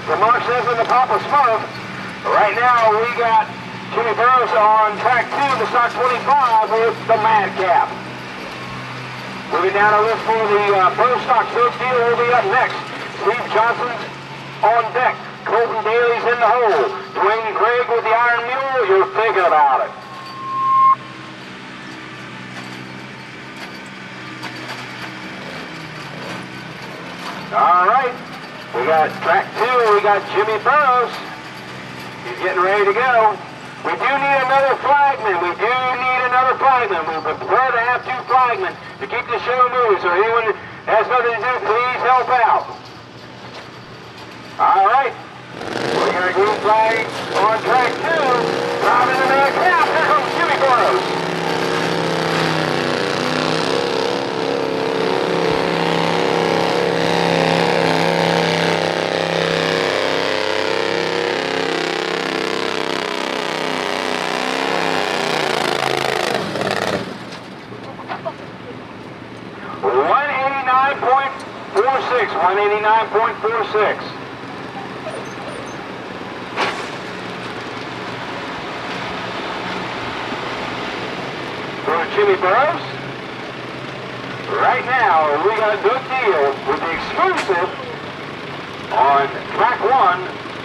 from Mark says in the Papa Smurf. Right now we got Jimmy Burrows on track 2, the stock 25 with the Madcap. Moving down our list for the Pro Stock Silk deal will be up next. Steve Johnson's on deck. Colton Daly's in the hole. Dwayne Gregg with the Iron Mule. You're thinking about it. All right. We got track 2. We got Jimmy Burrows. He's getting ready to go. We do need another flagman. We prefer to have 2 flagmen to keep the show moving. So anyone that has nothing to do, please help out. All right. We got a green flag on track 2. Driving the Madcap. Here comes Jimmy Burrows. .46. For Jimmy Burrows. Right now, we got a good deal with the exclusive on track 1,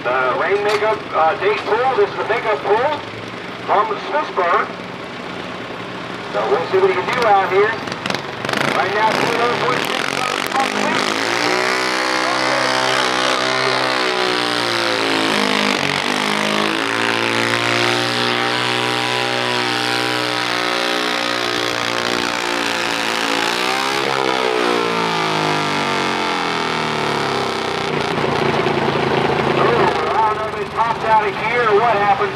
the lane makeup date pull. This is the makeup pull from Smithsburg. So we'll see what he can do out here. Right now, 2.6. Out of gear, what happened?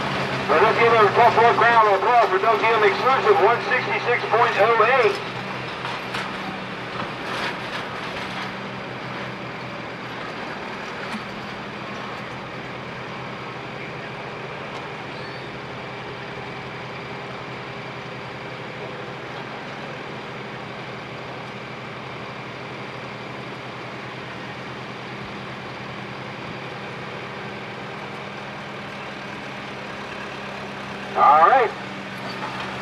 But let's give him a tough one round of applause for Doug Deal exclusive 166.08. All right.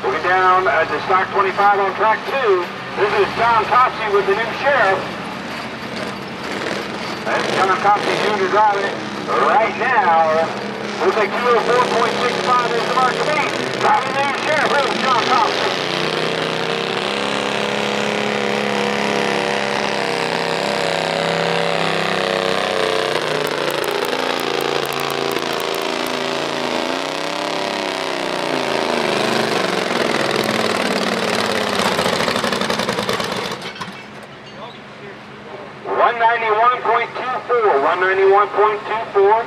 Moving down to stock 25 on track 2. This is John Topsy with the new sheriff. That's John Topsy Jr. driving it right now. Looks like 204.65 is the mark to beat. Driving the new sheriff. Here's John Topsy. .24.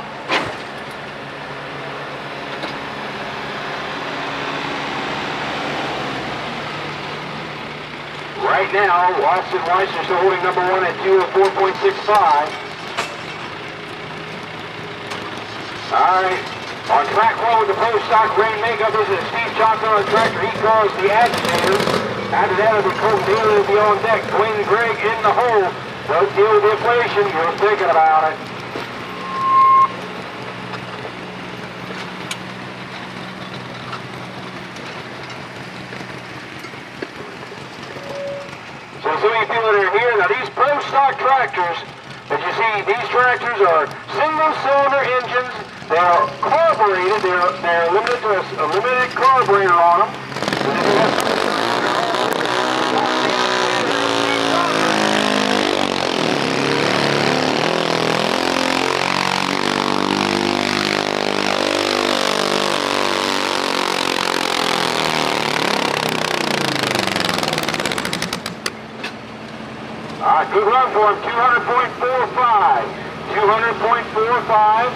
Right now, Austin Weiss is still holding number 1 at 204.65. All right. On track 1 with the Pro Stock rain makeup, this is Steve Johnson on the tractor. He calls the agitator. After that, it'll be Colton Daly will be on deck. Dwayne Gregg in the hole. Don't deal with the inflation. You're thinking about it. So some of you people that are here, now these Pro Stock tractors that you see, these tractors are single-cylinder engines. They are carbureted. They're limited to a limited carburetor on them. Good run for him, 200.45. 200.45.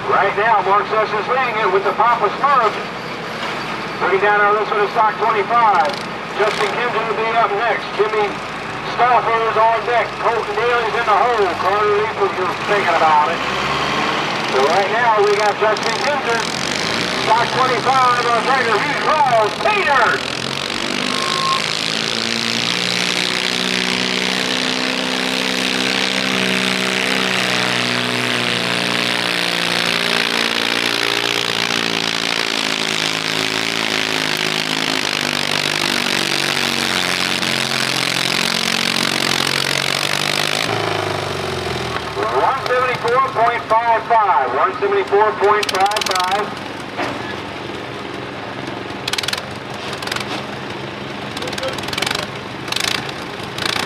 Right now, Mark Sesson's leading it with the Papa Smurf. Looking down our list for the stock 25. Justin Kimson will be up next. Jimmy Stauffer is on deck. Colton Daly's in the hole. Carter Leaf was just thinking about it. So right now we got Justin Kimson Stock 25 on tractor Hughes Falls, Peter. 174.55.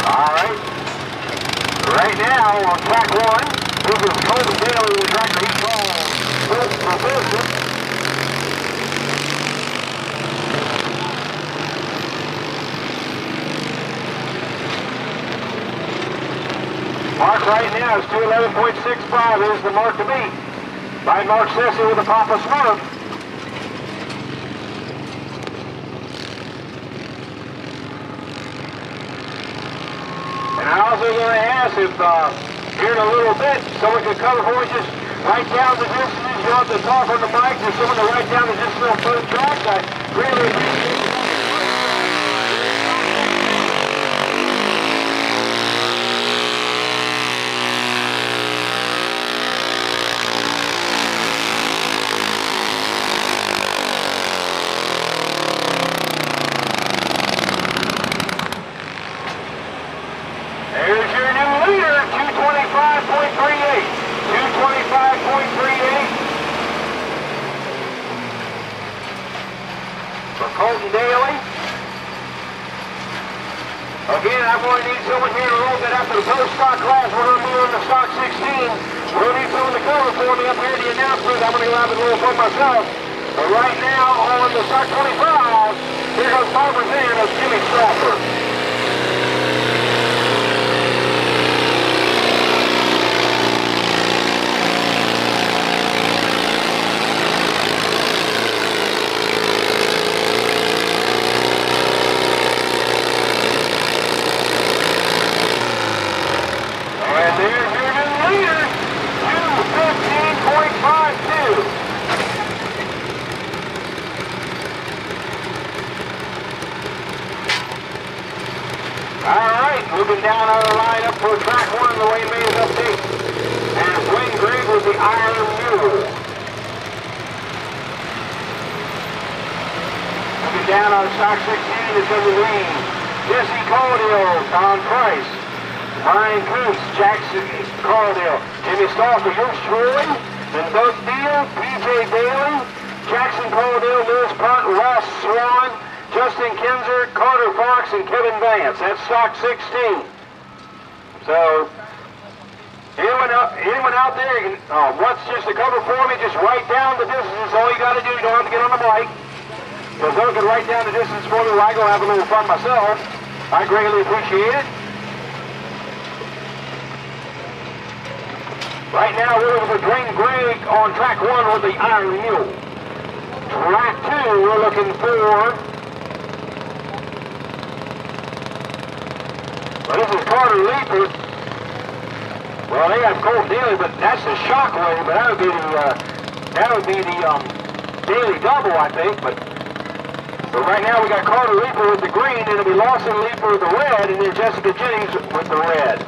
All right. Right now on track one, this is Colton Daly with tractor Hughes Falls. Mark right now is 211.65 is the mark to beat by Mark Sessie with the Papa Smurf. And I also going to ask if here in a little bit someone can cover for me, just write down the distances. You have to talk on the mic. There's someone to write down the distance on both tracks. I really appreciate it. Colton Daly. Again, I'm going to need someone here in a little bit after the post-stock class. We're going to be on the stock 16. We'll need someone to cover for me up here in the announcement. I'm going to go have a little fun myself. But right now on the stock 25, here goes Farmer's in of Jimmy Stratford. Moving down our lineup for track one, the way made his update. And Wayne Gregg with the Iron Mule. Moving down on stock 16 is going to be Jesse Caldwell, Tom Price, Brian Kuntz, Jackson Caldwell, Jimmy Stauffer, Yost Troy, then Doug Deal, PJ Daly, Jackson Caldwell, Lewis Punt, Ross Swan, Justin Kinzer, Carter Fox, and Kevin Vance. That's stock 16. So, anyone out there, you can, wants just to cover for me, just write down the distance. All you got to do. You don't have to get on the mic. Because those can write down the distance for me while I go have a little fun myself. I greatly appreciate it. Right now, we're looking for Dwayne Gregg on track one with the Iron Mule. Track two, we're looking for... Well, this is Carter Leeper. Well, they have Colt Daly, but that's the Shockwave, but that would be the Daily Double, I think. But right now we got Carter Leeper with the green, and it'll be Lawson Leeper with the red, and then Jessica Jennings with the red.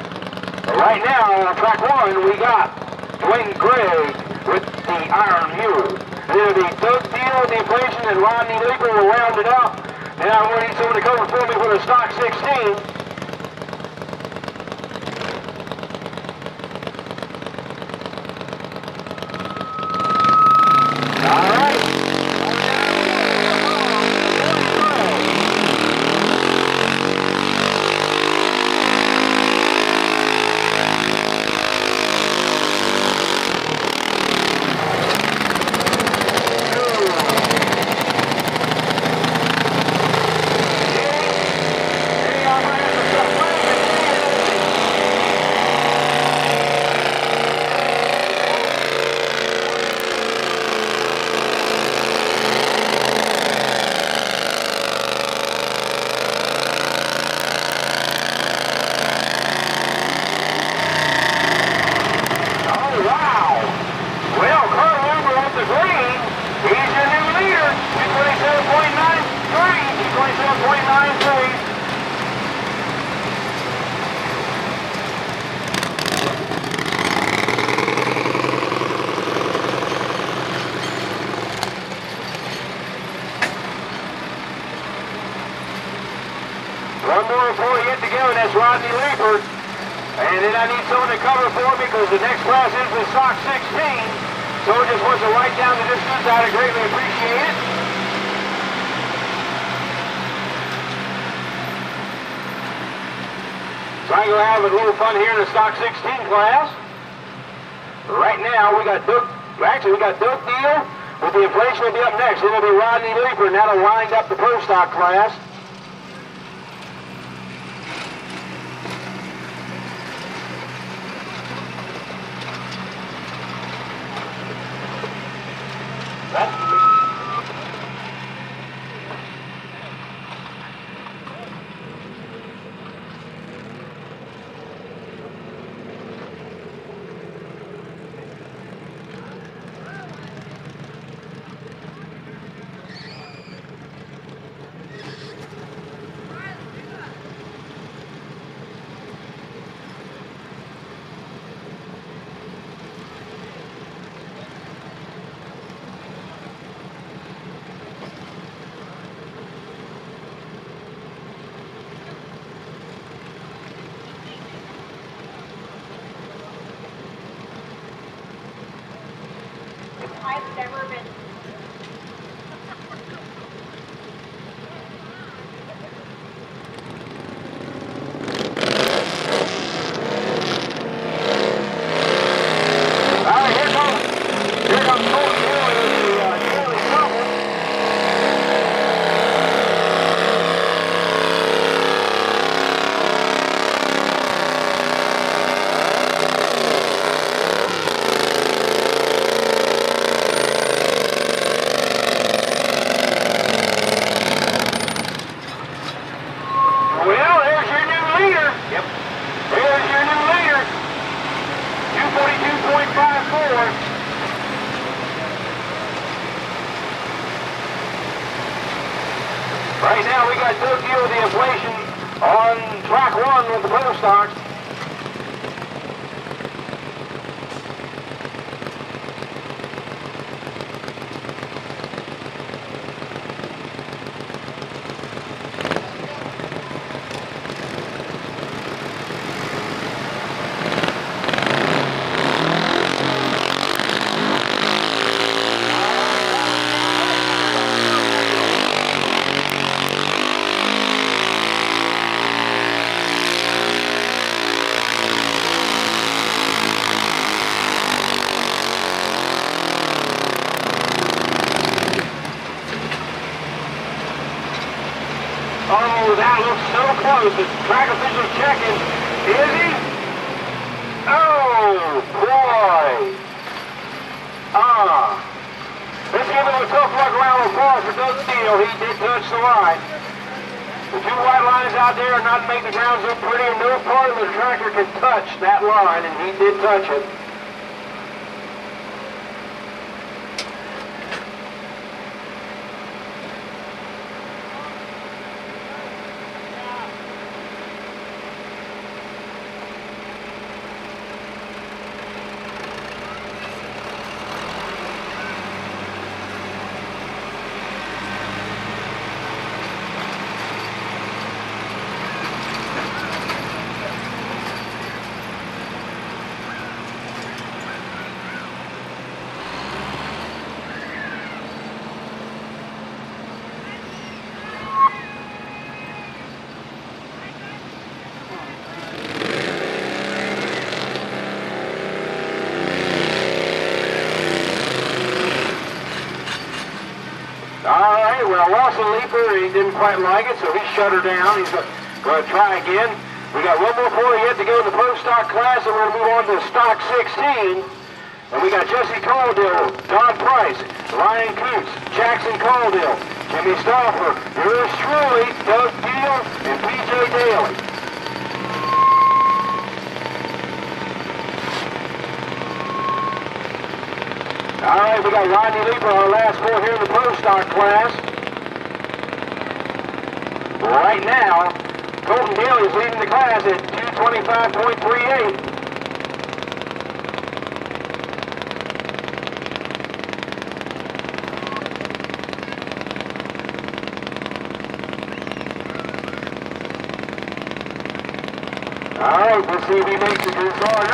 But right now on track one, we got Dwayne Gregg with the Iron Mule. And it'll be Doug Deal with the inflation, and Rodney Leeper will round it up. And I'm going to need someone to cover for me for the stock 16. more report yet to go, and that's Rodney Leeper. And then I need someone to cover for me because the next class is the stock 16. Someone just wants to write down the distance. I'd greatly appreciate it. So I'm going to have a little fun here in the stock 16 class. Right now, we got Doug Deal. With the inflation will be up next. It'll be Rodney Leeper, and that'll wind up the pro stock class. I've never been. Right now we got Doug Deal with the inflation on track 1 with the pro stocks. Oh, that looks so close. The track official's checking. Is he? Oh, boy. Let's give him a tough luck round of applause for Doug Deal. He did touch the line. The two white lines out there are not making the grounds look pretty, and no part of the tractor can touch that line, and he did touch it. All right, well, Lawson Leeper, he didn't quite like it, so he shut her down. He's going to try again. We got one more quarter yet to go in the pro stock class, and we're going to move on to stock 16. And we got Jesse Caldwell, Todd Price, Ryan Coots, Jackson Caldwell, Jimmy Stauffer, yours truly, Doug Deal, and PJ Daly. All right, we got Rodney Leeper, our last four here in the pro stock class. Right now, Colton Daly is leading the class at 225.38. Let's see if he makes it to his car.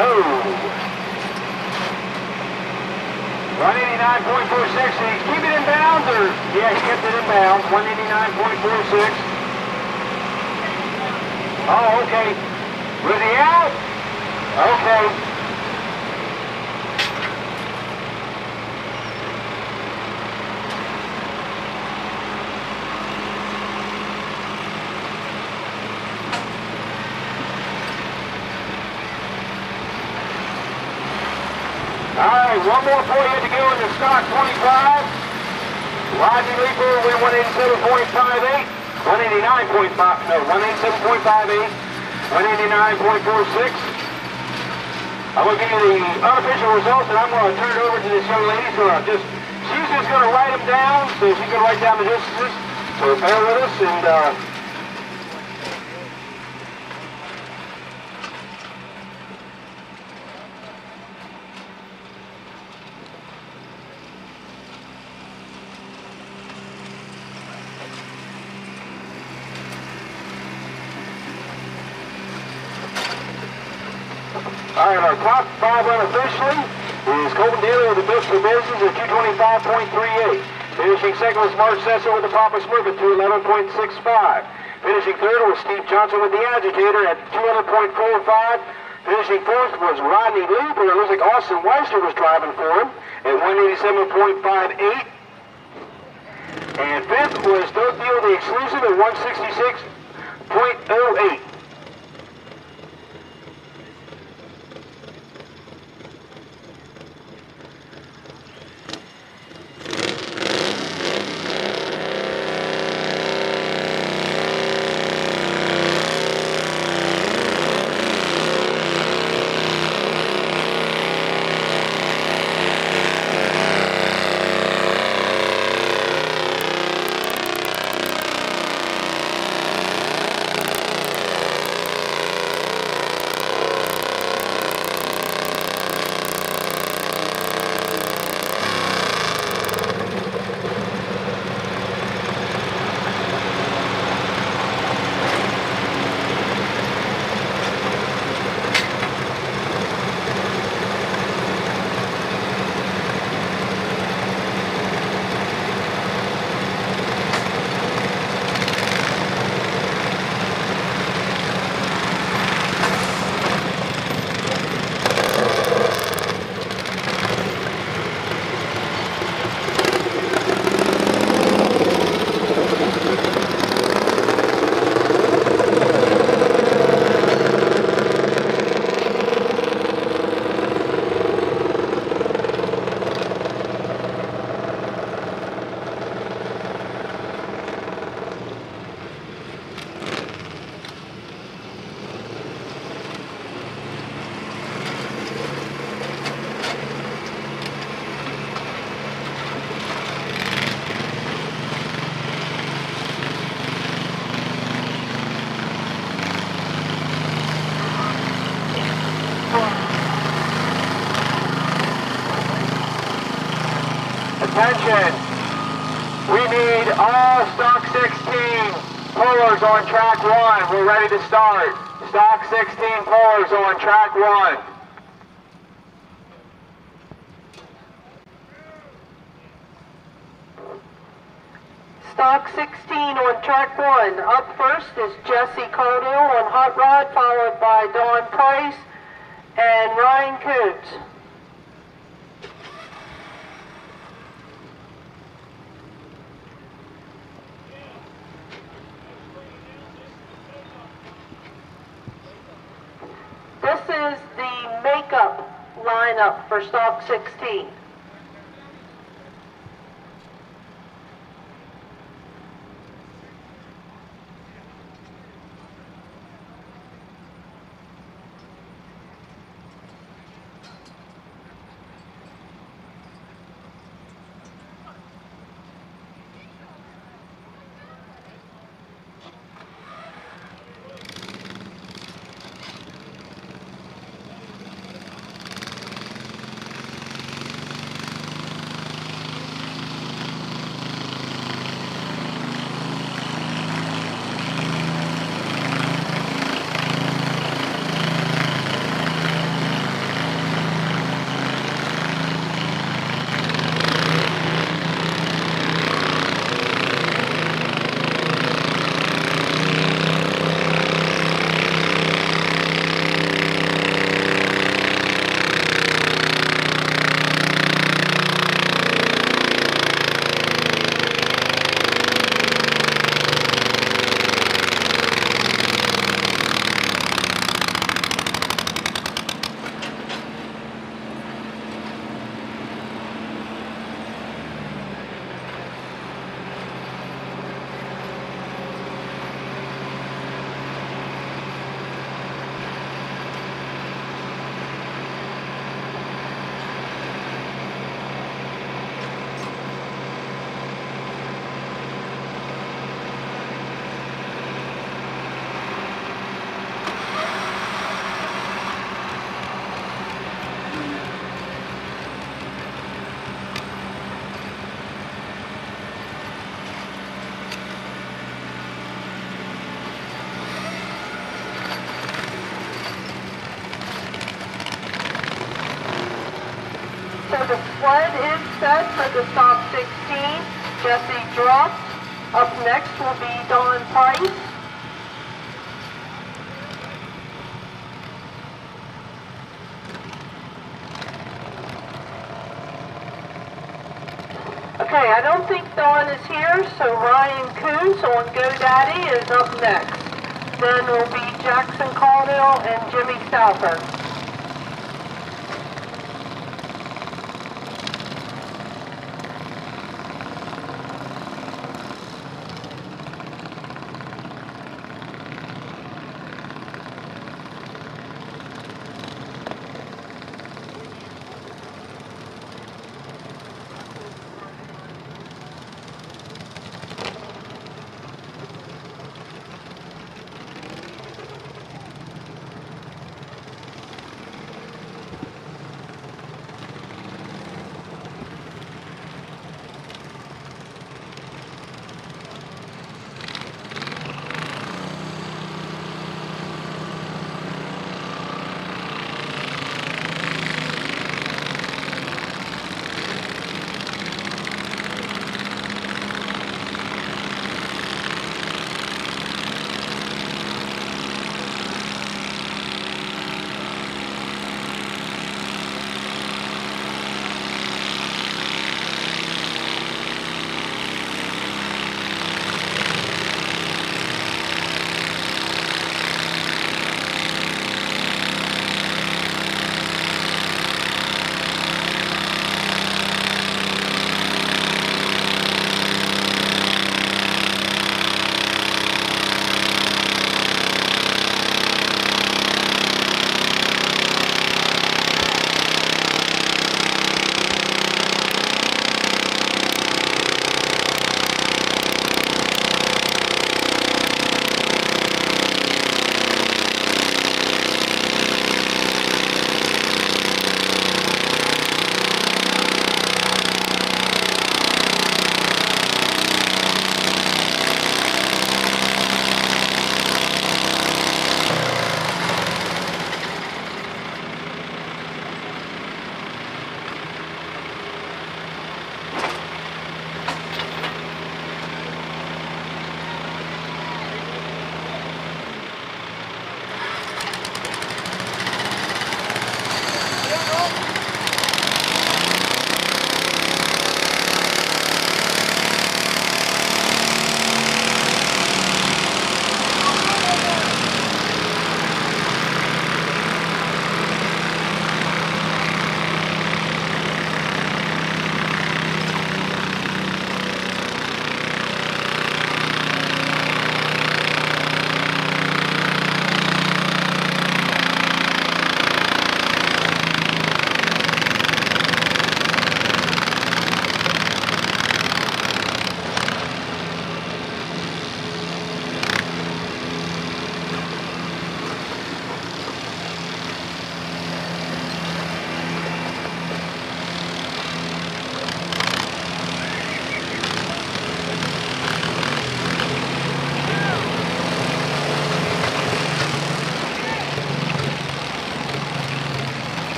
Oh! 189.46. Did he keep it in bounds or? Yeah, he kept it in bounds. 189.46. Oh, okay. Was he out? Okay. All right, one more point to go in the stock 25. Rodney Leeper win 187.58, 189.5, no, 187.58, 189.46. I'm going to give you the unofficial results, and I'm going to turn it over to this young lady. So she's just going to write them down, so she can write down the distances. So bear with us, and all right, our top 5 unofficially is Colton Daly with the Bills for Business at 225.38. Finishing second was Mark Sessa with the Papa Smurf at 211.65. Finishing third was Steve Johnson with the Agitator at 200.45. Finishing fourth was Rodney Leeper. It looks like Austin Weister was driving for him at 187.58. And fifth was Doug Deal, the Exclusive, at 166.08. Attention, we need all stock 16 pullers on track 1. We're ready to start. Stock 16 pullers on track 1. Stock 16 on track 1. Up first is Jesse Caudill on hot rod, followed by Don Price and Ryan Coots. This is the makeup lineup for stock 16. sled is set for the stop 16. Jesse dropped. Up next will be Don Price. Okay, I don't think Don is here, so Ryan Coons on GoDaddy is up next. Then will be Jackson Caldwell and Jimmy Souther.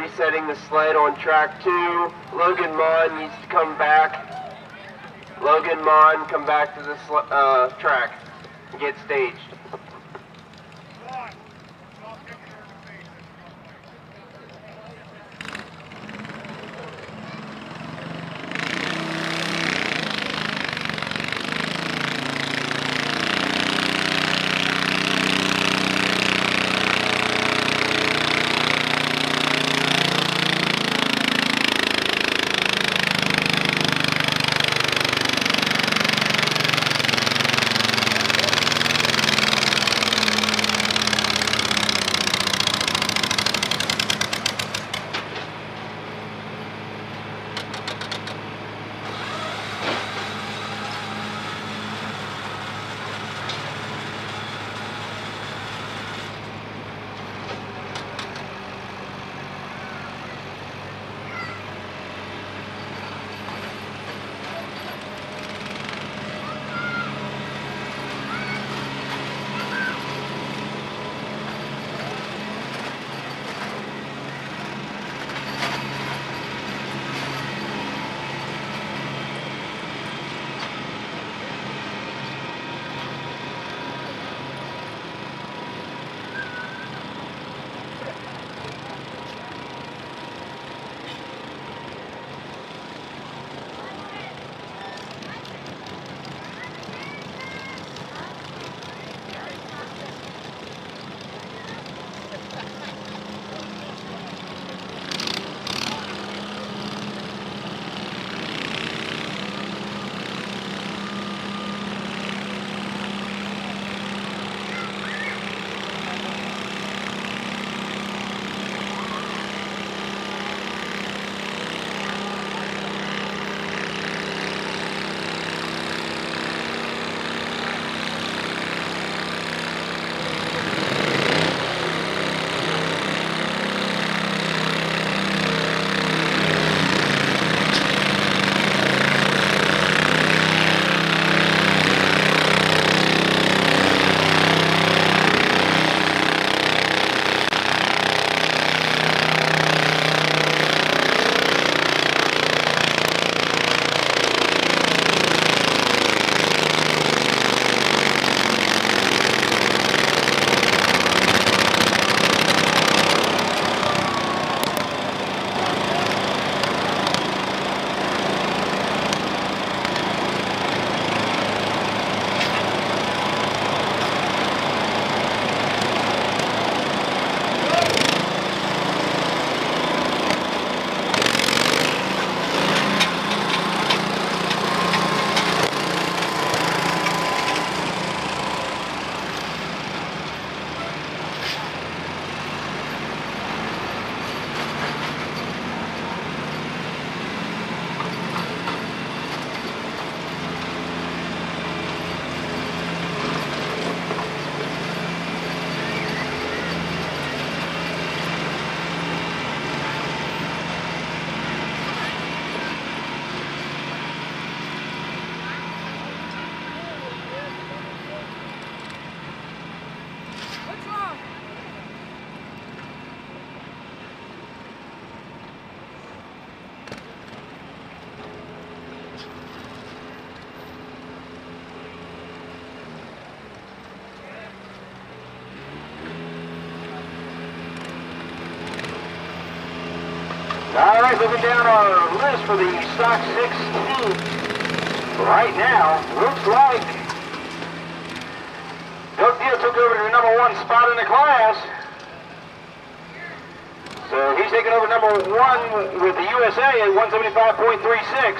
resetting the sled on track 2. Logan Mon needs to come back. Logan Mon, come back to the track and get staged. All right, looking down our list for the stock 16. Right now, looks like Doug Deal took over the #1 spot in the class. So he's taking over #1 with the USA at 175.36.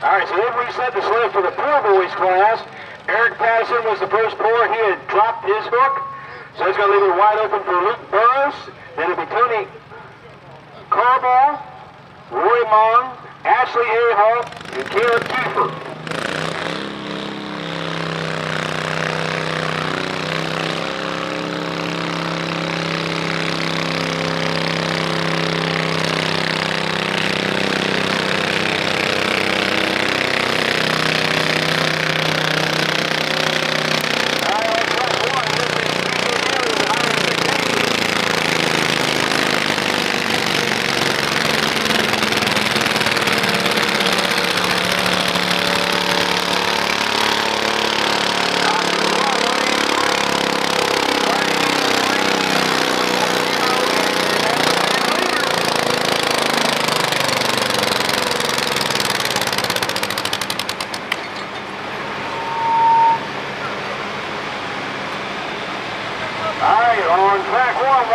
All right, so they've reset the sled for the poor boys class. Eric Patterson was the first pour. He had dropped his hook, so it's going to leave it wide open for Luke Burrows. Then it'll be Tony Carball, Roy Mong, Ashley Ahall, and Caleb Kiefer.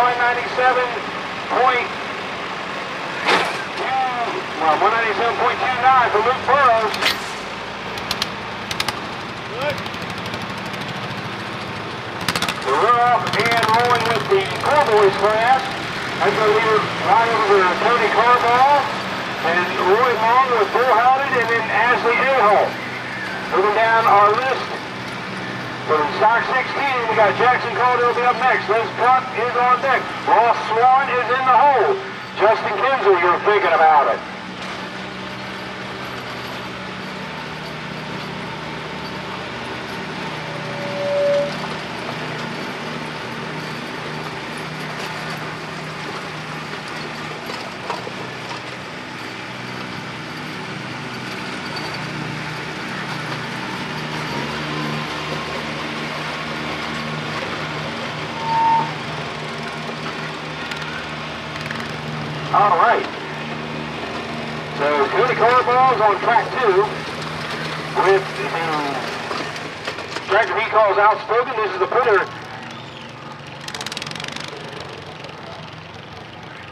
197.29 for Luke Burrows. We're off and rolling with the Poor Boys class. That's going to be right over Tony Carball and Roy Long with Bullheaded, and then Ashley Ahol. Moving down our list for stock 16, we got Jackson Caldwell will be up next. Liz Pluck is on deck. Ross Swan is in the hole. Justin Kinzel, you're thinking about it. All right. So Cody Carball's on track 2 with the tractor he calls Outspoken. This is the putter.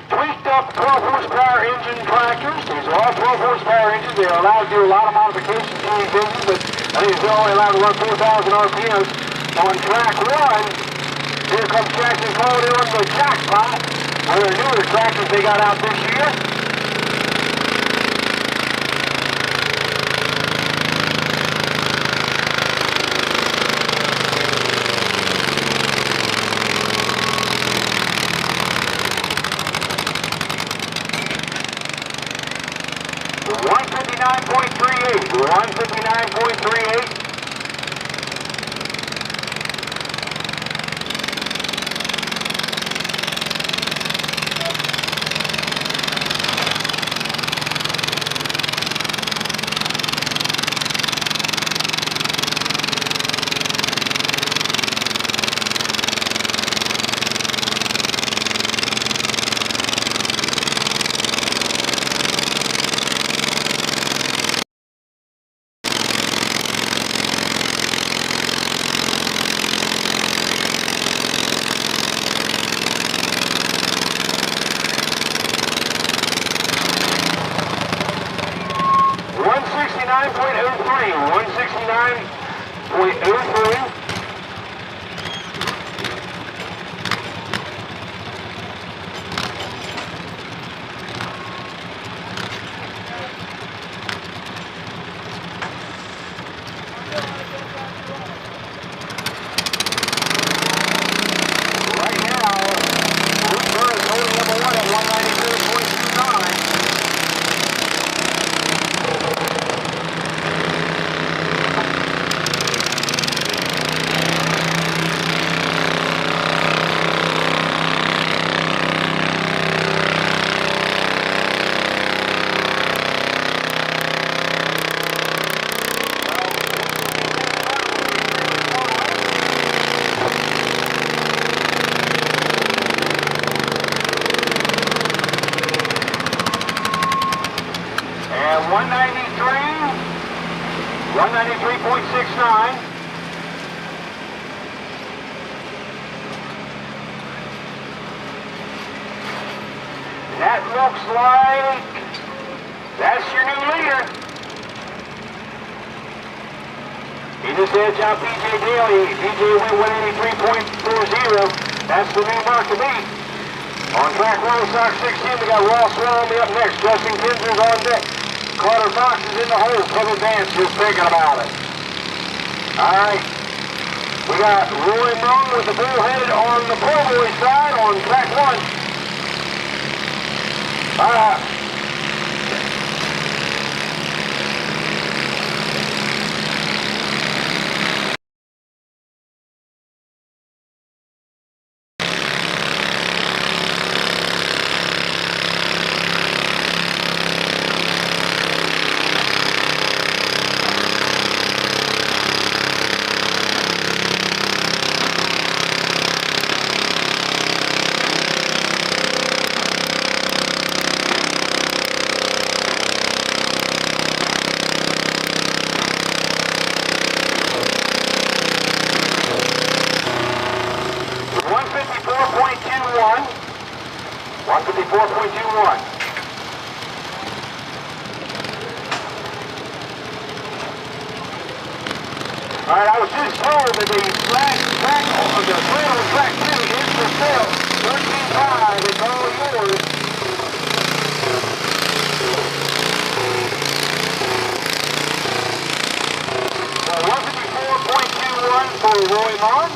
Tweaked up 12 horsepower engine tractors. These are all 12 horsepower engines. They are allowed to do a lot of modifications to these engines, but I think they're only allowed to run 4,000 RPMs. On track 1, here comes Jackson Caldwell on the jackpot. One of the newer tractors they got out this year. $159.38. $169.03. Right now, Luke Burrows holding number 1 at 192.29. And 193.69. That looks like that's your new leader. He just edged out PJ Daly. PJ went 183.40. That's the new mark to beat. On track 1, stock 16, we got Ross Swan up next. Justin Kinzel's on deck. Carter Fox is in the hole. Kevin Vance just thinking about it. Alright. We got Roy Mung with the bullheaded on the Poor Boy side on track 1. All right, I was just told that the track on track 2 is for sale. 13.5, it's all yours. So 154.21 for Roy Mon.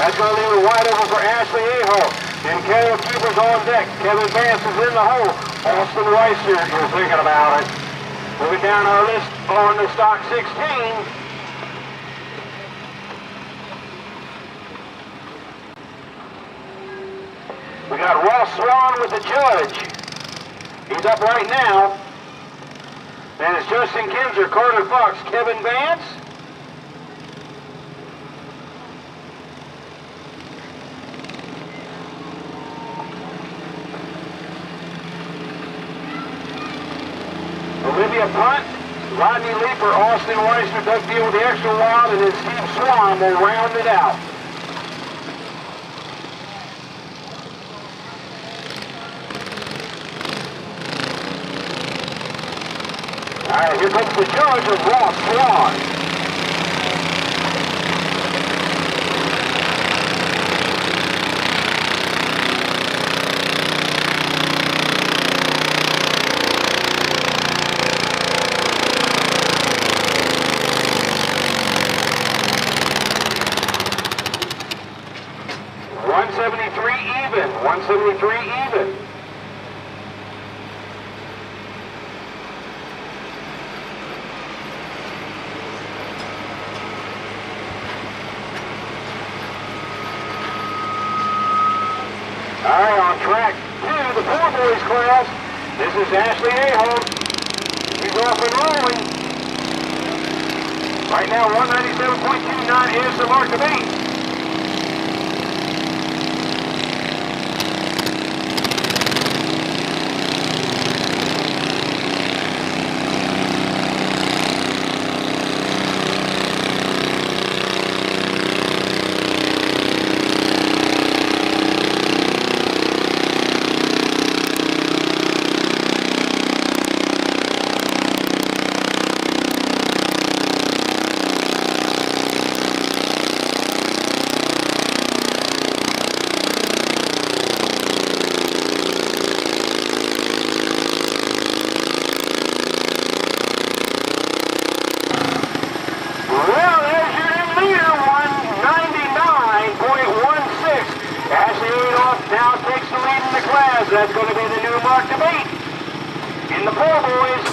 That's going to leave it wide open for Ashley Aho. And Caleb Cooper's on deck. Kevin Vance is in the hole. Austin Weiser, you're thinking about it. Moving down our list on the stock 16. We got Ross Swan with the judge. He's up right now. And it's Justin Kinzer, Carter Fox, Kevin Vance. Olivia Punt, Rodney Leeper, Austin Weiser, Doug Deal with the extra wild, and then Steve Swan will round it out. All right, here comes the judge of Ross Swan. Even, 173 even. All right, on track 2, the 4 boys class. This is Ashley Aho. She's off and rolling. Right now, 197.29 is the mark to beat. That's going to be the new mark to beat in the 4 boys.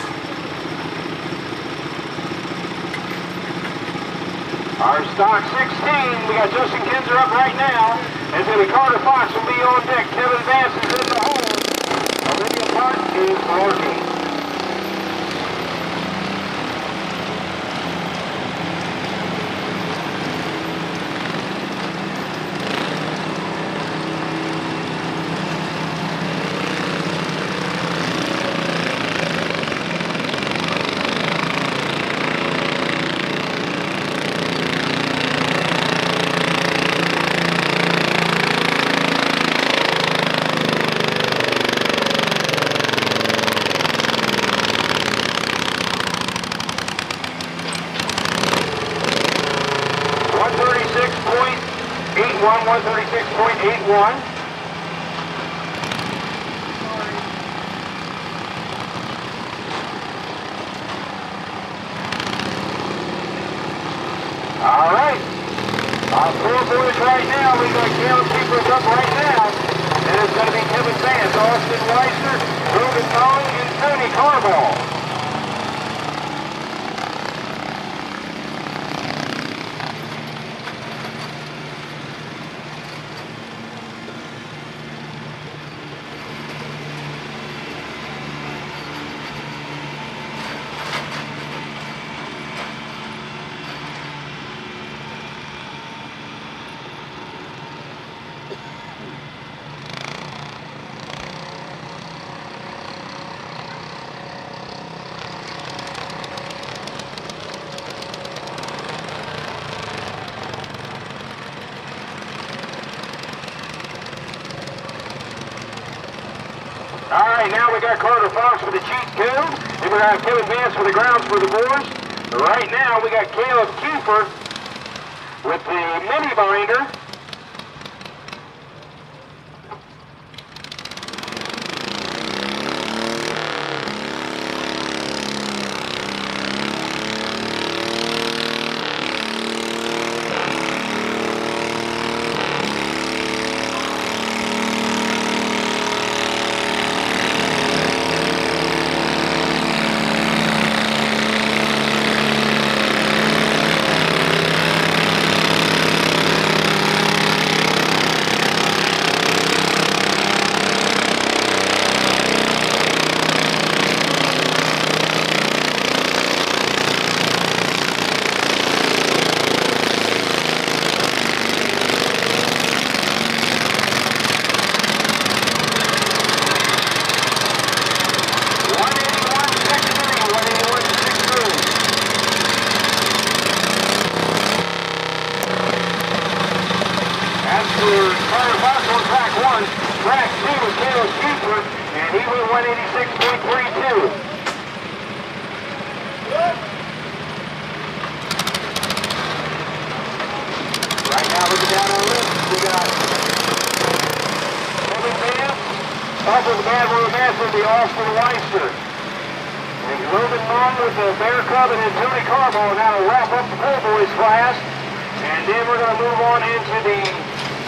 Our stock 16, we got Justin Kinzer up right now. It's going to be Carter Fox will be on deck. Kevin Vance is in the hole. Olivia Park is working. One 136.81. All right. Our 4 boys right now, we got Caleb Keepers up right now. And it's going to be Kevin Vance, Austin Weiser, Ruben Tong, and Tony Carball. All right, now we got Carter Fox for the cheat code. Then we got Kevin Vance for the grounds for the boys. Right now we got Caleb Kiefer with the mini binder. Track 2 was Caleb Buford, and he went 186.32. Right now, looking down on the list, we got Kevin Vance, up with the bad road match with the Austin Weister. And Logan Long with the Bear Cub and then Tony Carbo now to wrap up the pool boys class. And then we're going to move on into the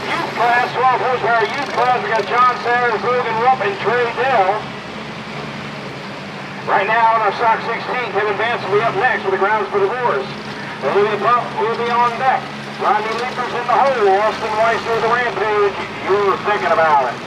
youth class, 12 horsepower youth class. We got John Sanders, Logan Rupp, and Trey Dell. Right now on our Sock 16, Kevin Vance will be up next with the grounds for divorce. Olivia Pump will be on deck. Rodney Leapers in the hole. Austin Weister with the Rampage. You were thinking about it.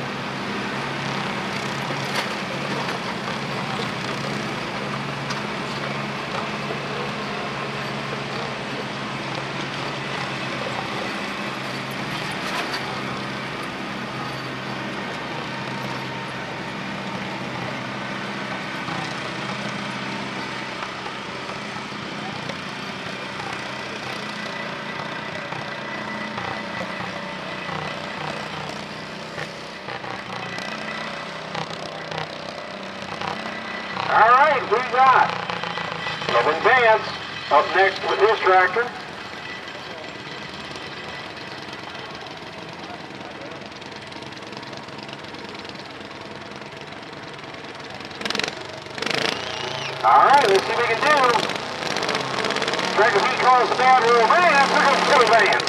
All right, we got Kevin Vance up next with his tractor. All right, let's see what we can do. Tractor he calls the bad rule Vance. We're going to Kevin Vance.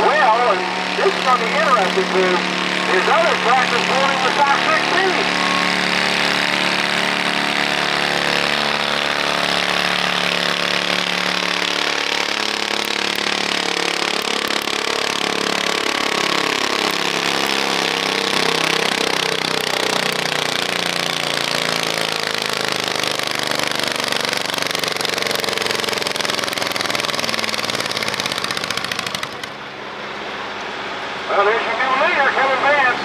Well, and this is going to be interesting too. His other tractor's going in the Sock 16. Well, there's your new leader, Kevin Vance,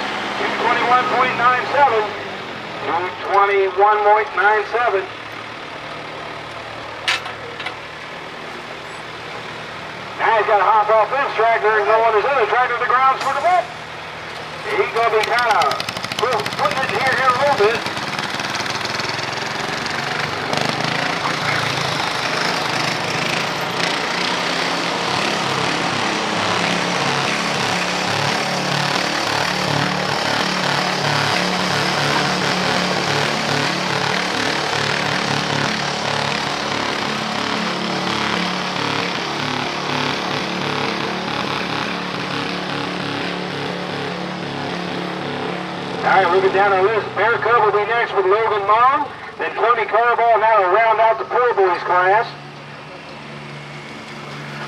221.97. 221.97. Now he's got to hop off this tractor and go on his other tractor to the grounds for the bit. He's going to be kind of putting it here a little bit. All right, moving down our list, Bear Cub will be next with Logan Long, then Tony Carball now to round out the pool boys class.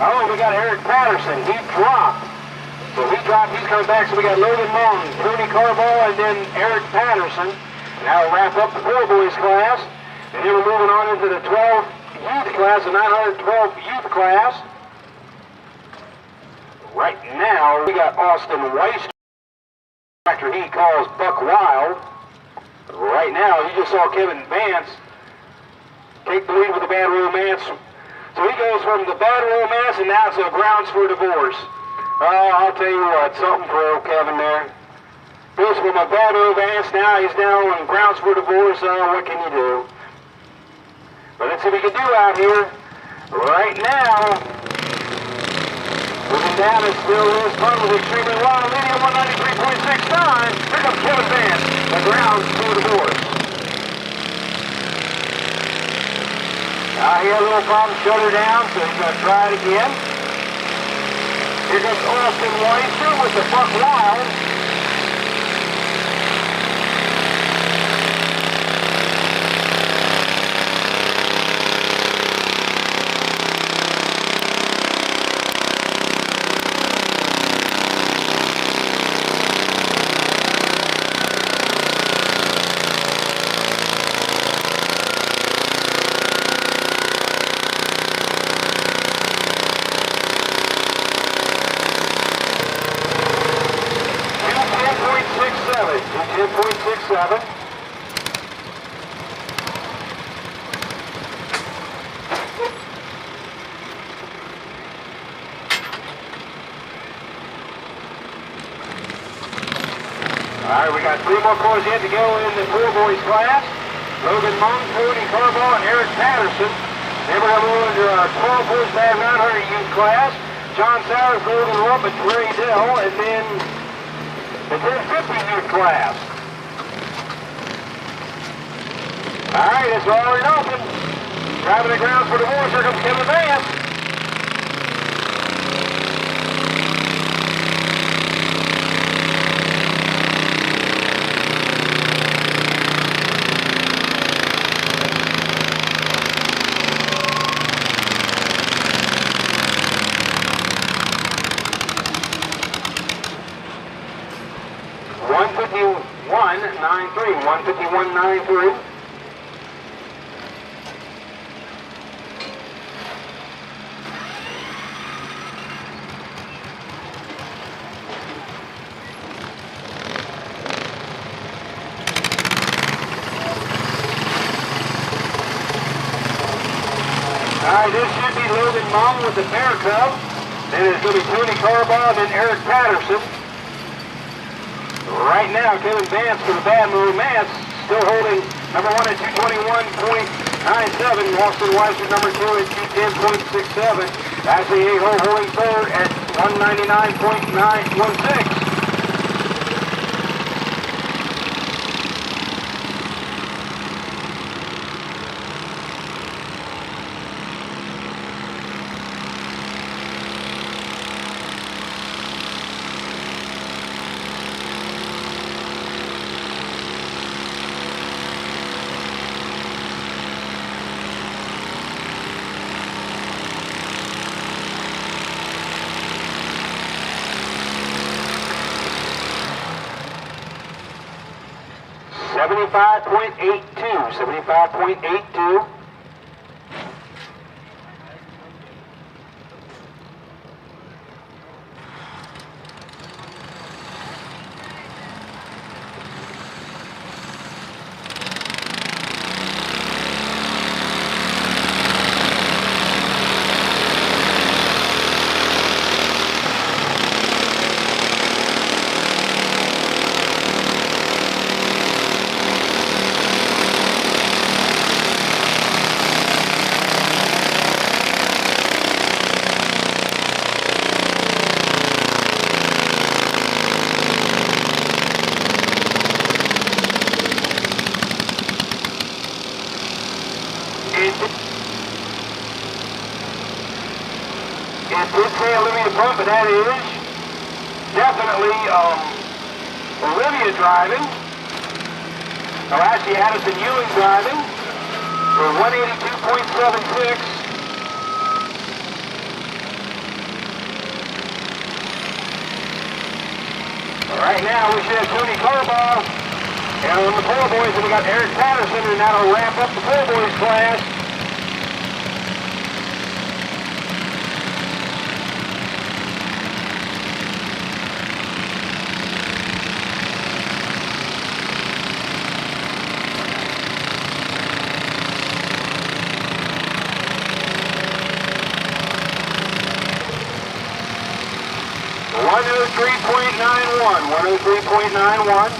Oh, we got Eric Patterson. He dropped. So he dropped, he's coming back, so we got Logan Long, Tony Carball, and then Eric Patterson. Now to wrap up the pool boys class. And then we're moving on into the 12 youth class, the 912 youth class. Right now, we got Austin Weister. Tractor he calls Buck Wild. Right now, you just saw Kevin Vance take the lead with the bad romance. So he goes from the bad romance and now to grounds for divorce. Oh, I'll tell you what, something for old Kevin there. Goes from a bad romance, now he's down on grounds for divorce. Oh, what can you do? But let's see what we can do out here. Right now, moving down is still Lewis Pun with extremely wild, leading at 193.69. Here comes Kevin Vance, the ground to the board. He had a little problem, shut her down, so he's going to try it again. Here comes Austin Weiser with the Buck Wild. Alright, we got 3 more cars yet to go in the pool boys class. Logan Monk, Cody Carbaugh, and Eric Patterson. Then we're going to move into our 12 horsepower 900 youth class. John Sowers, Golden Rump, and Trey Dell, and then the 1050 youth class. Alright, it's all or nothing. Driving the grounds for the boys, here comes Kevin Vance. $151.93. Alright, this should be Logan Mong with the Bear Cub. Then it's going to be Tony Carbaugh and Eric Patterson. Right now, Kevin Vance for the Bad Move Mance still holding number 1 at 221.97. Austin Weiser number 2 at 210.67. Ashley A-Hole holding third at 199.916. $75.82. It did say Olivia Pump, but that is definitely Olivia driving. Oh, actually Addison Ewing driving for 182.76. Right now we should have Tony Carbaugh and on the pool boys, and we got Eric Patterson, and that'll wrap up the pool boys class. $103.91.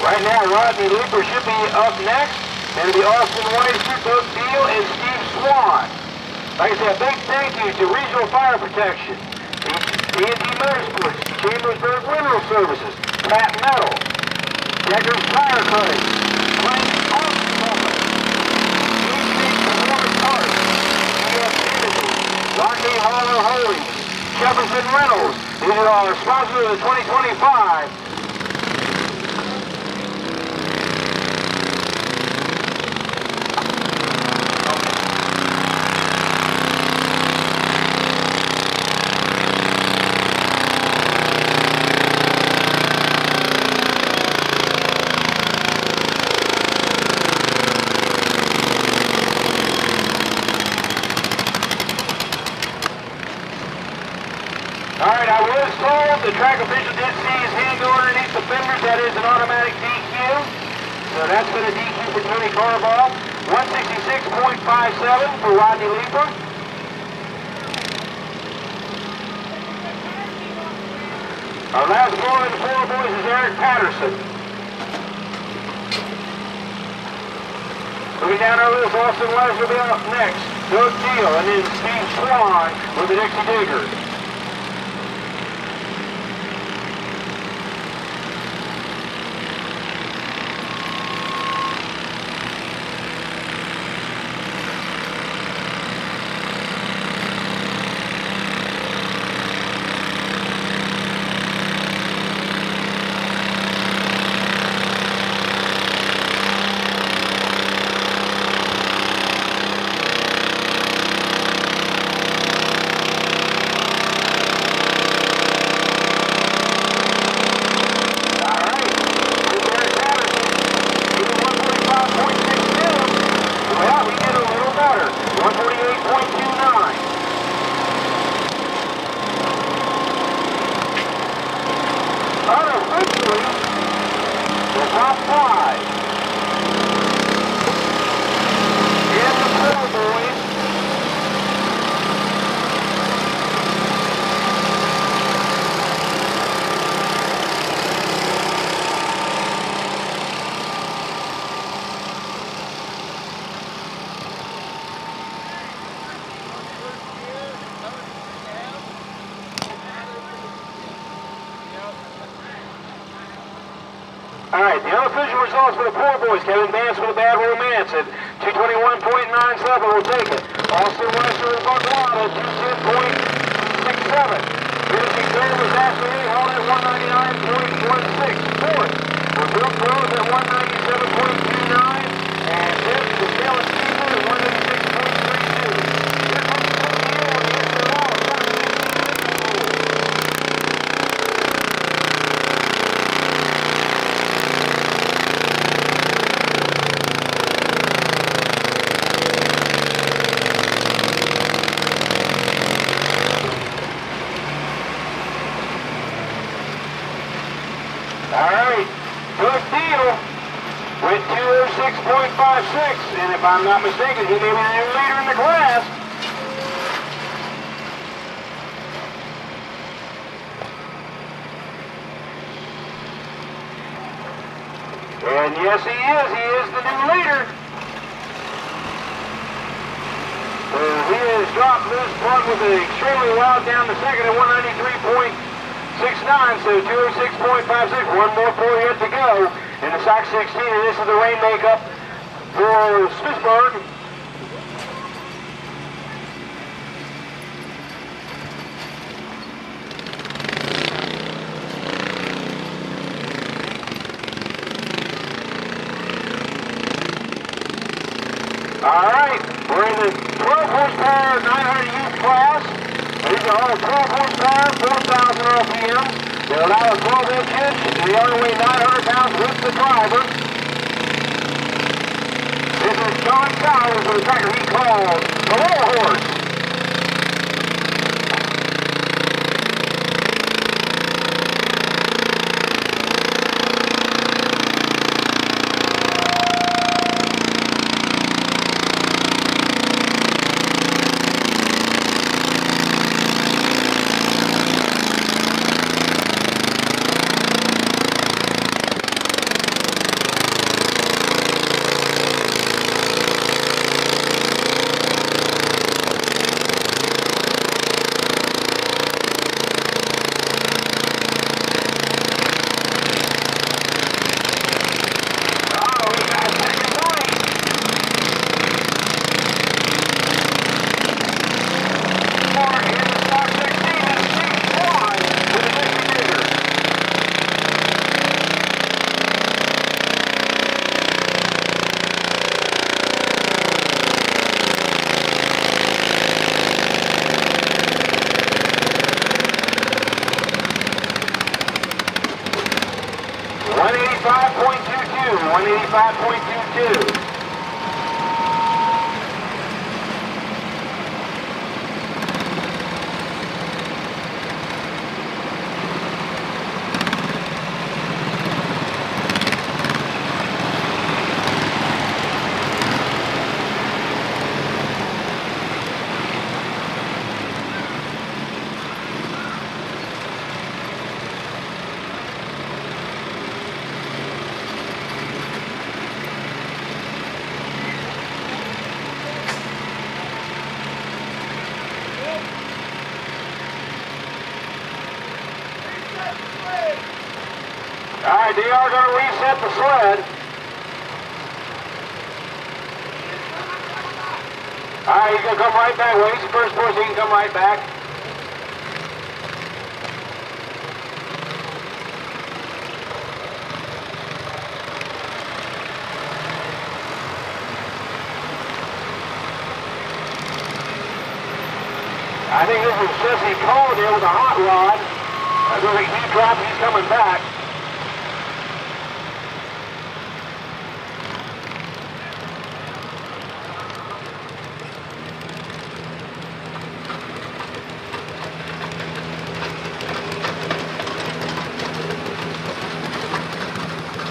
Right now, Rodney Looper should be up next. It'll be Austin White, Doug Deal, and Steve Swan. Like I said, a big thank you to Regional Fire Protection, D&D Motorsports, Chambersburg Mineral Services, Pat Metal, Deckers Tire Cutting, Plank Auction Company, FreeState Performance Parts, GF Energy, Lockheed Hauler Holdings, Jefferson Reynolds. These are our sponsors of the 2025. Alright, I was told the track official did see his hand go underneath the fenders. That is an automatic DQ. So that's been a DQ for Tony Carball. 166.57 for Rodney Leeper. Our last boy in the four boys is Eric Patterson. Looking down our list, Austin West will be up next. Doug Deal, and then Steve Swan with the Dixie Digger. Alright, the unofficial results for the poor boys. Kevin Vance with a bad romance at 221.97. We'll take it. Austin Wester and Buckwalla at 210.67. Finishing third was Ashley Lee Hall at 199.16. Fourth was Bill Rose at 197.29. And fifth was Taylor Steeper at 186.32. Here comes the deal on the extra wall. Alright, good deal with 206.56, and if I'm not mistaken, he may be the new leader in the class. And yes, he is the new leader. So he has dropped this plug with an extremely wild down the second at 193.69, so 206.56. One more pour yet to go in the Sox 16, and this is the rain makeup for Smithsburg. Alright, we're in the 12 horsepower 900 youth class. These are all 12 horsepower, 4,000 RPM. They allow a 12-inch hitch, and they only weigh 900 pounds with the driver. This is John Cowles with a tractor he calls the War Horse. 185.22. All right, they are going to reset the sled. All right, he's going to come right back. When he's the first person, he can come right back. I think this is Jesse Cole there with a hot rod. There's a huge drop. He's coming back.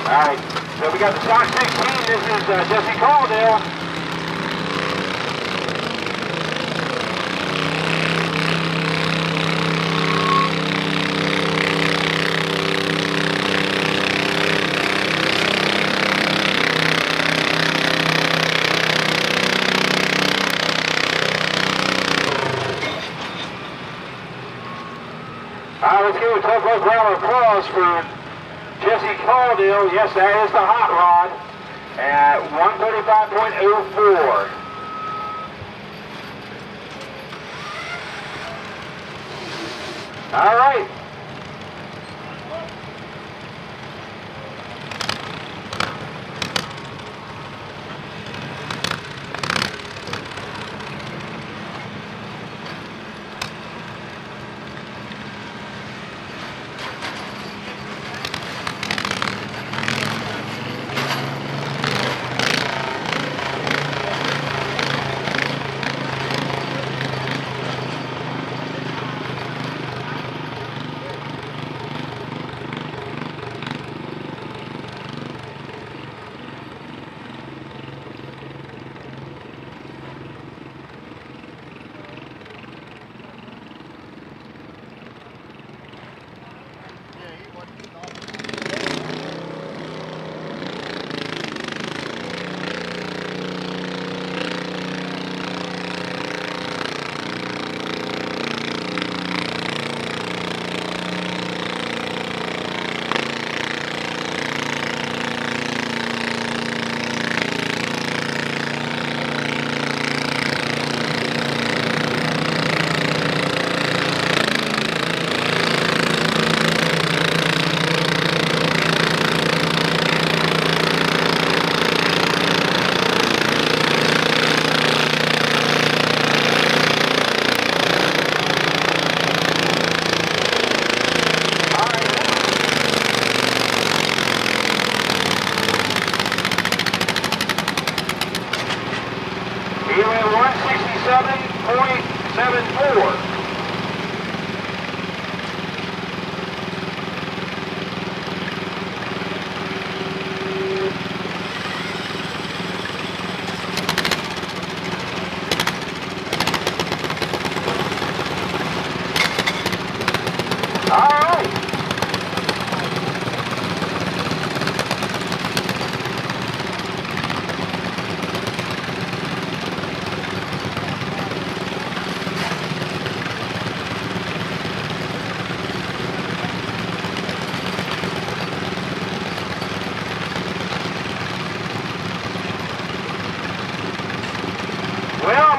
All right, so we got the stock 16. This is Jesse Caldwell. All right, let's give a tough round of applause for Jesse Caldwell. Yes, that is the hot rod at 135.04. All right. He ran 167.74.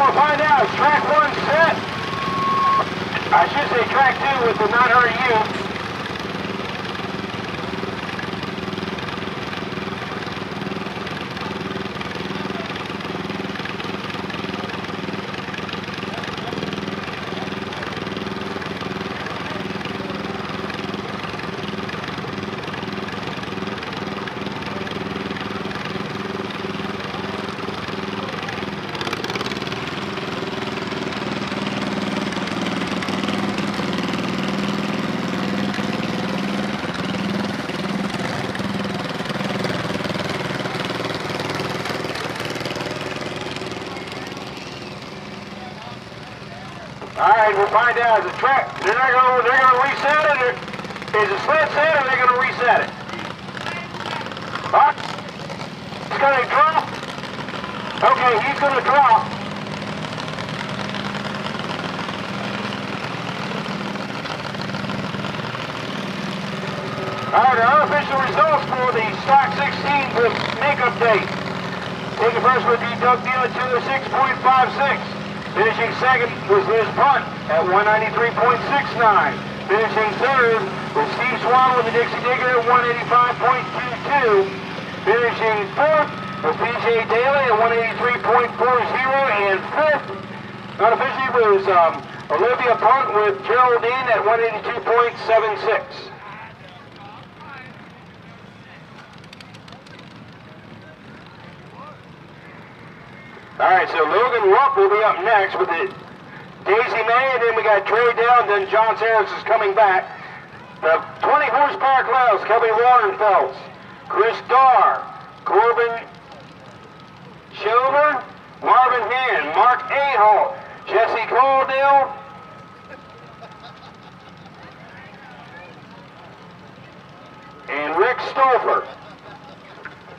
Find out, is track 1 set? I should say track 2 with the not hurt you. All right, we'll find out. The track, they're gonna reset it. Is the sled set or they're gonna reset it? Huh? It's gonna drop. Okay, he's gonna drop. All right, our unofficial results for the Stock 16 with makeup date. Taking first would be Doug Deal at 206.56. Finishing second was Liz Punt at 193.69. Finishing third was Steve Swan with the Dixie Digger at 185.22. Finishing fourth was PJ Daly at 183.40. And fifth, unofficially, was Olivia Punt with Geraldine at 182.76. All right, so Logan Rupp will be up next with the Daisy May, and then we got Trey Dell, and then John Sarris is coming back. The 20 horsepower class, Kelby Warrenfelds, Chris Darr, Corbin Shover, Marvin Hand, Mark Ahalt, Jesse Caldell, and Rick Stolfer.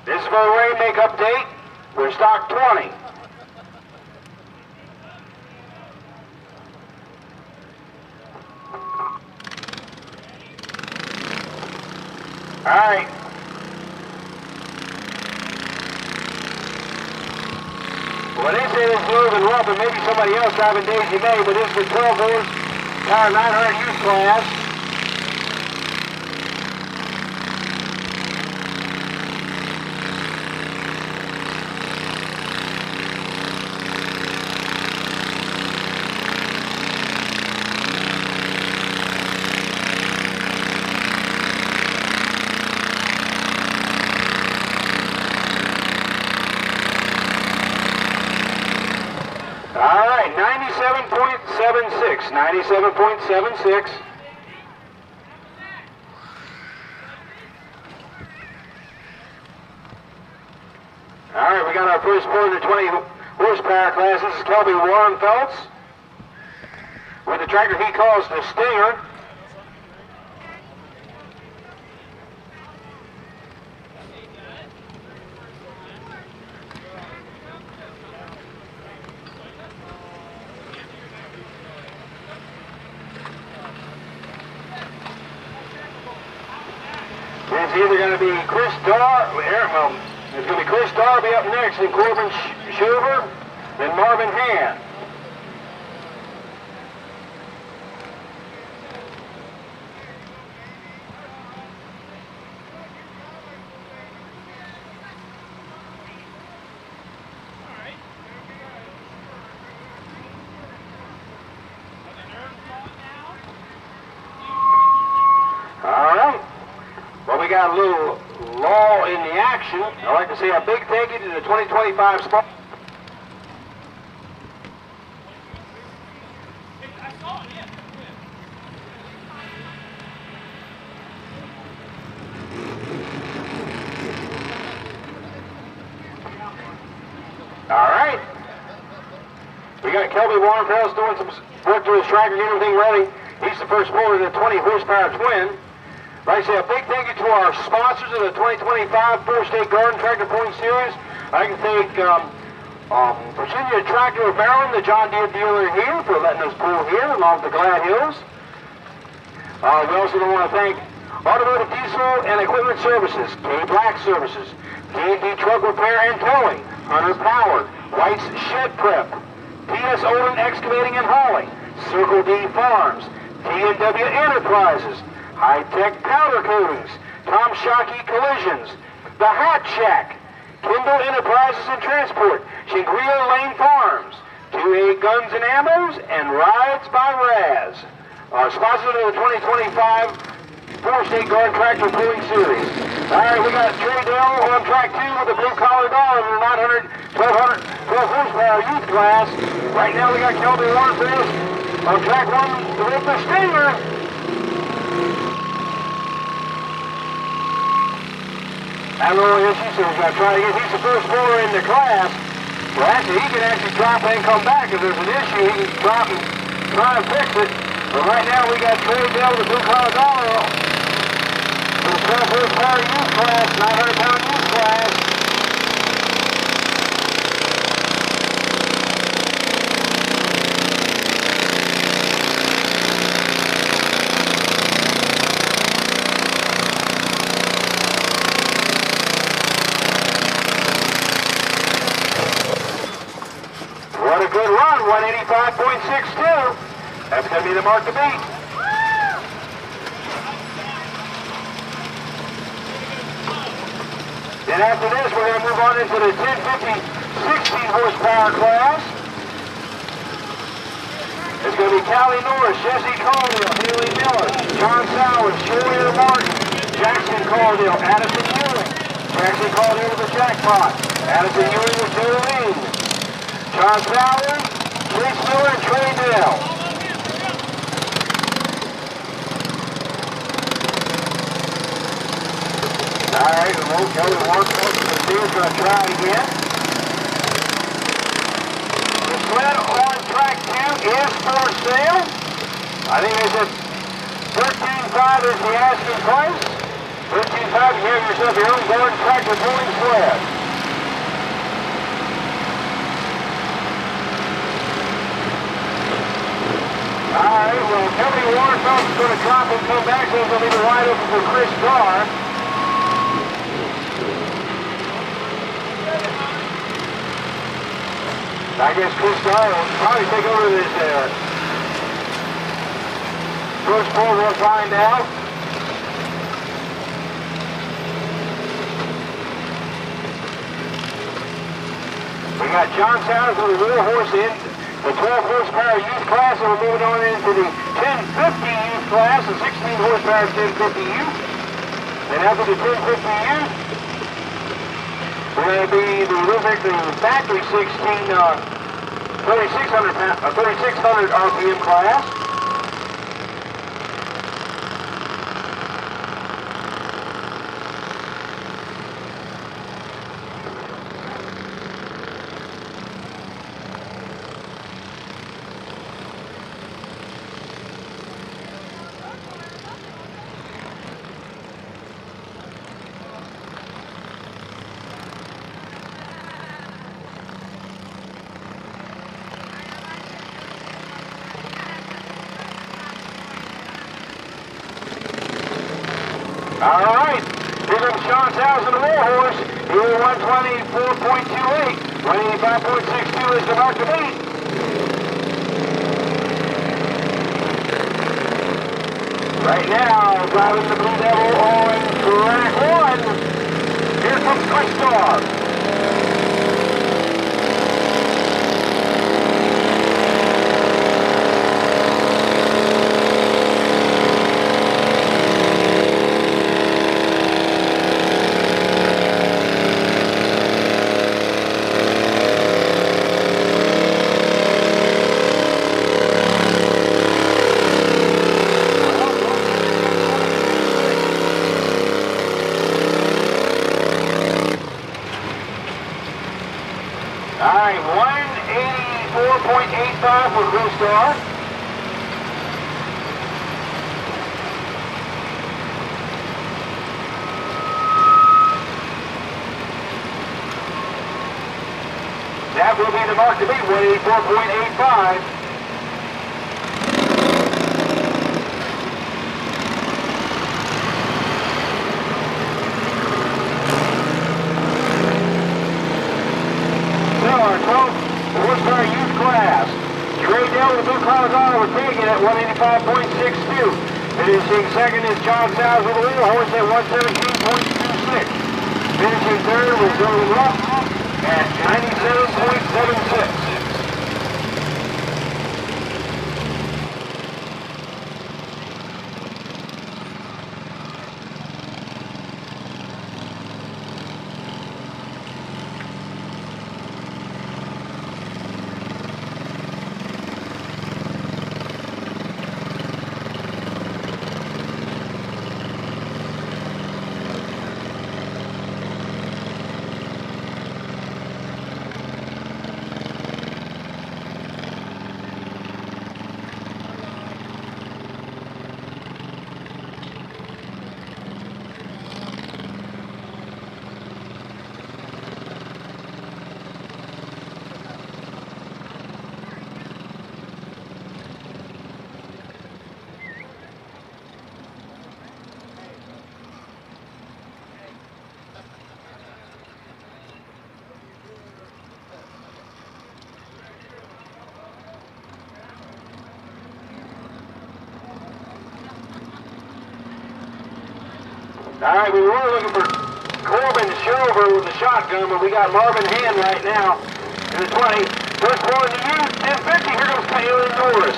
This is for the rain makeup date. We're stock 20. All right. Well, this is Logan Rupp, and maybe somebody else driving Daisy May, but this is the 12 horsepower 900 youth class. All right, 97.76, 97.76. All right, we got our first board in the 20 horsepower class. This is Kelby Warrenfelds with the tractor he calls the Stinger. It's either going to be Chris Darr, it's going to be Chris Darr be up next, and Corbin Shover, then Marvin Hand. All right. Well, we got a little lull in the action. I'd like to say a big thank you to the 2025 spot. All right. We got Kelby Warrenfelds doing some work to his tractor, getting everything ready. He's the first mower in the 20 horsepower twin. Like I say, a big thank you to our sponsors of the 2025 FreeState Garden Tractor Point Series. I can thank Virginia Tractor of Maryland, the John Deere dealer here, for letting us pull here along the Glad Hills. We also want to thank Automotive Diesel and Equipment Services, K Black Services, K&D Truck Repair and Towing, Hunter Power, White's Shed Prep, P.S. Olin Excavating and Hauling, Circle D Farms, T&W Enterprises, High-Tech Powder Coatings, Tom Shockey Collisions, The Hat Shack, Kindle Enterprises and Transport, Shingria Lane Farms, 2A Guns and Ammos, and Rides by Raz. Our sponsor of the 2025 FreeState Garden Tractor Pulling Series. All right, we got Trey Dell on track 2 with the blue collar dog in the 12 horsepower youth class. Right now we got Kelby Warrenfelds on track 1 with the Stinger. I don't know what issue, so he's going to try to get, he's the first mower in the class. Well, actually, he can actually drop and come back. If there's an issue, he can drop and try and fix it. But right now we got Trey Bell, the Blue Collar Dollar, for the 12 horsepower youth class, 900-pound youth class. What a good run, 185.62. That's going to be the mark to beat. Then after this, we're going to move on into the 1050 16 horsepower class. It's going to be Callie Norris, Jesse Caldwell, Haley Miller, John Sowers, Sawyer Martin, Jackson Caldwell, Addison Ewing. Jackson Caldwell with the jackpot. Addison Ewing with Taylor Lean. John Sowers, Chase Miller, and Trey Bell. Alright, we'll go to work. The team's going to try again. The sled on track 2 is for sale. I think they said $13,500 is the asking price. $13,500, you have yourself your own Gordon tractor pulling sled. Alright, well, Tony Warrenfeld's going to drop and come back, so it's going to leave it wide open for Chris Carr. I guess Chris Carr will probably take over this first pull, we'll find out. We got John Sowers with the rear horse in the 12 horsepower youth class, and we're moving on into the 1050 youth class, the 16 horsepower 1050 youth. Then after the 1050 youth, we're going to be the factory 16, 3600 RPM class. All right, here comes Sean Sowers in the war horse. Here 124.28, 185.62 is the mark to beat. Right now, driving the Blue Devil on track 1. Here comes Chris Carr. All right, 184.85 for Blue Star. That will be the mark to beat, 184.85. Horsepower youth class. Trey Dell with the Blue Collar Dollar was taking at 185.62. Finishing second is John Sowers with the wheel horse at 117.26. Finishing third was Joey Ruff at 97.76. All right, we were looking for Corbin Shover with the shotgun, but we got Marvin Hand right now in the 20. First one in the youth, 1050. Here goes Taylor Norris.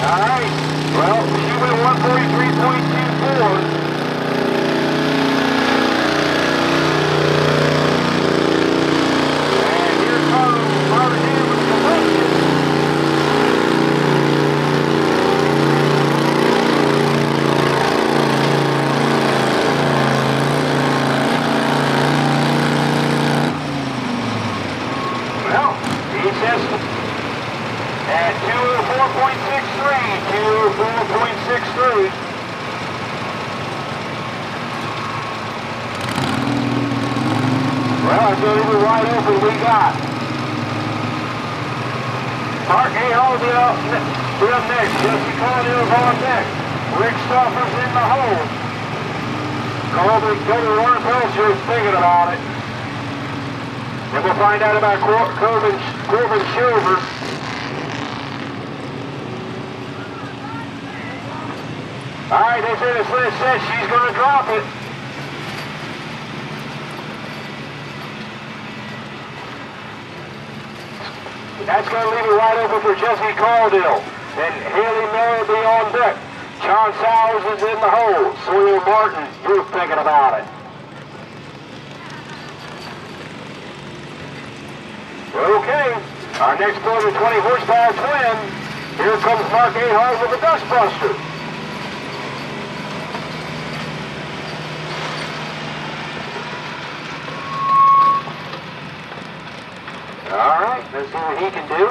All right. Well, she went 143.24. And here comes Marvin Hand with the completion. Well, he says at 204.63. Well, it's a little wide open we got. Mark A. Hall will be up next. Jesse Caldwell's on next. Rick Stoffer's in the hole. Colby Warren Pelcher is thinking about it. Then we'll find out about Corbin Shover. All right, they say the list says she's going to drop it. That's going to leave it wide open for Jesse Caldwell. And Haley Miller will be on deck. John Sowers is in the hole. Sawyer Martin, you're thinking about it. Okay, our next 420 horsepower twin. Here comes Mark A. Hall with the Dustbuster. All right, let's see what he can do.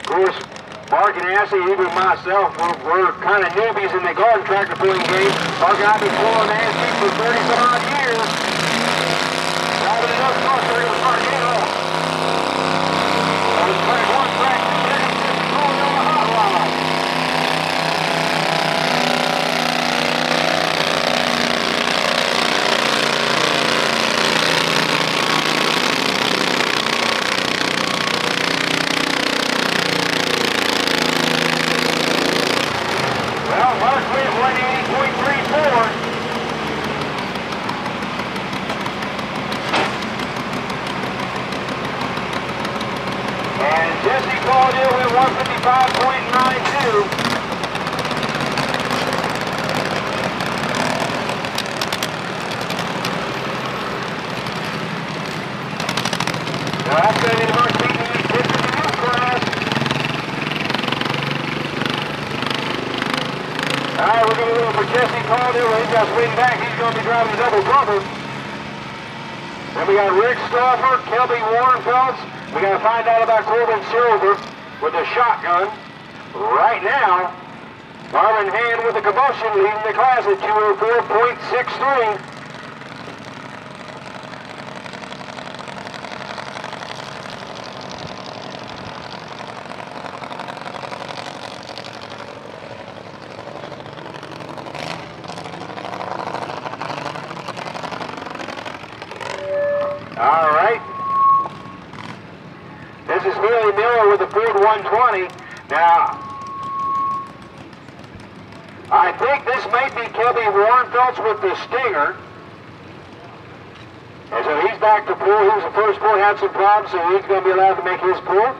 Of course, Mark and Assy, even myself, we're kind of newbies in the garden tractor pulling game. Mark and I've been pulling Assy for 30-some odd years. Driving it up front, they're going to start getting off. That was track 1, track 2, just pulling on the hot rod. Mark went 180.34. And Jesse Caldwell went 155.92. Now that's going to be the Mark beating these kids in the youth class. All right, we're going to look for Jesse Caldwell. He's got swing back. He's going to be driving a double bumper. Then we got Rick Stauffer, Kelby Warrenfelds. We got to find out about Corbin Silver with the shotgun. Right now, Marvin Hand with the combustion leading the class at 204.63. All right. This is Haley Miller with the Ford 120. Now, I think this might be Kelby Warrenfelds with the Stinger. And so he's back to pull. He was the first pull, had some problems, so he's going to be allowed to make his pull.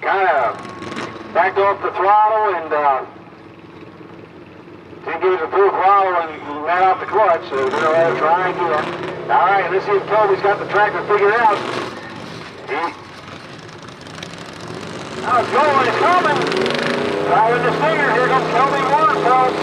Kind of backed off the throttle and didn't give us a full throttle and let off the clutch, so we're going to try again. All right, let's see if Kelby's got the tractor figured out. Now it's going, it's coming. Driving the Stinger, here comes Kelby Warrenfelds.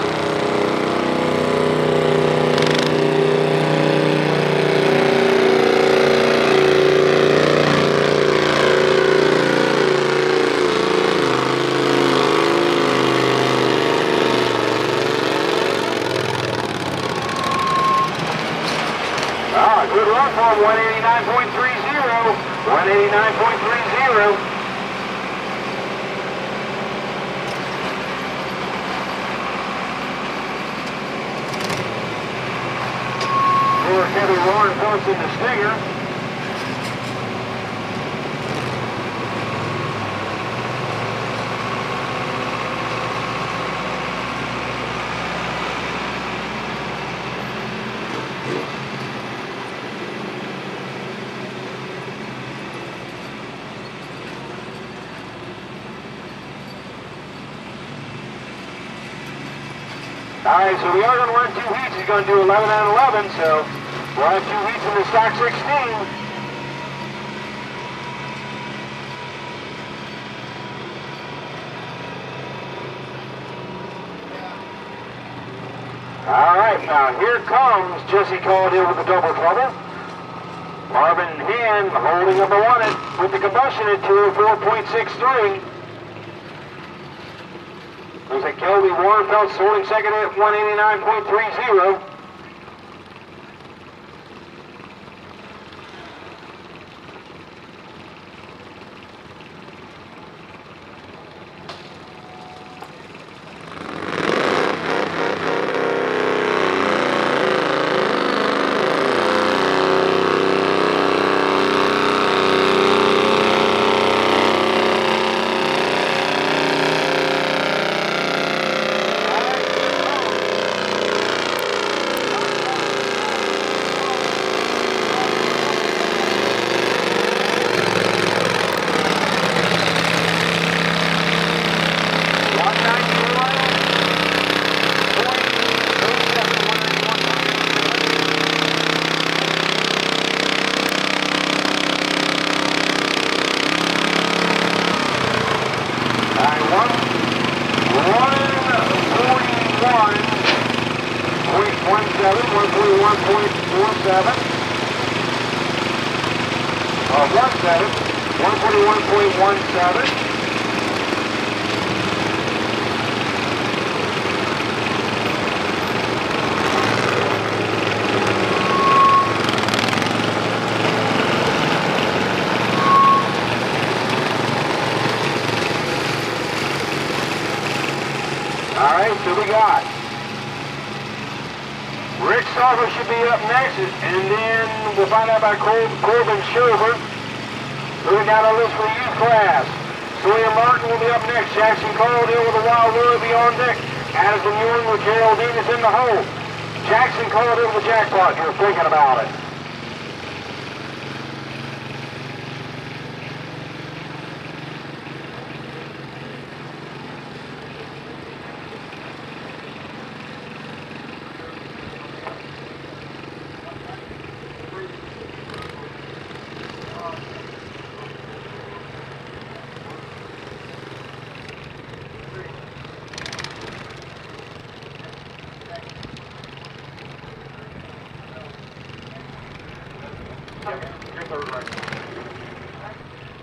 platform, 189.30. 189.30. Poor Kevin Warren Phillips in the Stinger. All right, so we are going to run 2 heats. He's going to do 11 and 11, so we'll have 2 heats in the stock 16. All right, now here comes Jesse Caldwell with the double trouble. Marvin Hand holding up a 1 with the combustion at 204.63. Looks like Kelby Warrenfeld sorting second at 189.30. So we got Rick Sarver should be up next, and then we'll find out about Corbin Shover. Moving down the list for the youth class. Sawyer Martin will be up next. Jackson Caldwell with the Wild Lure will be on deck. Addison Ewing with Geraldine is in the hole. Jackson Caldwell with the jackpot. You're thinking about it.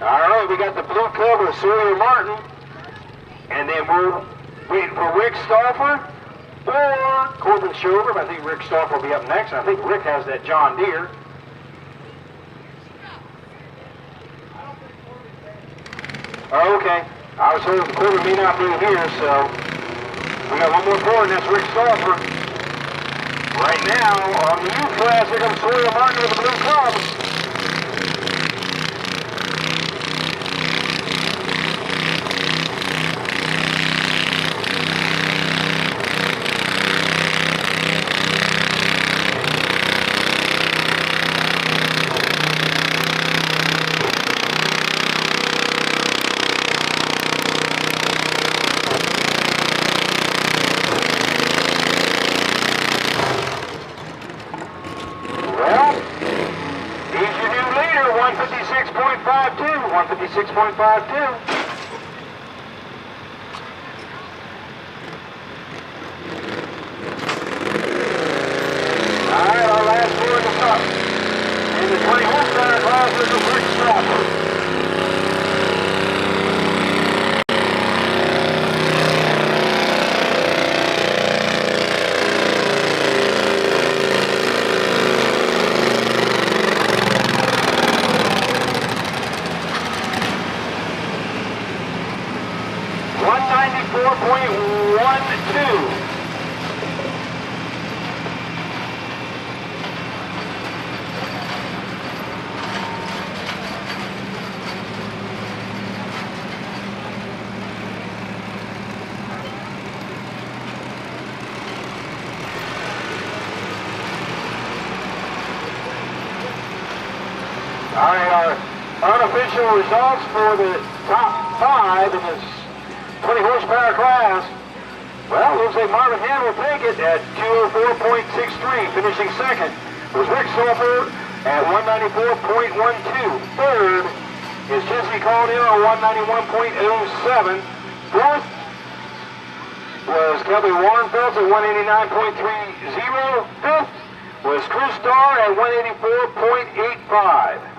Alright, we got the blue cover of Sawyer Martin, and then we're waiting for Rick Stauffer or Corbin Shover. I think Rick Stauffer will be up next. I think Rick has that John Deere. Okay, I was told Corbin may not be here, so we got one more forward, and that's Rick Stauffer. Right now, on the youth class, here comes Sawyer Martin with the blue club. Well, he's your new leader, 156.52, 156.52. All right, our last four in the top. In the 20 horsepower class is the Rick Stauffer. 194.12. All right, our unofficial results for the top 5 in this 20 horsepower class. Well, looks like Marvin Hand will take it at 204.63. Finishing second was Rick Sulfur at 194.12. Third is Jesse Caldwell at 191.07. Fourth was Kelby Warrenfeld at 189.30. Fifth was Chris Starr at 184.85.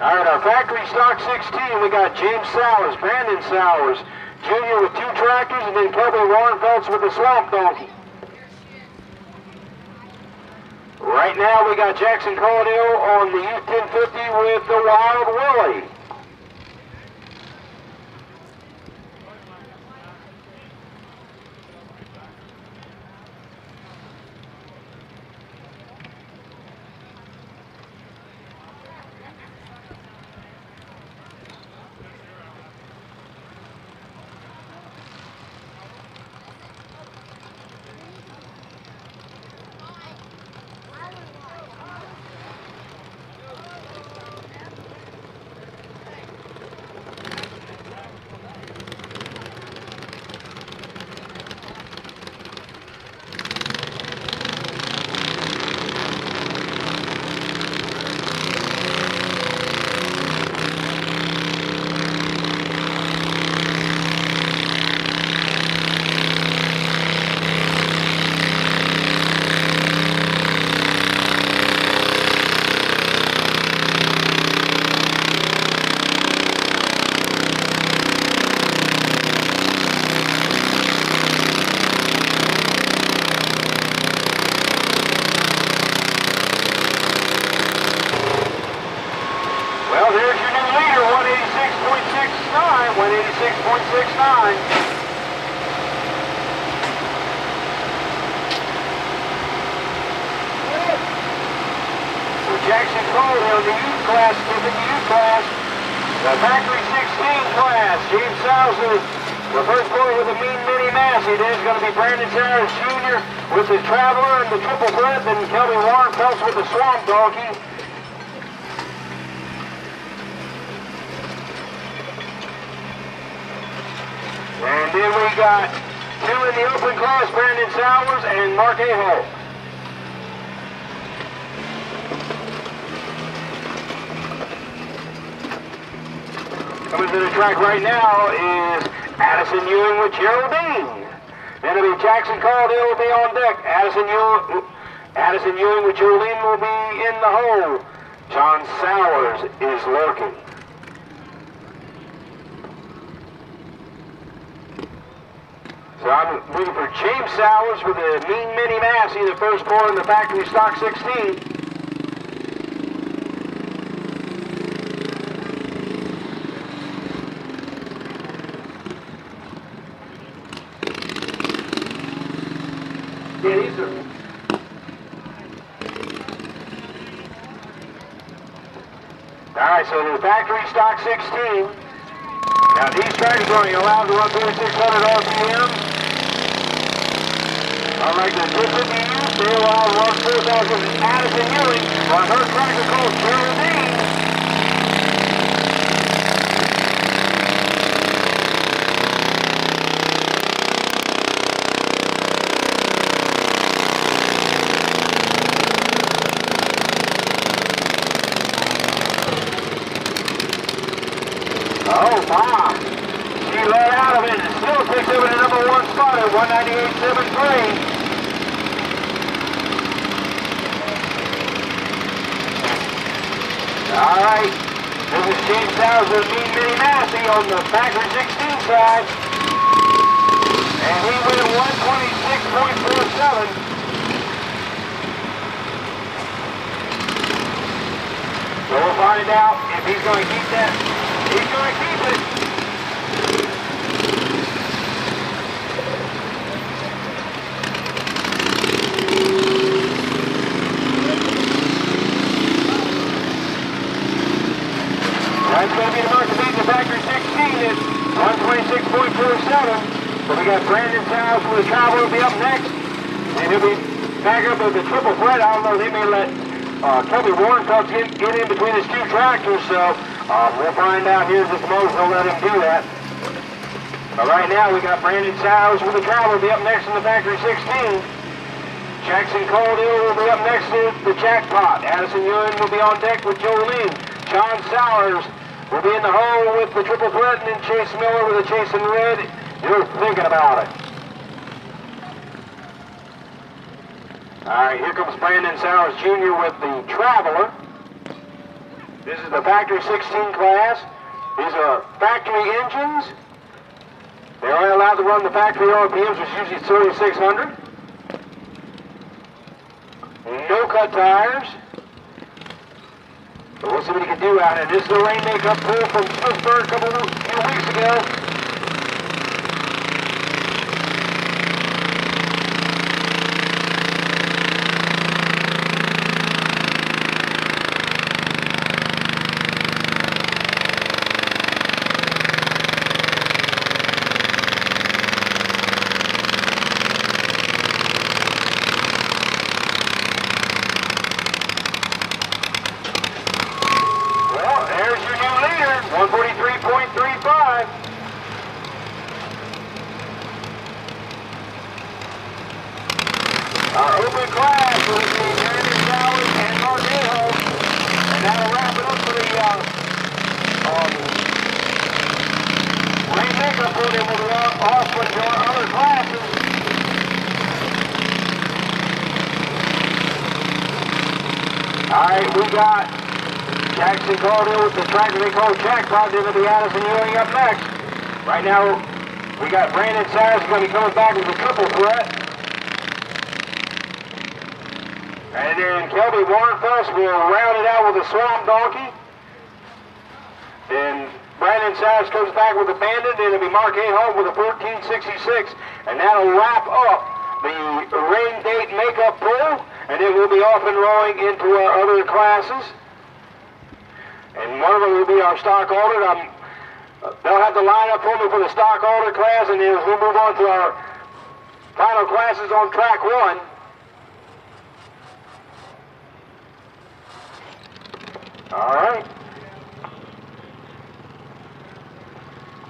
All right, our factory stock 16, we got James Sowers, Brandon Sowers, Jr. with 2 tractors, and then Kelby Warrenfelds with the Swamp Donkey. Right now, we got Jackson Caldwell on the U-1050 with the Wild Willie. Jackson Caldwell in the youth class, skipping the youth class. The factory 16 class, James Sowers, the first boy with a mean mini Massey. Then it's going to be Brandon Sowers Jr. with the Traveler and the Triple Threat, then Kelby Warrenfelds with the Swamp Donkey. And then we got 2 in the open class, Brandon Sowers and Mark Aho. Coming to the track right now is Addison Ewing with Geraldine. Then it'll be Jackson Caldwell will be on deck. Addison Ewing with Geraldine will be in the hole. John Sowers is lurking. So I'm looking for James Sowers with the mean mini Massey, the first car in the factory stock 16. Yeah, these are. Alright, so the factory stock 16. Now these tractors are only allowed to run 3,600 RPM. Unlike the 250U, they allow to run 4,000 Addison Ewing on her tractor called Geraldine. Oh, wow. She let out of it and still picks up in the number 1 spot at 198.73. All right. This is James Sowers with Mean Mini Massey on the factory 16 side. And he went 126.47. find out if he's going to keep that. He's going to keep it. That's going to be the mark to beat the factory 16 at 126.47. So we got Brandon Sowers with the Traveler will be up next. And he'll be back up with the triple threat. I don't know, they may let Kelby Warren get in between his two tractors, so we'll find out here in just a moment. They'll let him do that. But right now we got Brandon Sowers with the Traveler will be up next in the factory 16. Jackson Caldwell will be up next to the Jackpot. Addison Ewing will be on deck with Jolene. John Sowers will be in the hole with the triple threat, and then Chase Miller with the Chase in Red. You're thinking about it. All right, here comes Brandon Sowers Jr. with the Traveler. This is the factory 16 class. These are factory engines. They're only allowed to run the factory RPMs, which is usually 3,600. No cut tires. So we'll see what he can do out of it. This is the rain makeup pull from Pittsburgh a few weeks ago. Well, there's your new leader, 143.35. Our open class will be Brandon Sowers and Mark Aho. And that'll wrap it up for the rain makeup pull. Then we'll be off with your other classes. All right, we got Jackson Caldwell with the tractor they call Jackpot. They're going to be Addison Ewing up next. Right now, we got Brandon Sowers going to be coming back with a triple threat. And then Kelby Warrenfuss will round it out with a Swamp Donkey. Then Brandon Sowers comes back with a Bandit. Then it'll be Mark Aho with a 1466. And that'll wrap up the rain date makeup pull. And then we'll be off and rolling into our other classes. And one of them will be our stock order. They'll have to line up for me for the stock order class, and then we'll move on to our final classes on track 1. All right.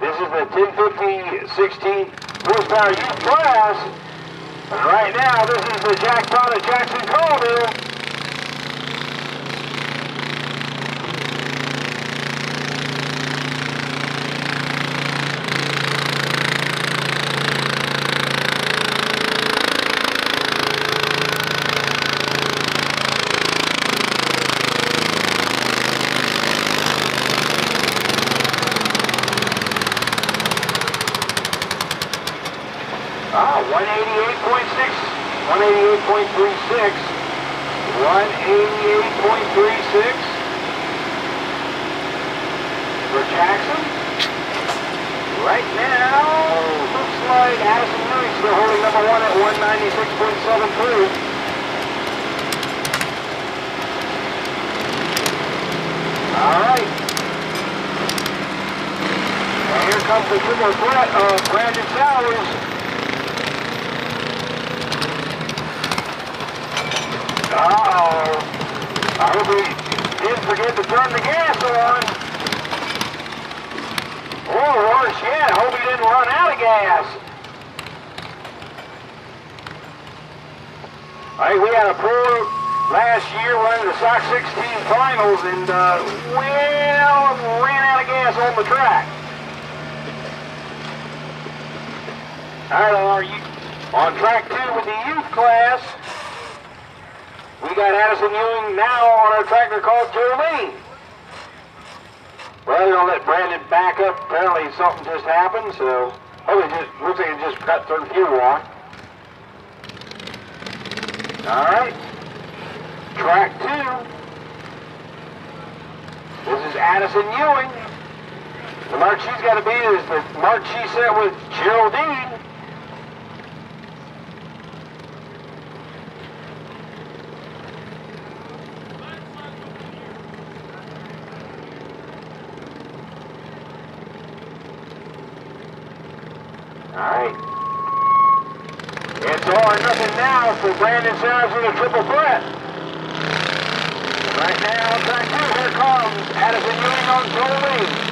This is the 1050 16 horsepower youth class. And right now, this is the Jackpot of Jackson Caldwell. Ah, 188.6, 188.36, 188.36 for Jackson. Right now, looks like Addison Ewing still holding number 1 at 196.73. All right. And here comes the triple threat of Brandon Sowers. Uh-oh. I hope he didn't forget to turn the gas on. Or worse yet, I hope he didn't run out of gas. Hey, we had a poor last year running the Sox 16 finals and, well, ran out of gas on the track. All right, on track 2 with the youth class. We got Addison Ewing now on our tractor called Jolene. Well, they're going to let Brandon back up. Apparently something just happened, so looks like it just cut turned fuel on. All right. Track 2. Addison Ewing. The mark she's got to beat is the mark she set with Geraldine. Alright. It's all or nothing now for Brandon Sarahs with a triple threat. Right now, track 2, here comes Addison Ewing on Geraldine.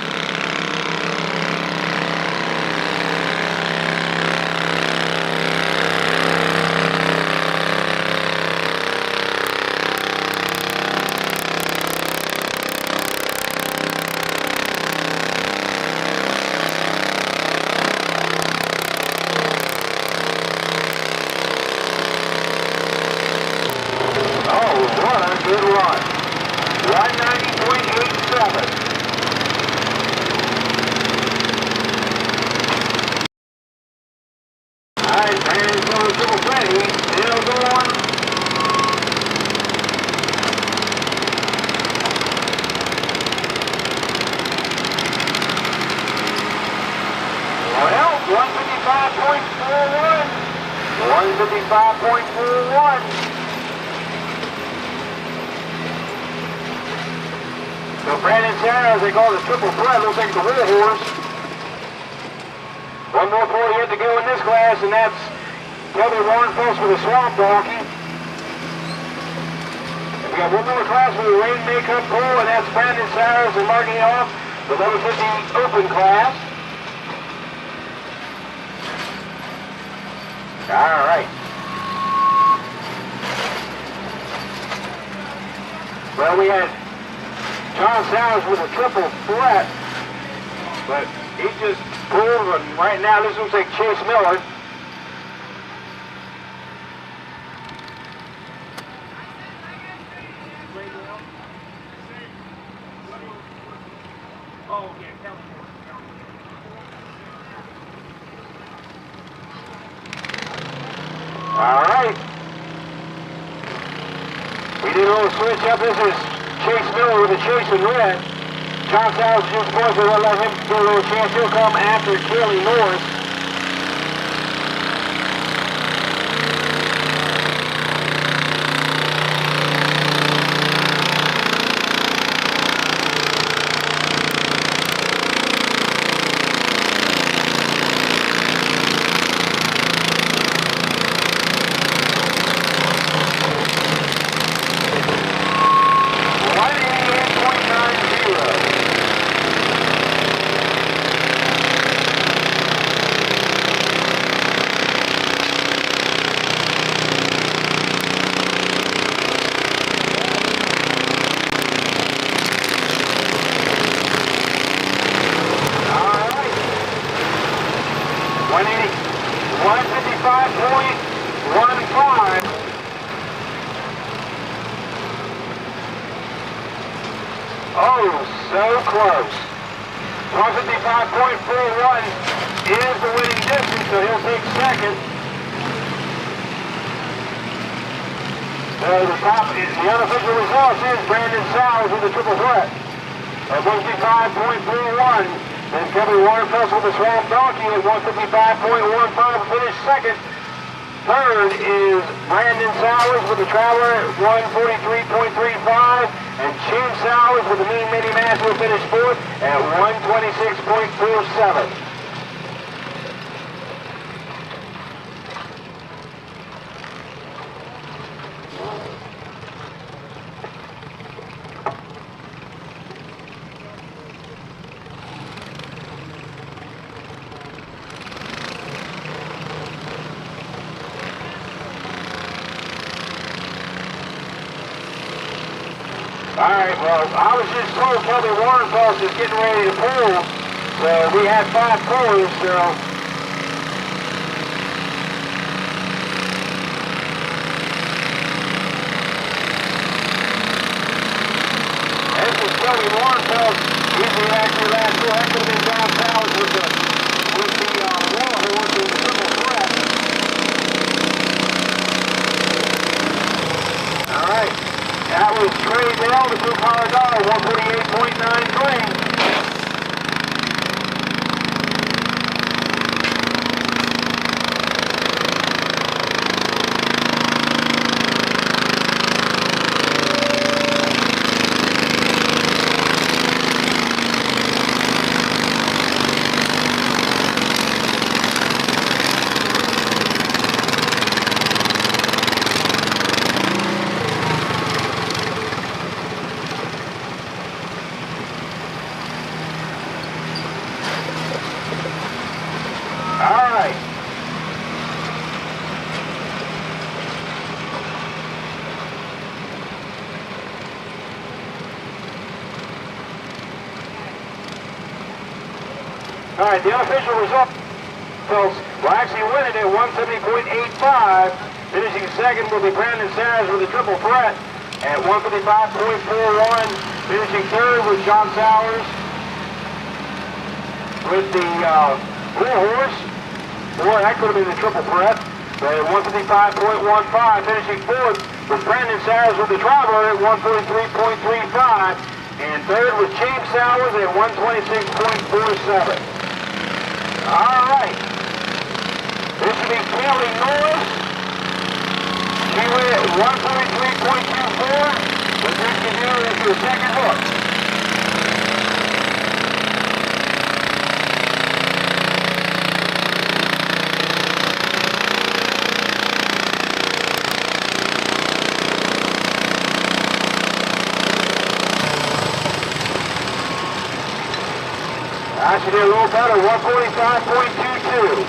Good run. 190.87. Alright, Brandon's going to triple threat. He's still going. Well, 155.41. 155.41. So Brandon Sarah, as they call it, triple threat, looks like the war horse. One more point yet to go in this class, and that's Kelly Warrenfuss with a swamp donkey. And we got one more class with a rain makeup pool, and that's Brandon Sarah and marking off the 1150 open class. All right. Well, we had John Sowers with a triple threat, but he just pulled, and right now this looks like Chase Miller. All right. We did a little switch up. This is Chase Miller with a chase in red. John Sowers just points, so they'll let him get a little chance. He'll come after Kelly Norris. Oh, so close. 155.41 is the winning distance, so he'll take second. So the unofficial result is Brandon Sowers with a triple threat at 155.41. Then Kevin Warrenfuss with a swamp donkey at 155.15 finished second. Third is Brandon Sowers with the Traveler at 143.35. And Shane Sowers with the Mean Mini Master will finish fourth at 126.47. Alright, well, I was just told Kelly Warrenfuss is getting ready to pull, so we had 5 pullers, so... This is Kelly Warrenfuss. He's the actual last two. That could have been John Sowers with the war horse and the triple threat. Alright. That was Trey Bell, the blue collar dollar, 148.93. All right, the unofficial result will actually win it at 170.85. Finishing second will be Brandon Sayers with a triple threat at 155.41. Finishing third was John Sowers with the Blue Horse. Boy, that could have been the triple threat. But at 155.15. Finishing fourth was Brandon Sayers with the Traveler at 143.35. And third was James Sowers at 126.47. All right. This will be Kelly Norris. She went at 143.24. What this can do is your second hook. She did a little better, 145.22.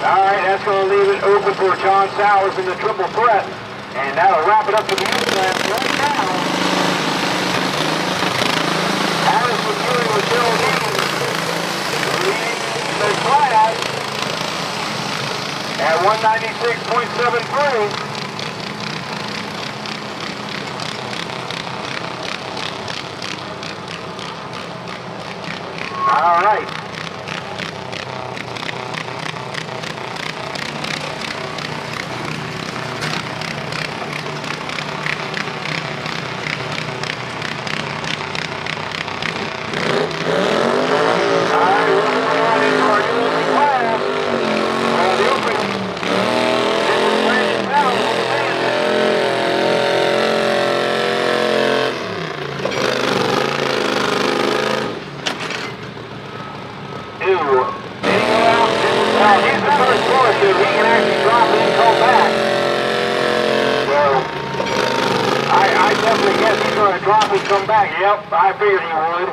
All right, that's going to leave it open for John Sowers in the triple threat. And that'll wrap it up for the youth class right now. Addison Ewing with Bill Dean leading the class at 196.73. All right. Drop and come back. Yep, I figured he would.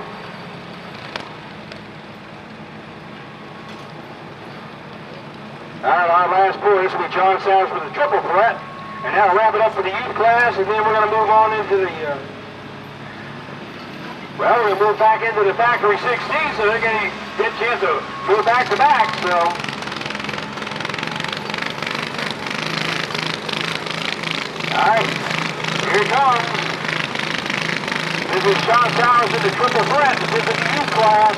All right, our last pull. This will be John Sowers with a triple threat. And that'll wrap it up for the youth class, and then we're going to move on into the, well, we're going to move back into the Factory 16, so they're going to get a chance to move back to back, so. All right, here it comes. This is John Sowers in the triple threat. This is the youth class.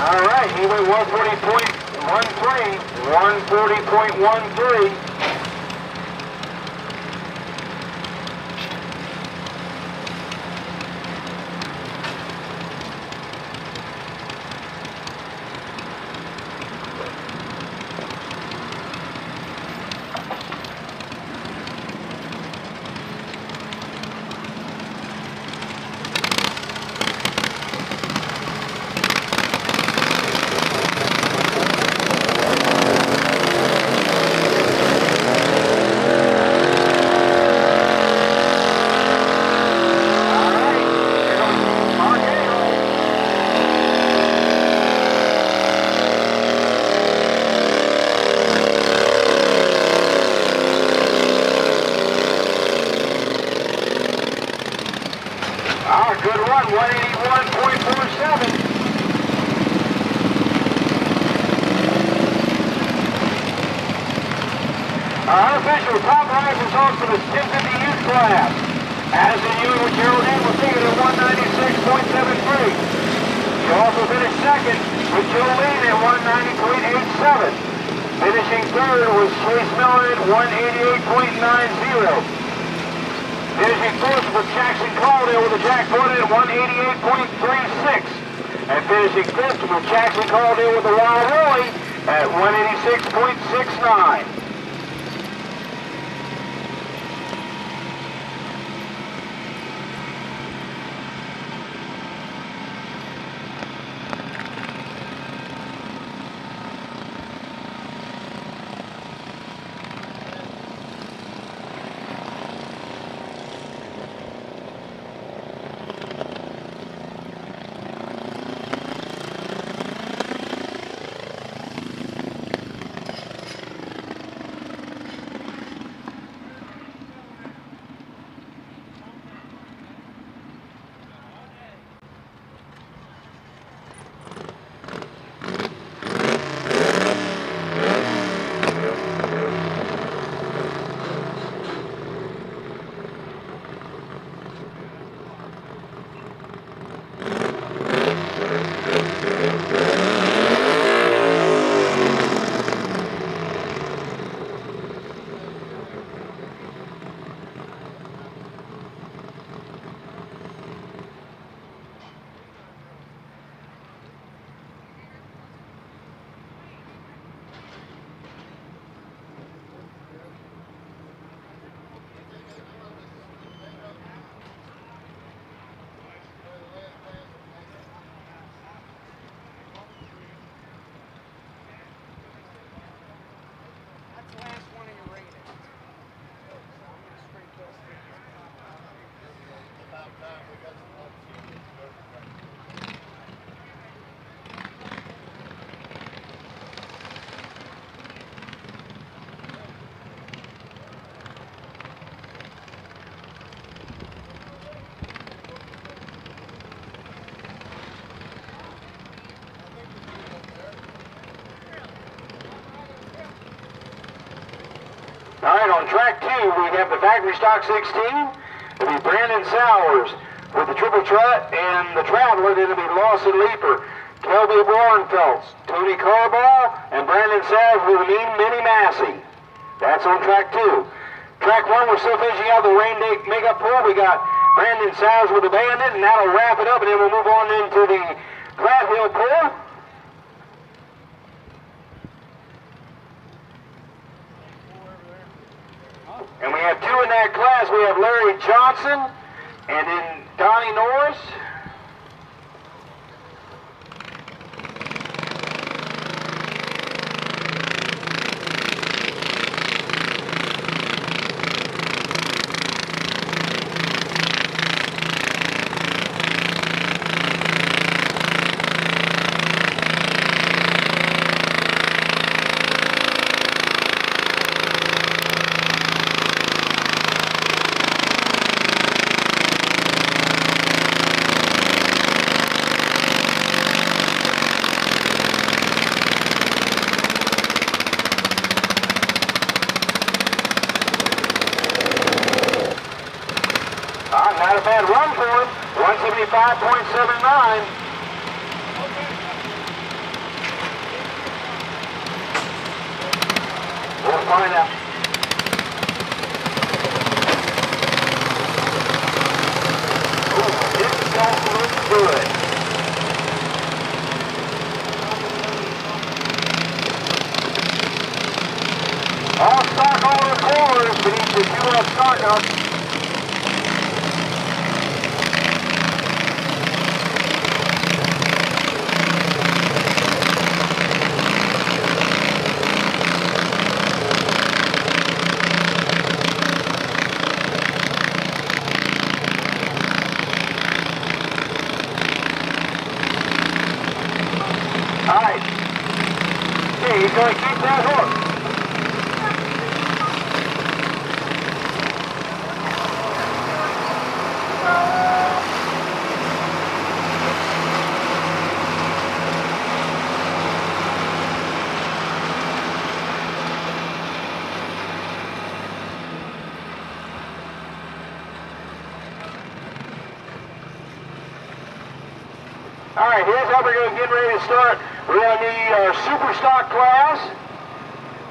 All right, he went 140.13, 140.13. Unofficial top right results for the 1050 youth class. Addison Ewing with Gerald Dean was taken at 196.73. She also finished second with Jolene at 190.87. Finishing third was Chase Miller at 188.90. Finishing fourth was Jackson Caldwell with a Jack Gordon at 188.36. And finishing fifth was Jackson Caldwell with the Wild Roy at 186.69. All right, on track 2, we have the factory stock 16. It'll be Brandon Sowers with the triple trut, and the traveler going to be Lawson Leaper, Kelby Warrenfelds, Tony Carball, and Brandon Sowers with the Mini Massey. That's on track 2. Track 1, we're still finishing out the rain day makeup pool. We got Brandon Sowers with the Bandit, and that'll wrap it up, and then we'll move on into the flat wheel pool. And we have 2 in that class. We have Larry Johnson and then Donnie Norris. Not a bad run for him. 175.79. We'll find out. Ooh, it don't look good. All stock on the corners, but each of you have stock up. Alright. Okay, he's going to keep that hook. Alright, here's how we're going to get ready to start. We're going to need our super stock class.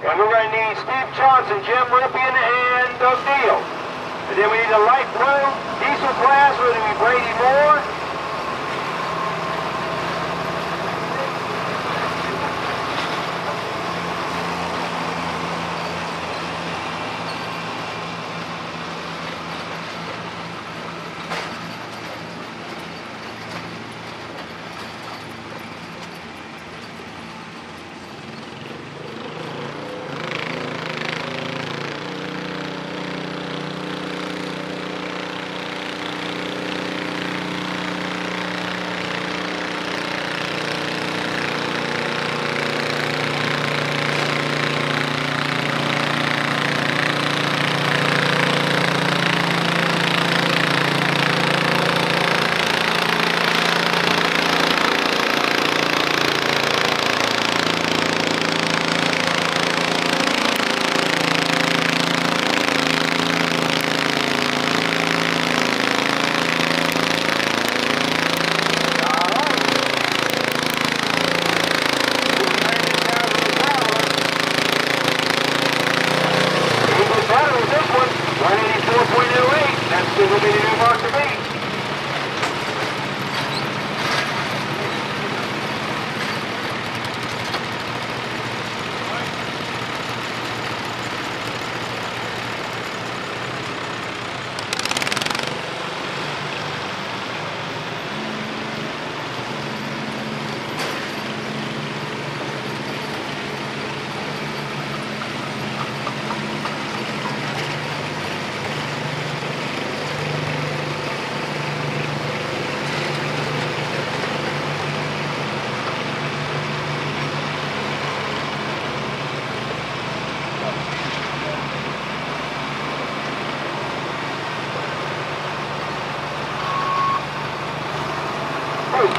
And we're going to need Steve Johnson, Jim Rippian, and Doug Deal. And then we need a light blue diesel class. We're going to be Brady Moore.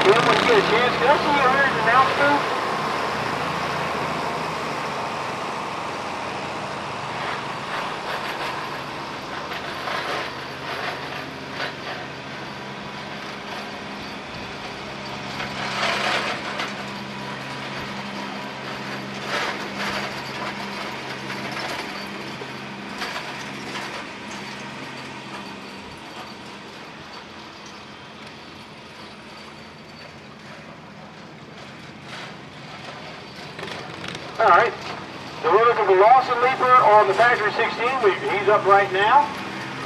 Jim, when you get a chance, can I see you here in the announce booth? Alright, so we're looking for Lawson Leaper on the factory 16. He's up right now.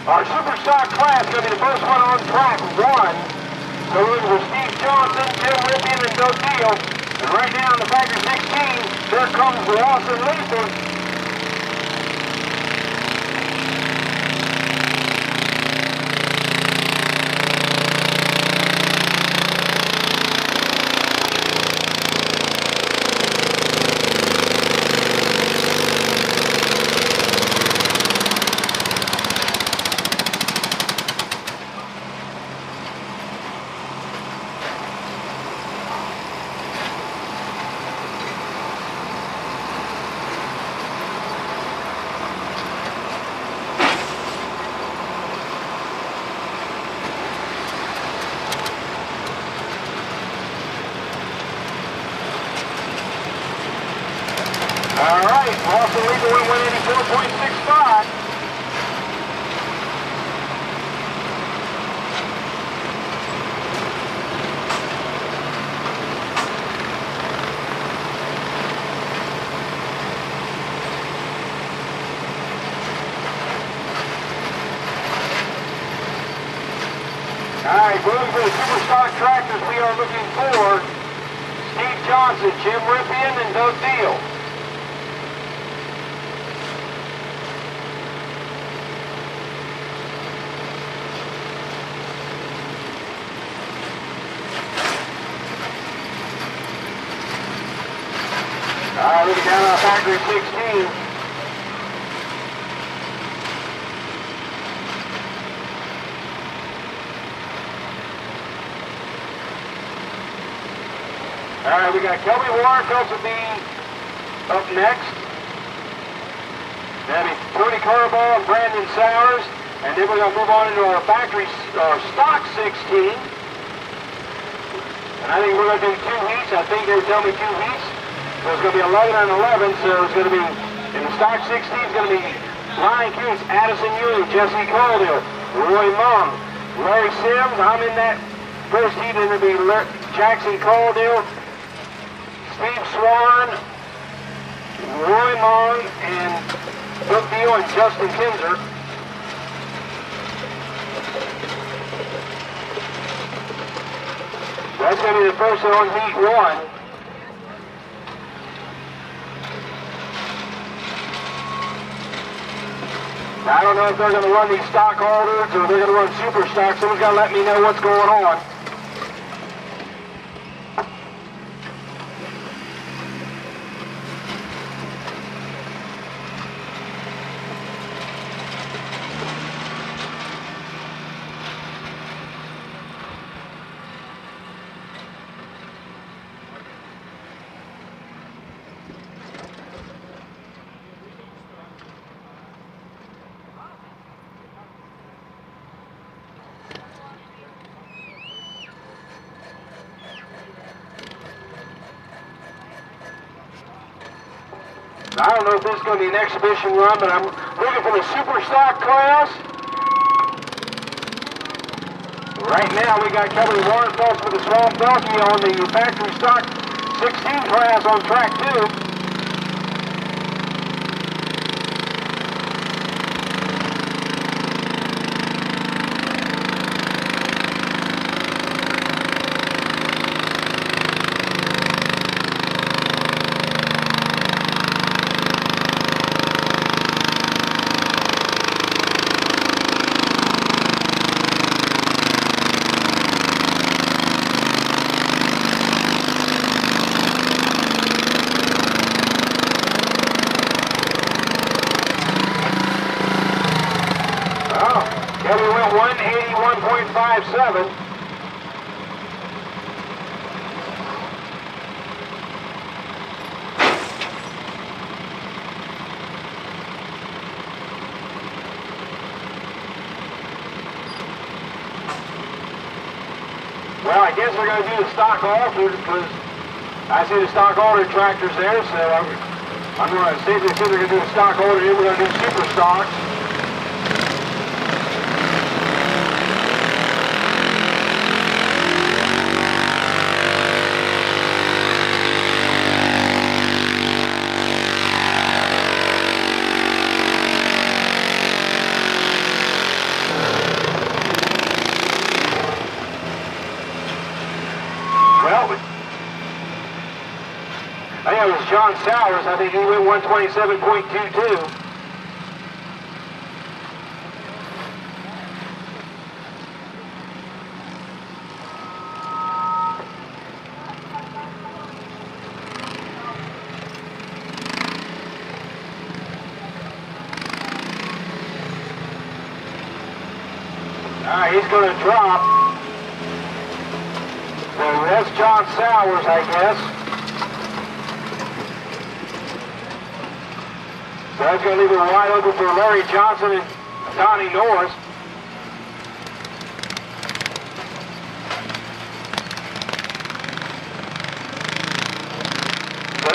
Our super stock class is going to be the first one on track 1. So we're looking for Steve Johnson, Jim Rippian, and Doug Deal. And right now on the factory 16, there comes Lawson Leaper. Alright, Lawson Leaper went 184.65. Alright, moving for the super stock tractors, we are looking for Steve Johnson, Jim Rippian, and Doug Deal. Alright, looking down on factory 16. Alright, we got Kelby Warrenfeld to be up next. That'll be Tony Carball and Brandon Sowers. And then we're going to move on into our factory, our stock 16. And I think we're going to do 2 heats. I think they were telling me 2 heats. So it's going to be 11 and 11. So it's going to be, in the stock 16, it's going to be Ryan Coots, Addison Ewing, Jesse Caldwell, Roy Mung, Larry Sims. I'm in that first heat. It'll be Jackson Caldwell, Steve Swan, Roy Mung, and Brooke Deal and Justin Kinzer. That's going to be the first one on heat 1. Now, I don't know if they're going to run these stock holders or they're going to run super stock. Someone's got to let me know what's going on. I don't know if this is going to be an exhibition run, but I'm looking for the super stock class. Right now, we got Kevin Warrenfels with the Swamp Donkey on the factory stock 16 class on track 2. Kevin went 181.57. Well, I guess we're going to do the stock altered because I see the stock altered tractors there, so I'm going to see if they say they're going to do the stock altered here. We're going to do super stocks. I think it was John Sowers. I think he went 127.22. All right, he's going to drop. So that's John Sowers, I guess. So that's going to leave it wide open for Larry Johnson and Donnie Norris. So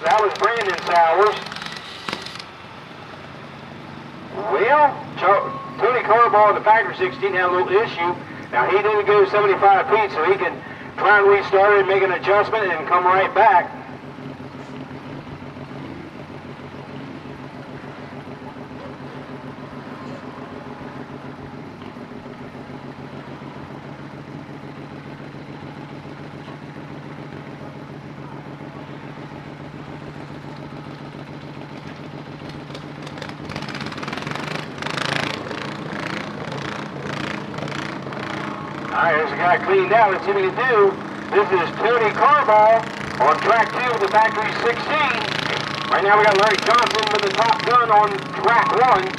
that was Brandon Sowers. Well, Tony Carbaugh in the factory 16 had a little issue. Now he didn't go 75 feet, so he can try and restart it and make an adjustment and come right back. Alright, there's a guy cleaned out. Let's see what he can do. This is Tony Carbaugh on track 2 of the factory 16. Right now we got Larry Johnson with the top gun on track 1.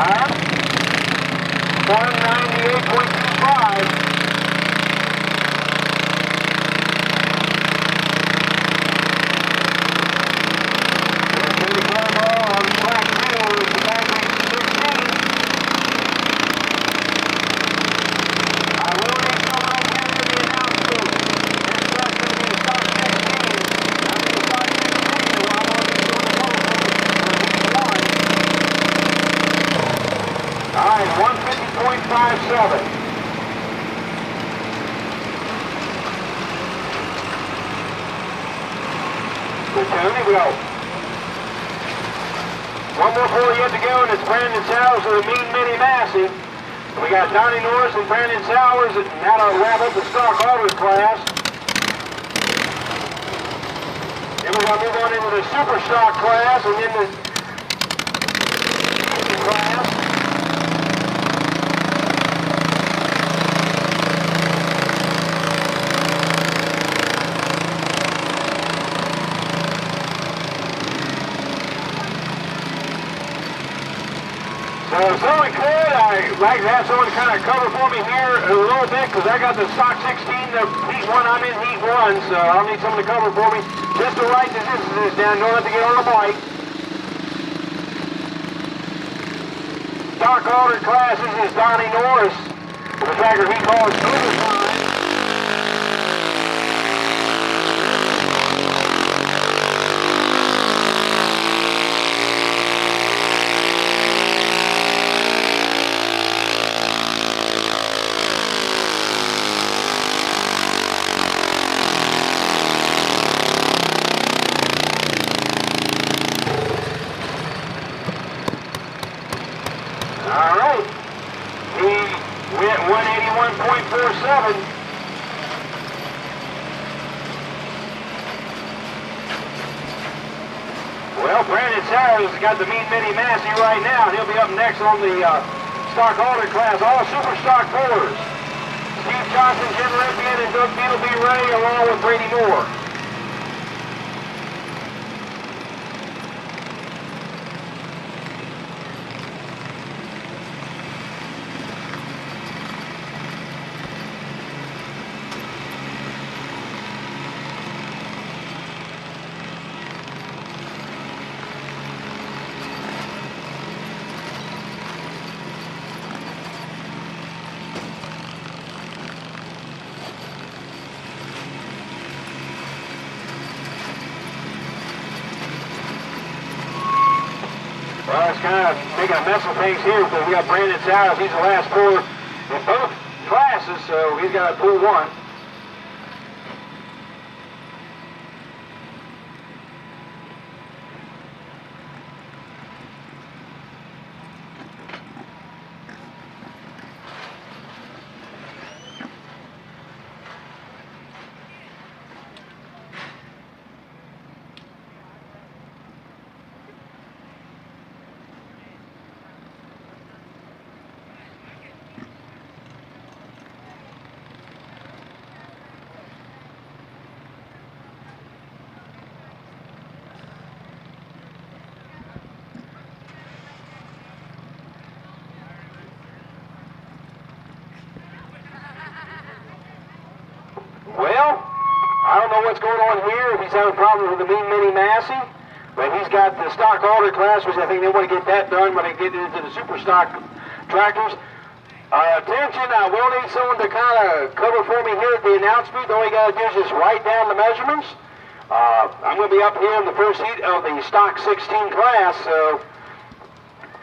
Time, 198.25. Alright, 150.57. Tony, we go. One more four yet to go, and it's Brandon Sowers of the Mean Mini Massey. We got Donnie Norris and Brandon Sowers, and now to wrap up the stock orders class. Then we're going to move on into the super stock class, and then the class. So if someone could, I'd like to have someone kind of cover for me here a little bit, because I got the stock 16, the heat 1, I'm in heat 1, so I'll need someone to cover for me just to write the distances down. Don't have to get on the bike. Stock order classes is Donnie Norris, the tracker he calls overtime. All right. He went 181.47. Well, Brandon Sowers has got the Mean Mini Massey right now. He'll be up next on the stock holder class, all super stock fours. Steve Johnson, Jim Ripien, and Doug Beetle B. Ray, along with Brady Moore. Well, it's kind of making a mess of things here, but we got Brandon Sowers. He's the last four in both classes, so he's got to pull one. Well, I don't know what's going on here, if he's having problems with the Mean Mini Massey, but he's got the stock order class, which I think they want to get that done when they get into the super stock tractors. Attention, I will need someone to kind of cover for me here at the announce booth. All you got to do is just write down the measurements. I'm going to be up here in the first heat of the stock 16 class, so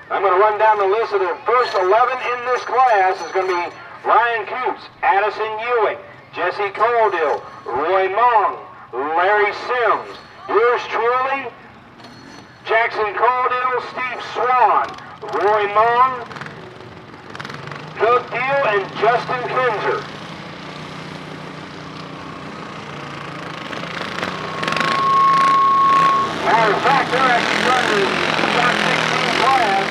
I'm going to run down the list of the first 11 in this class. Is going to be Ryan Coops, Addison Ewing, Jesse Coldill, Roy Mong, Larry Sims, yours truly, Jackson Coldill, Steve Swan, Roy Mong, Doug Deal, and Justin Kinzer. Matter of fact, they're actually running the stock 16 class.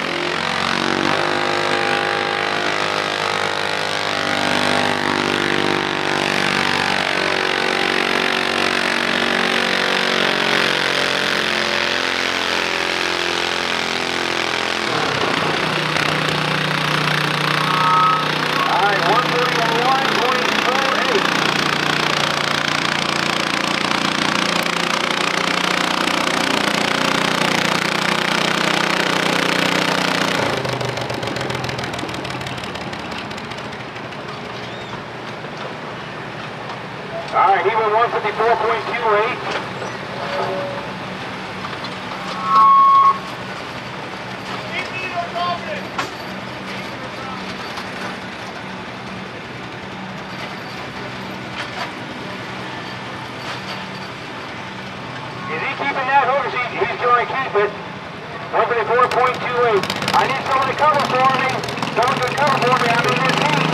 154.28. Is he keeping that hook? He's going to keep it. 154.28. I need someone to cover for me. Someone to cover for me. I'm in this heat.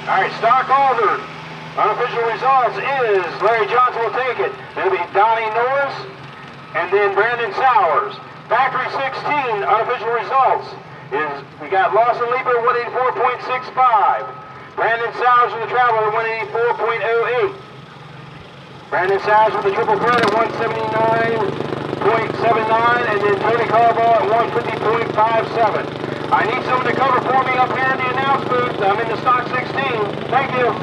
All right, stock altered. Unofficial results is Larry Johnson will take it. It'll be Donnie Norris and then Brandon Sowers. Factory 16, unofficial results is we got Lawson Leaper 184.65. Brandon Sowers with the Traveler 184.08. Brandon Sowers with the Triple Threat at 179.79, and then Tony Carvall at 150.57. I need someone to cover for me up here in the announce booth. I'm in the stock 16. Thank you.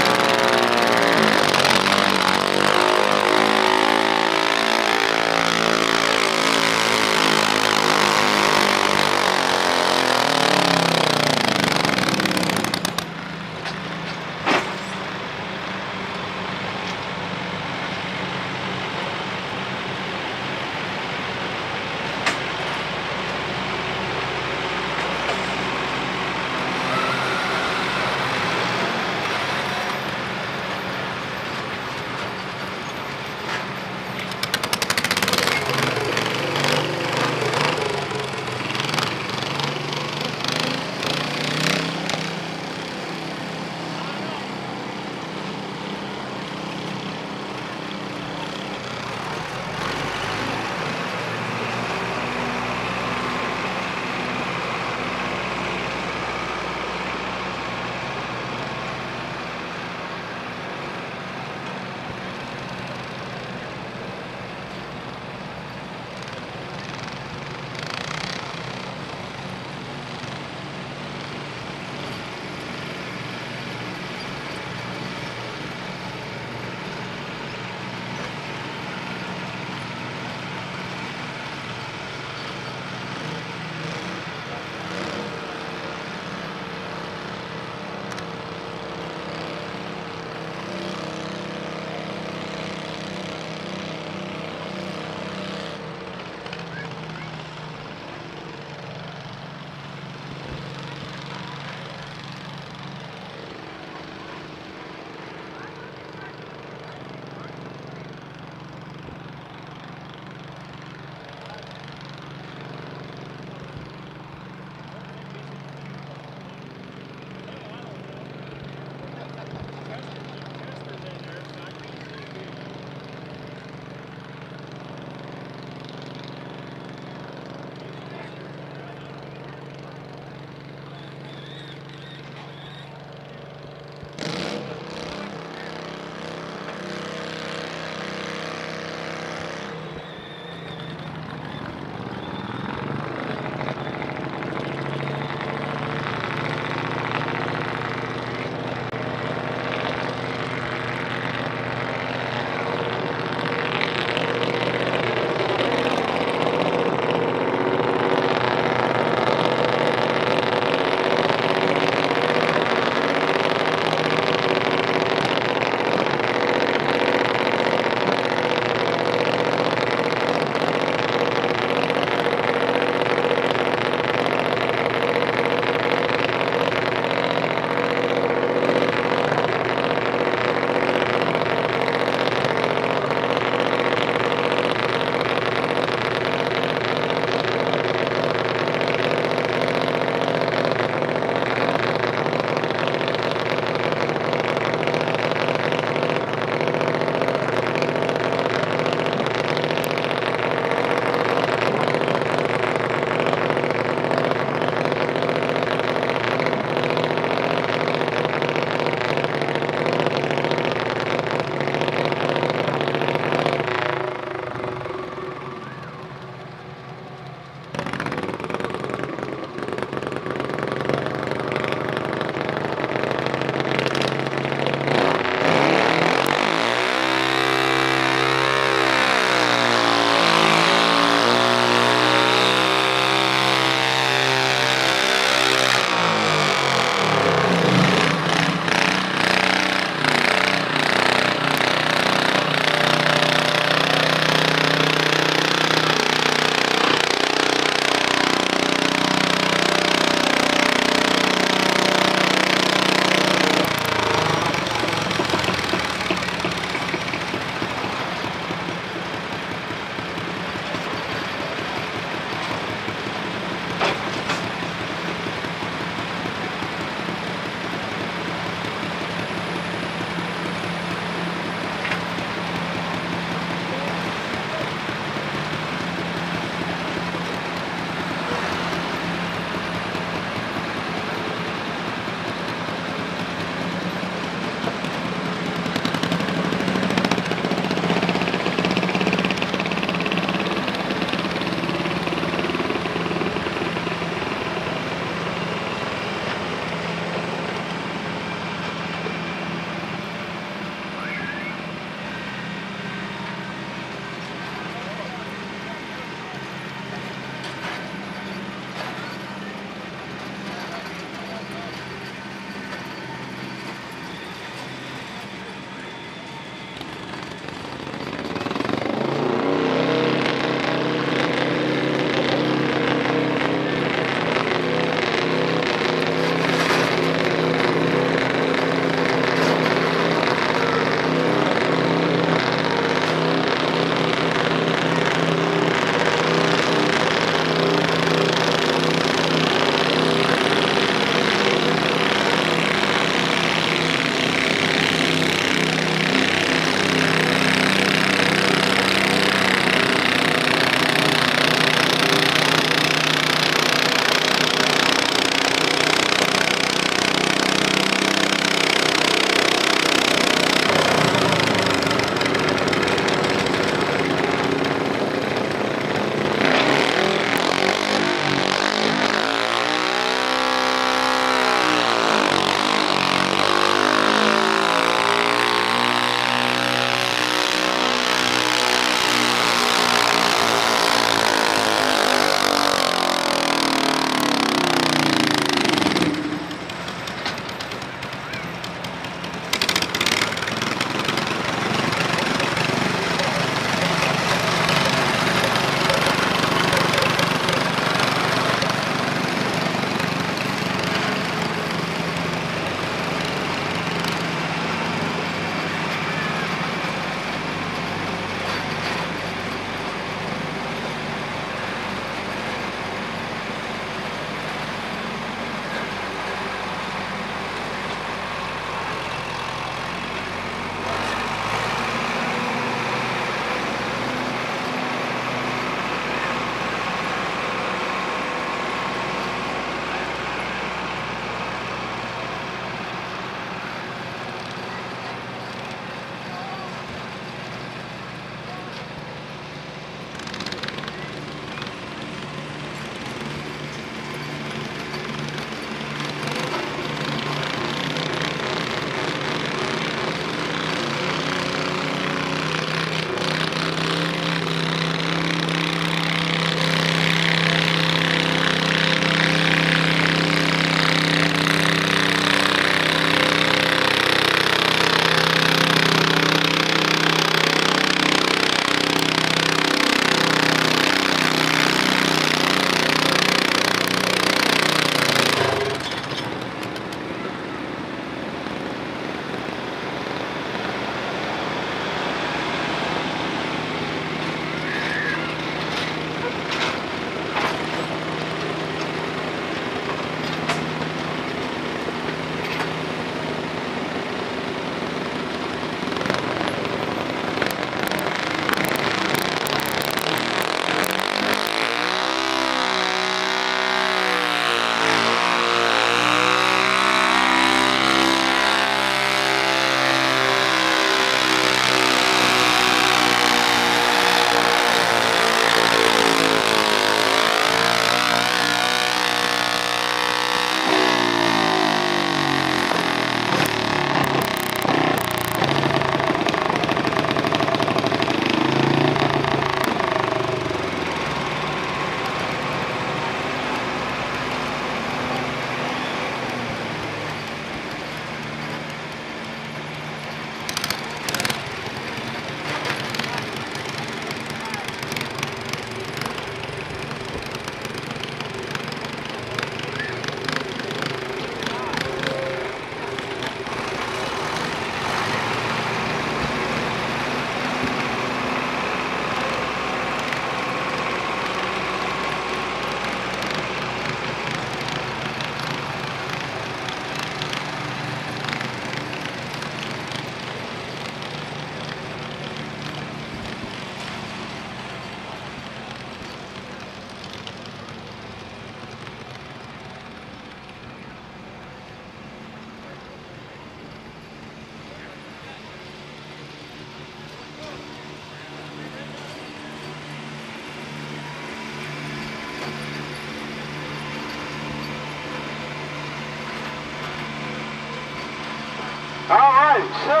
right, so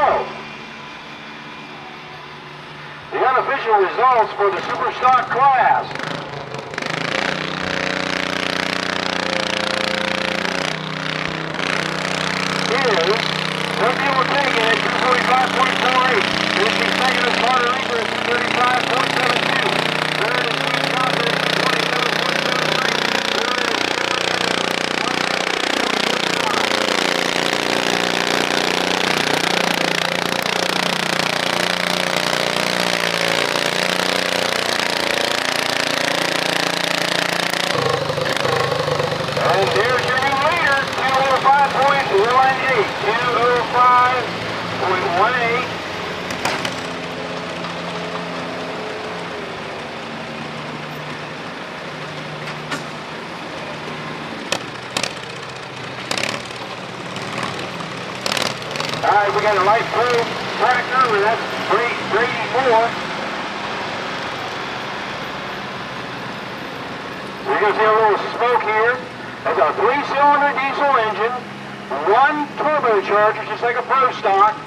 the unofficial results for the Super Stock class. Is Doug Deal taking at 245.48. Finishing second is Carter Reaper at 235.72. Third is Steve Johnson at 227.73. Third is and there's your new leader, 205.18. 205.18. All right, we got a light blue tractor, and that's Brady Moore. We're going to see a little smoke here. That's a 3-cylinder diesel engine, 1 turbocharger, just like a Pro Stock,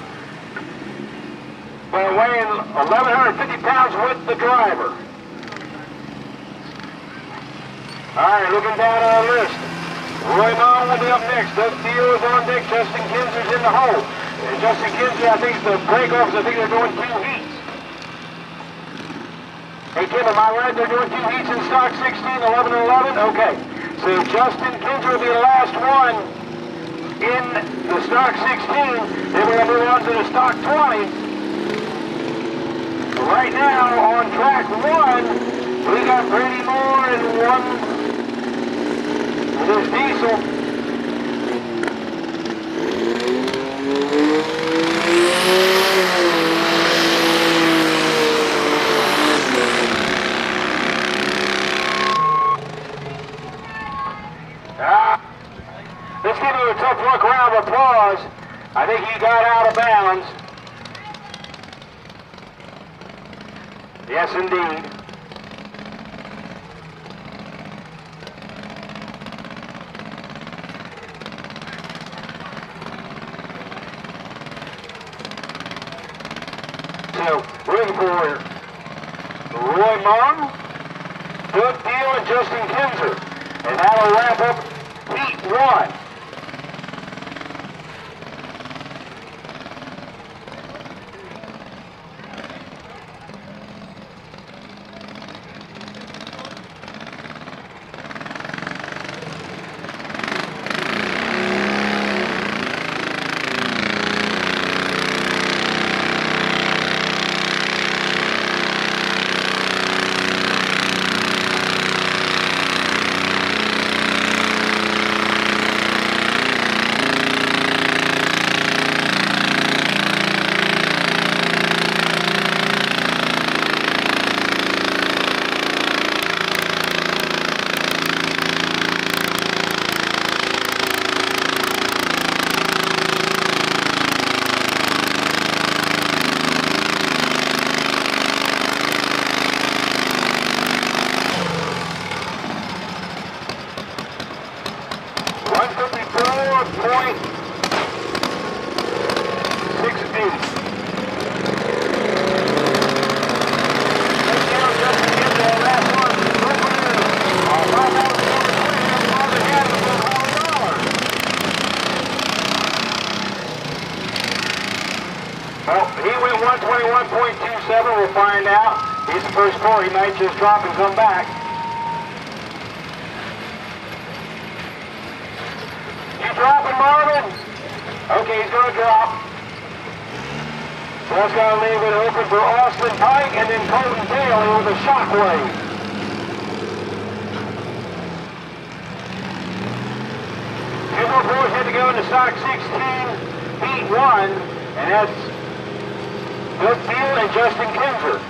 but weighing 1,150 pounds with the driver. All right, looking down our list. Roy Long will be up next. Doug Deal is on deck. Justin Kinser's in the hole. And Justin Kinser, I think, the break-offs, I think they're doing 2 heats. Hey, Tim, am I right? They're doing 2 heats in stock 16, 11, and 11? Okay. So Justin Kinser will be the last one in the stock 16. Then we're going to move on to the stock 20. Right now, on track 1, we got Brady Moore and 1 with his diesel. Let's give him a tough look round of applause. I think he got out of bounds. Yes, indeed. So, looking for Roy Mong, Doug Deal, and Justin Kinser. And that'll wrap up Heat 1. Well, he went 121.27. We'll find out. He's the first score. He might just drop and come back. You dropping, Marvin? Okay, he's going to drop. So that's going to leave it open for Austin Pike and then Colton Taylor with a shockwave. Two more boys had to go into stock 16, Heat 1, and that's Doug Deal and Justin Kinser.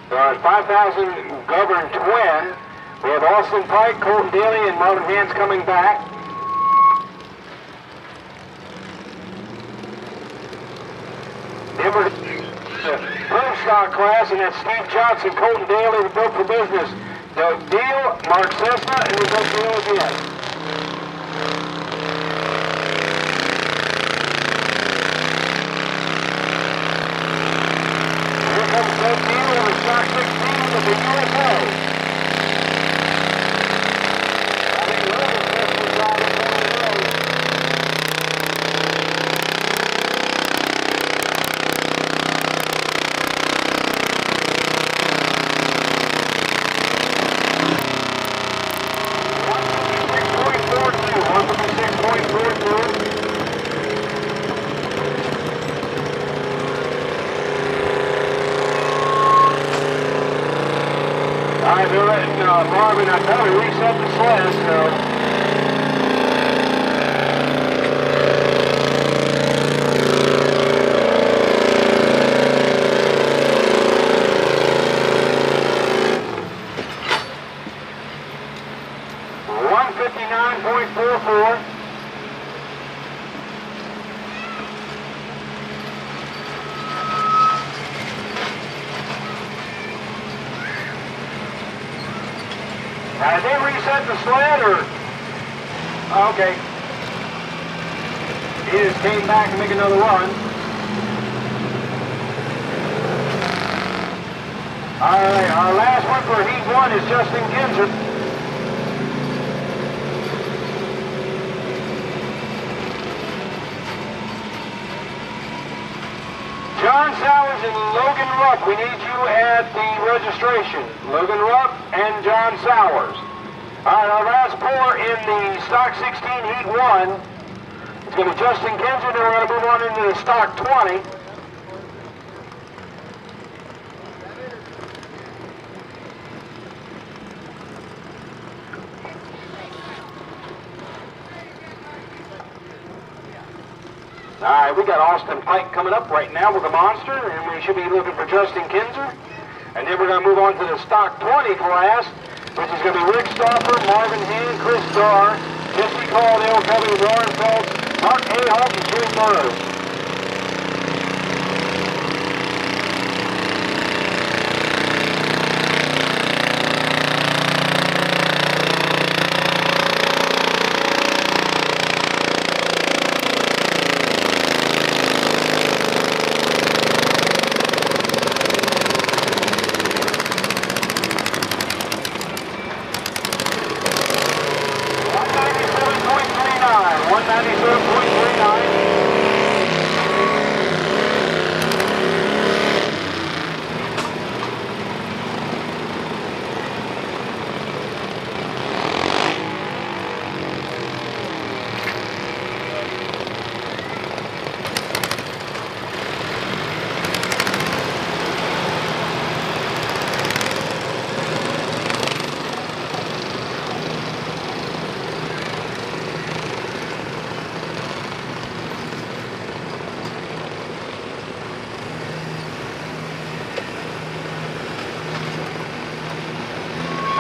So it's 5,000 governed twin. We have Austin Pike, Colton Daly, and Marvin Hans coming back. member of the Broomstock class, and that's Steve Johnson, Colton Daly, the Built for Business. Doug Deal, Mark Cessna, and then Doug Deal again. Here comes Doug Deal on the stock 16 with the USA. Alright, they're letting Marvin, I thought we reset the sled, so. Did they reset the sled, or? Okay. He just came back to make another run. Alright, our last one for Heat 1 is Justin Kinzer. John Sowers and Logan Rupp, we need you at the registration. Logan Rupp and John Sowers. Alright, our last pour in the stock 16 Heat 1. It's going to be Justin Kinzer, then we're going to move on into the stock 20. Alright, we got Austin Pike coming up right now with a Monster, and we should be looking for Justin Kinzer. And then we're going to move on to the stock 20 class, which is going to be Rick Stauffer, Marvin Hand, Chris Starr, Jesse Caldwell, Kevin Warren Phelps, Mark Ahawk, and Jim Burrows.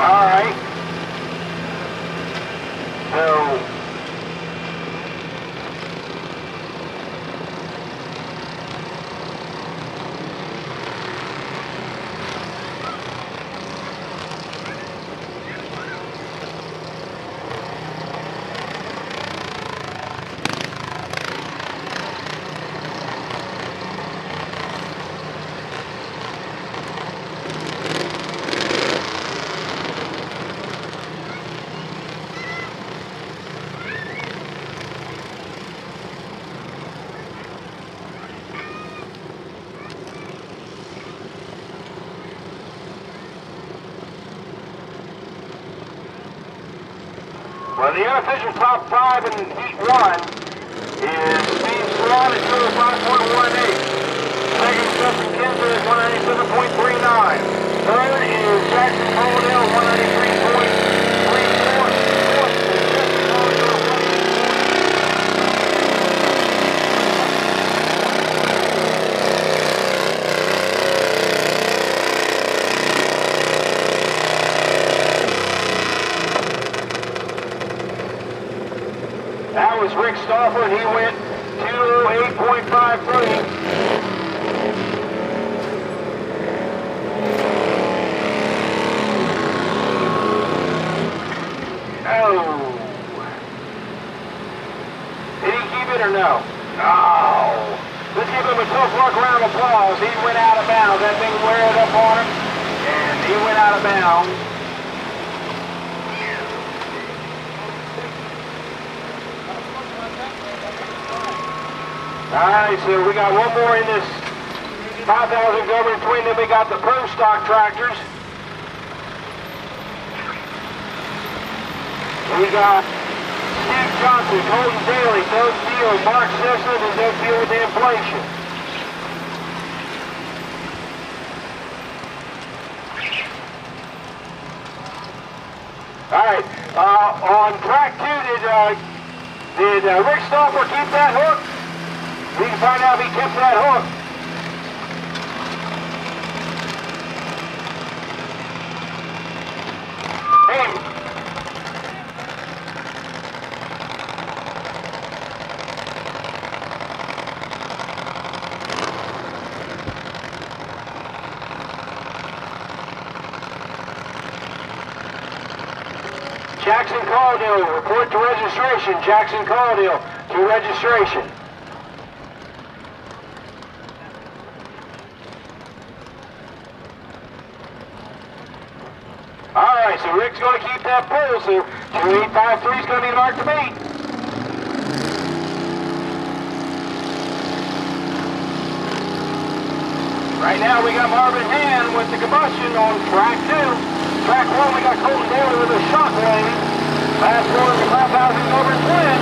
Alright. So, well, the unofficial top 5 in Heat 1 is Steve Swan at 205.18. Second is Justin Kinzer at 197.39. Third is Jackson Caldwell, 193.34. Fourth is Jesse Caldwell, 193.40. That was Rick Stauffer, and he went 208.53. or no? No. Let's give him a tough luck round of applause. He went out of bounds. That thing weared up on him, and he went out of bounds. All right, so we got one more in this 5,000 government twin. Then we got the pro stock tractors. We got Steve Johnson, Colton Daly, Doug Deal, Mark Sisson, and Doug Deal with the inflation. All right, on track 2, did Rick Stoffer keep that hook? We can find out if he kept that hook. Hey. Jackson Caldwell, report to registration. Jackson Caldwell to registration. All right, so Rick's going to keep that pole, so 2853 is going to be marked to beat. Right now we got Marvin Hand with the combustion on track 2. Track 1, we got Colton Daly with a shockwave. Fast forward to 5,000 over twin.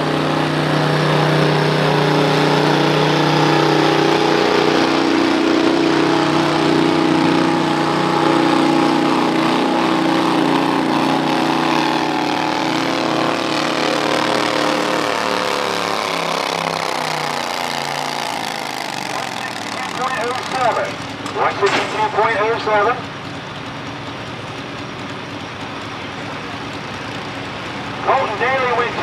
.07. Colton Daly went 219.75.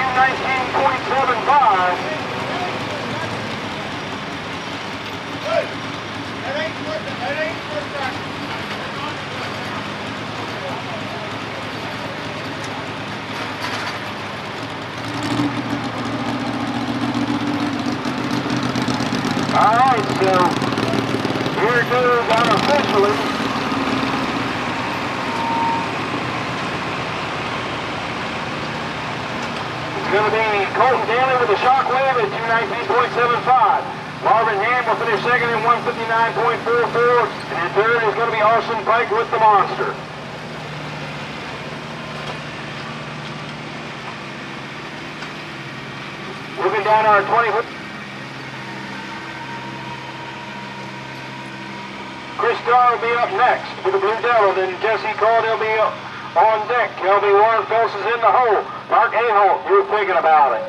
All right, so here it goes unofficially. It's going to be Colton Daly with a shockwave at 219.75. Marvin Ham will finish second at 159.44. And in third is going to be Austin Pike with the monster. Moving down our 20. Chris Starr will be up next with the Blue Devil. Then Jesse Caldwell will be on deck. Kelby Warren Phelps is in the hole. Mark Aholt, you're thinking about it.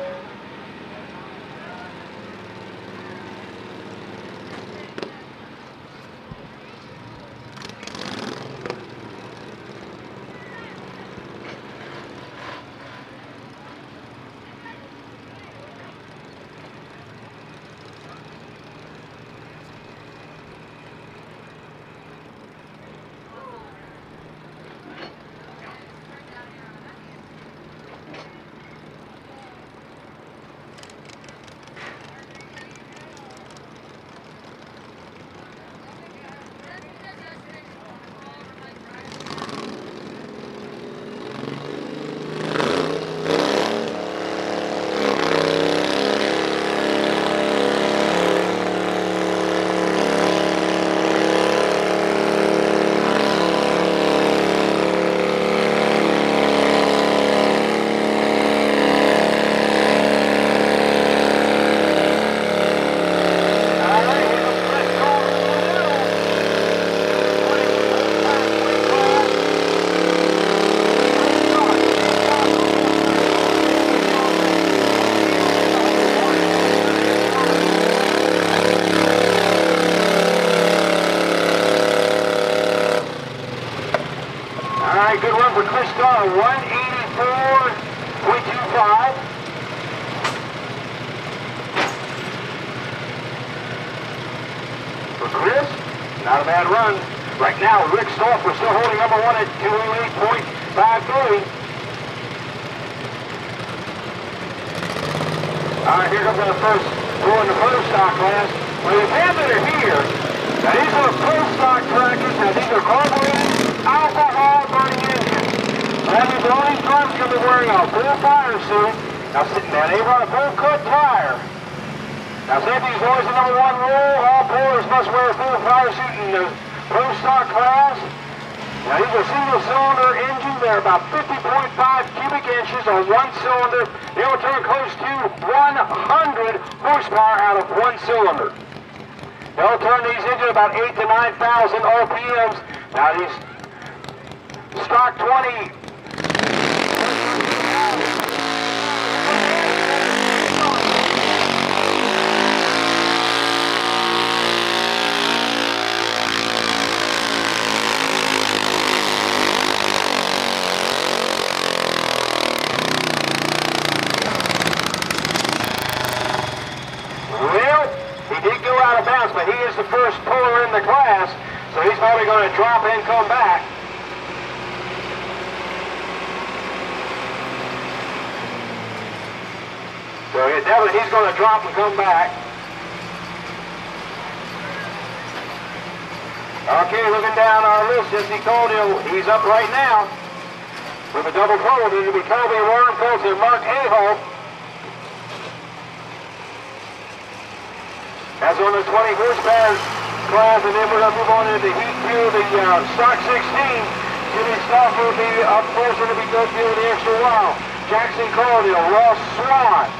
Good run for Chris Starr, 184.25. For Chris, not a bad run. Right now, Rick Stoffer still holding number 1 at 208.53. All right, here comes our first for the pro stock class. Well, the fans that are here, now these are pro stock tractors. Now these are carbureted, alcohol burning engines. That means all these drivers are going to be wearing a full fire suit. Now they run a full cut tire. Now safety is always the number one rule. All pullers must wear a full fire suit in the pro stock class. Now these are single cylinder engines. They're about 50.5 cubic inches on one cylinder. They will turn close to 100 horsepower out of one cylinder. They'll turn these engines about 8,000 to 9,000 RPMs. Now these stock 20 but he is the first puller in the class, so he's probably going to drop and come back. So yeah, definitely he's going to drop and come back. Okay, looking down our list, Jesse Caldwell, he's up right now with a double pull. It'll be Colby Warrenfeldt and Mark Aholt. That's on the 20 horsepower class, and then we're going to move on into Heat 2, the stock 16. Jimmy Stauffer will be up close, and it'll be Doug Deal the extra while. Jackson Caldwell, Ross Swan,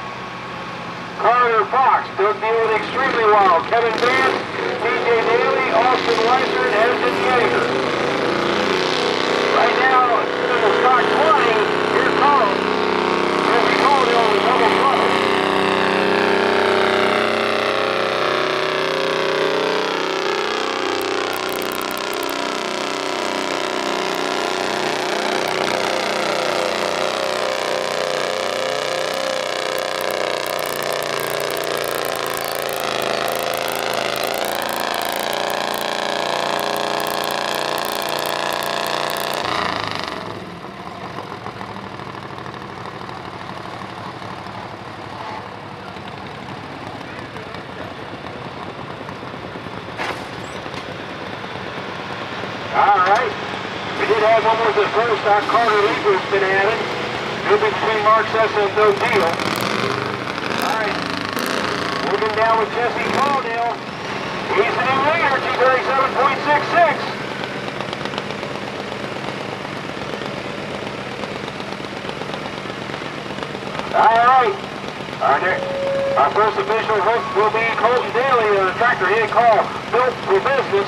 Carter Fox, Doug Deal extremely wild. Kevin Vance, TJ Daly, Austin Weiser, and Edison Yeager. Right now, in the stock 20, here comes Jimmy Caldwell with double trouble. Alright, we did have one with the first stock Carter Lieber's been having. It'll be between Mark Sessa and Doug Deal. Alright, moving down with Jesse Caldwell. He's the new leader, T37.66. Alright, our first official hook will be Colton Daly, a tractor he called Built for Business.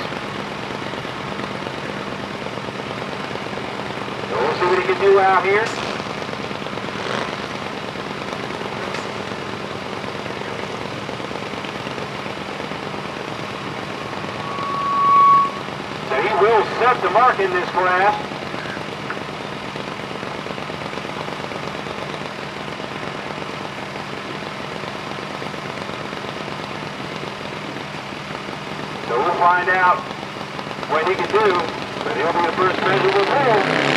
We'll see what he can do out here. So he will set the mark in this class. So we'll find out what he can do, but he'll be the first measurable pull.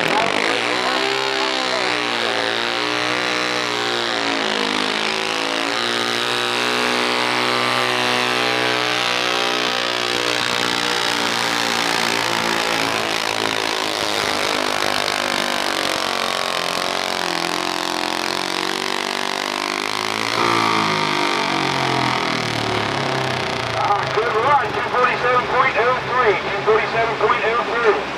Good run, 247.03, 247.03.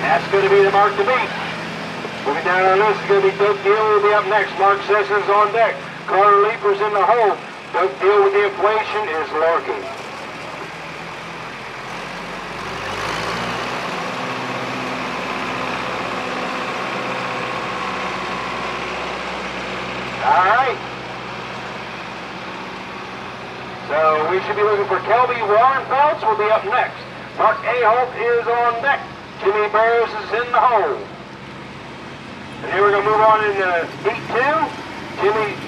That's going to be the mark to beat. Moving down our list is going to be Doug Deal will be up next. Mark Sessions on deck. Carter Leaper's in the hole. Doug Deal with the inflation is lurking. All right. So we should be looking for Kelby Warrenfeldt will be up next. Mark Aholt is on deck. Jimmy Burrows is in the hole. And then we're going to move on into Heat 2. Jimmy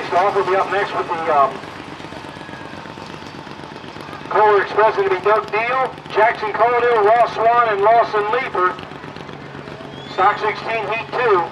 raced off. We'll be up next with the Kohler Express. Going to be Doug Deal, Jackson Caldwell, Ross Swan, and Lawson Leeper. Stock 16, Heat 2.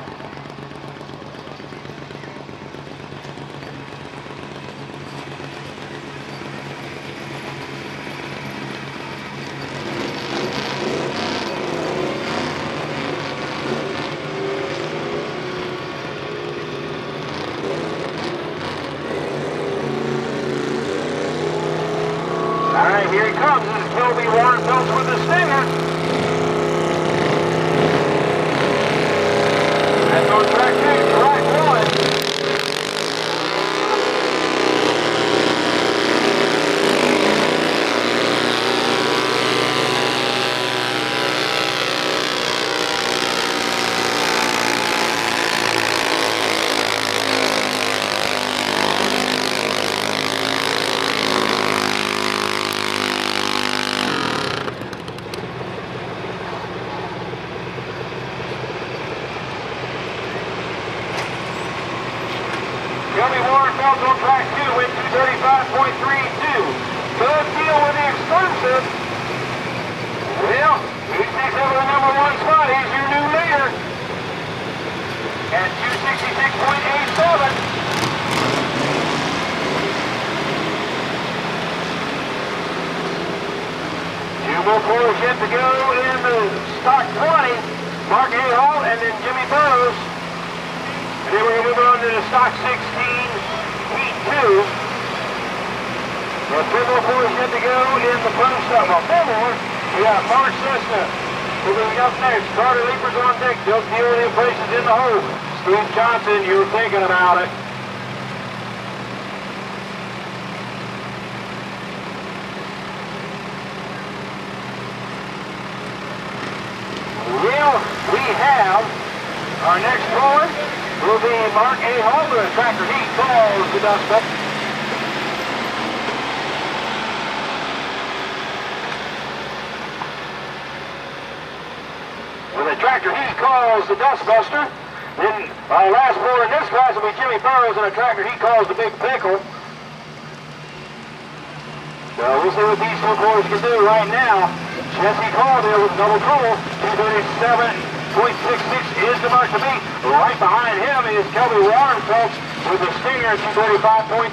Alright, here he comes. This is Toby Warren Phelps with the Stinger. That's on track 2, track 1. Toby Warren Phelps on track 2 with 235.32. Good deal with the exclusive. Well, he takes over the number 1 spot. He's your new leader at 266.87. Two more quarters yet to go in the stock 20. Mark A. Hall and then Jimmy Burrows. And then we're going to move on to the stock 16, Heat 2. Well, 3 more quarters yet to go in the pro stock. Well, 4 more. We got Mark Cessna moving up next. Carter Leapers on deck. Doug Deal with the places in the hole. Steve Johnson, you were thinking about it. Well, we have our next caller. Will be Mark A. Holder at Tractor Heat calls the dust buster. When the Tractor Heat calls the dust buster, then our last four in this class will be Jimmy Burrows, and the Tractor Heat calls the Big Pickle. So we'll see what these two boys can do right now. Jesse Caldwell with double trouble, 237.66 is the mark to beat. Right behind him is Toby Warren Phelps with the Stinger at 235.32.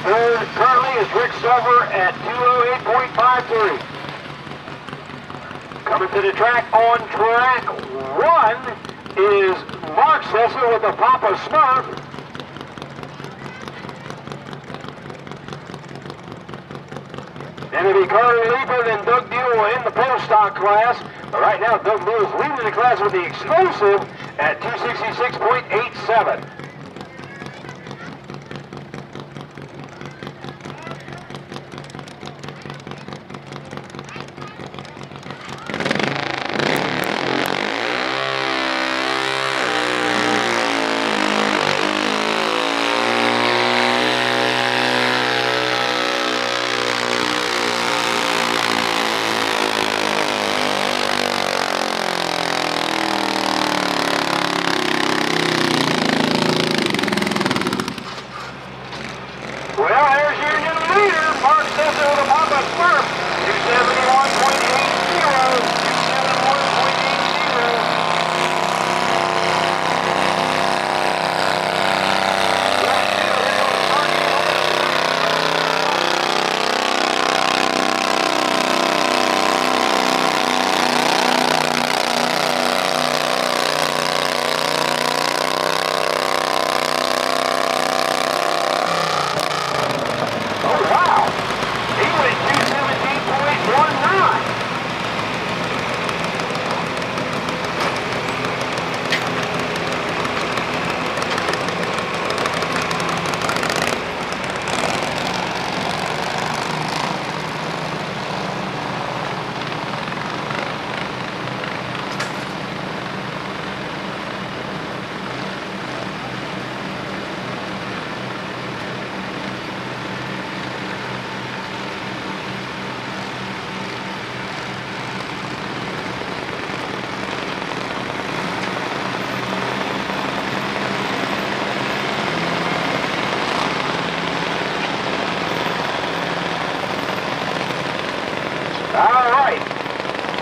Third currently is Rick Silver at 208.53. Coming to the track on track 1 is Mark Cessna with the Papa Smurf. And it'll be Carter Leeper and Doug Deal in the pro stock class. But right now, Doug Deal is leading the class with the exclusive at 266.87.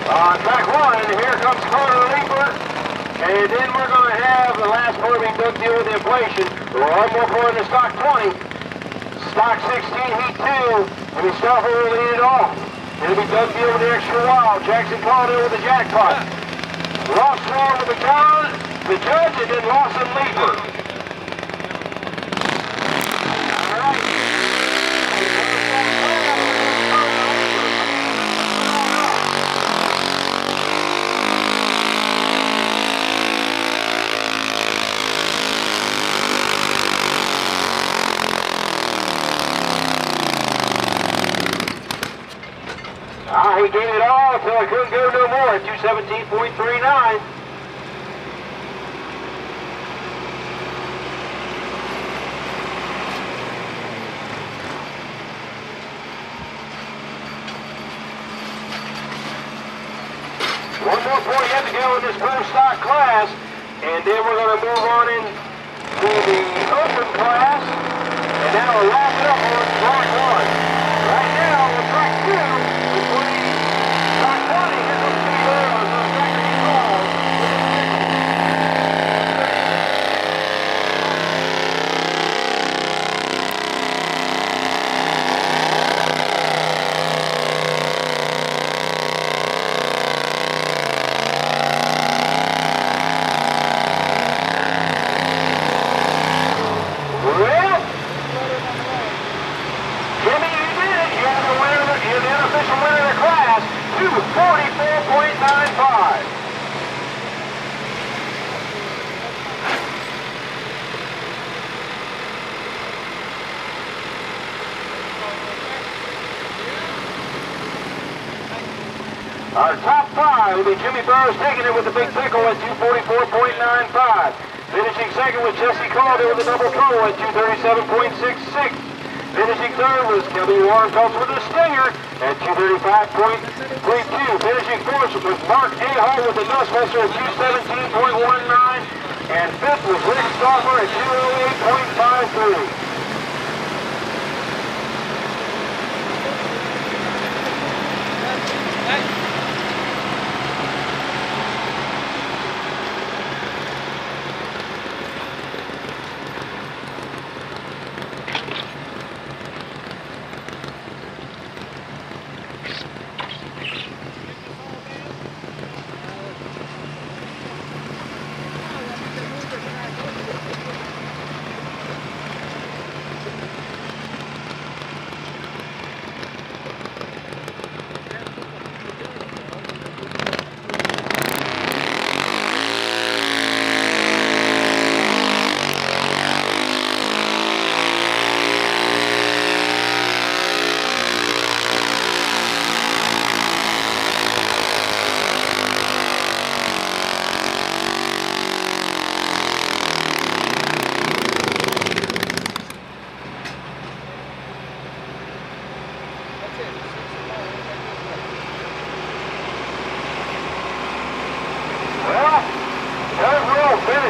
On track 1, here comes Carter Leaper. And then we're going to have the last part being Doug deal with inflation. One more point in the stock 20. Stock 16, heat 2. When we stop, we'll lead it off. It'll be Doug deal with the extra wild. Jackson Caldwell with the jackpot. Ross Strong with the count, the judge, and then Lawson Leaper. All right. He gave it all until I couldn't go no more at 217.39. One more point yet to go in this pro stock class, and then we're going to move on into the open class, and then we'll wrap it up on track 1. Right now, on track 2, our top 5 will be Jimmy Burrows taking it with the big pickle at 244.95. Finishing second was Jesse Calder with the double trouble at 237.66. Finishing third was W. Warren Phelps with the stinger at 235.32. Finishing fourth was Mark Ahart with the Nusswasser at 217.19. And fifth was Rick Stauffer at 208.53.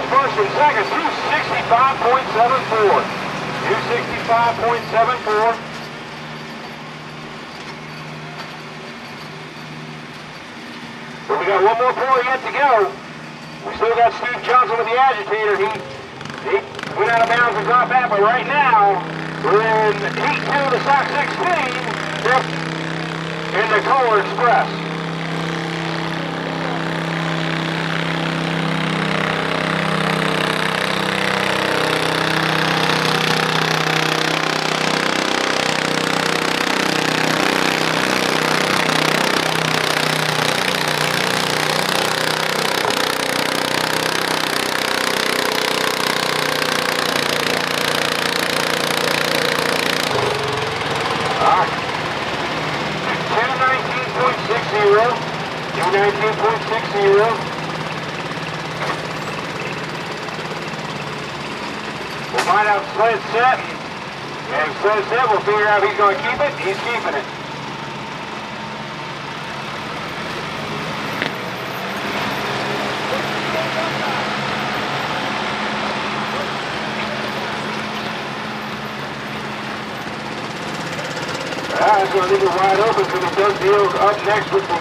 First and second, 265.74. 265.74. But we got one more pour yet to go. We still got Steve Johnson with the agitator. He went out of bounds and dropped back, but right now we're in heat 2 of the stock 16 in the Kohler Express. We'll find out Sled's set, and Sled's set, we'll figure out if he's going to keep it. He's keeping it. It's going to leave it wide open for the Doug deal up next with the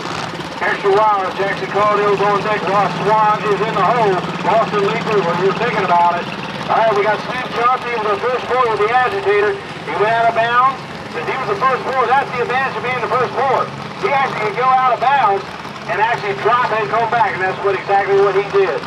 Extra wild, Jackson Caldwell's on deck. Ross Swan is in the hole. Boston Leaper, when you're thinking about it. All right, we got Steve Johnson. He was the first board with the agitator. He went out of bounds. Since he was the first board, that's the advantage of being the first board. He actually can go out of bounds and actually drop and come back, and that's exactly what he did.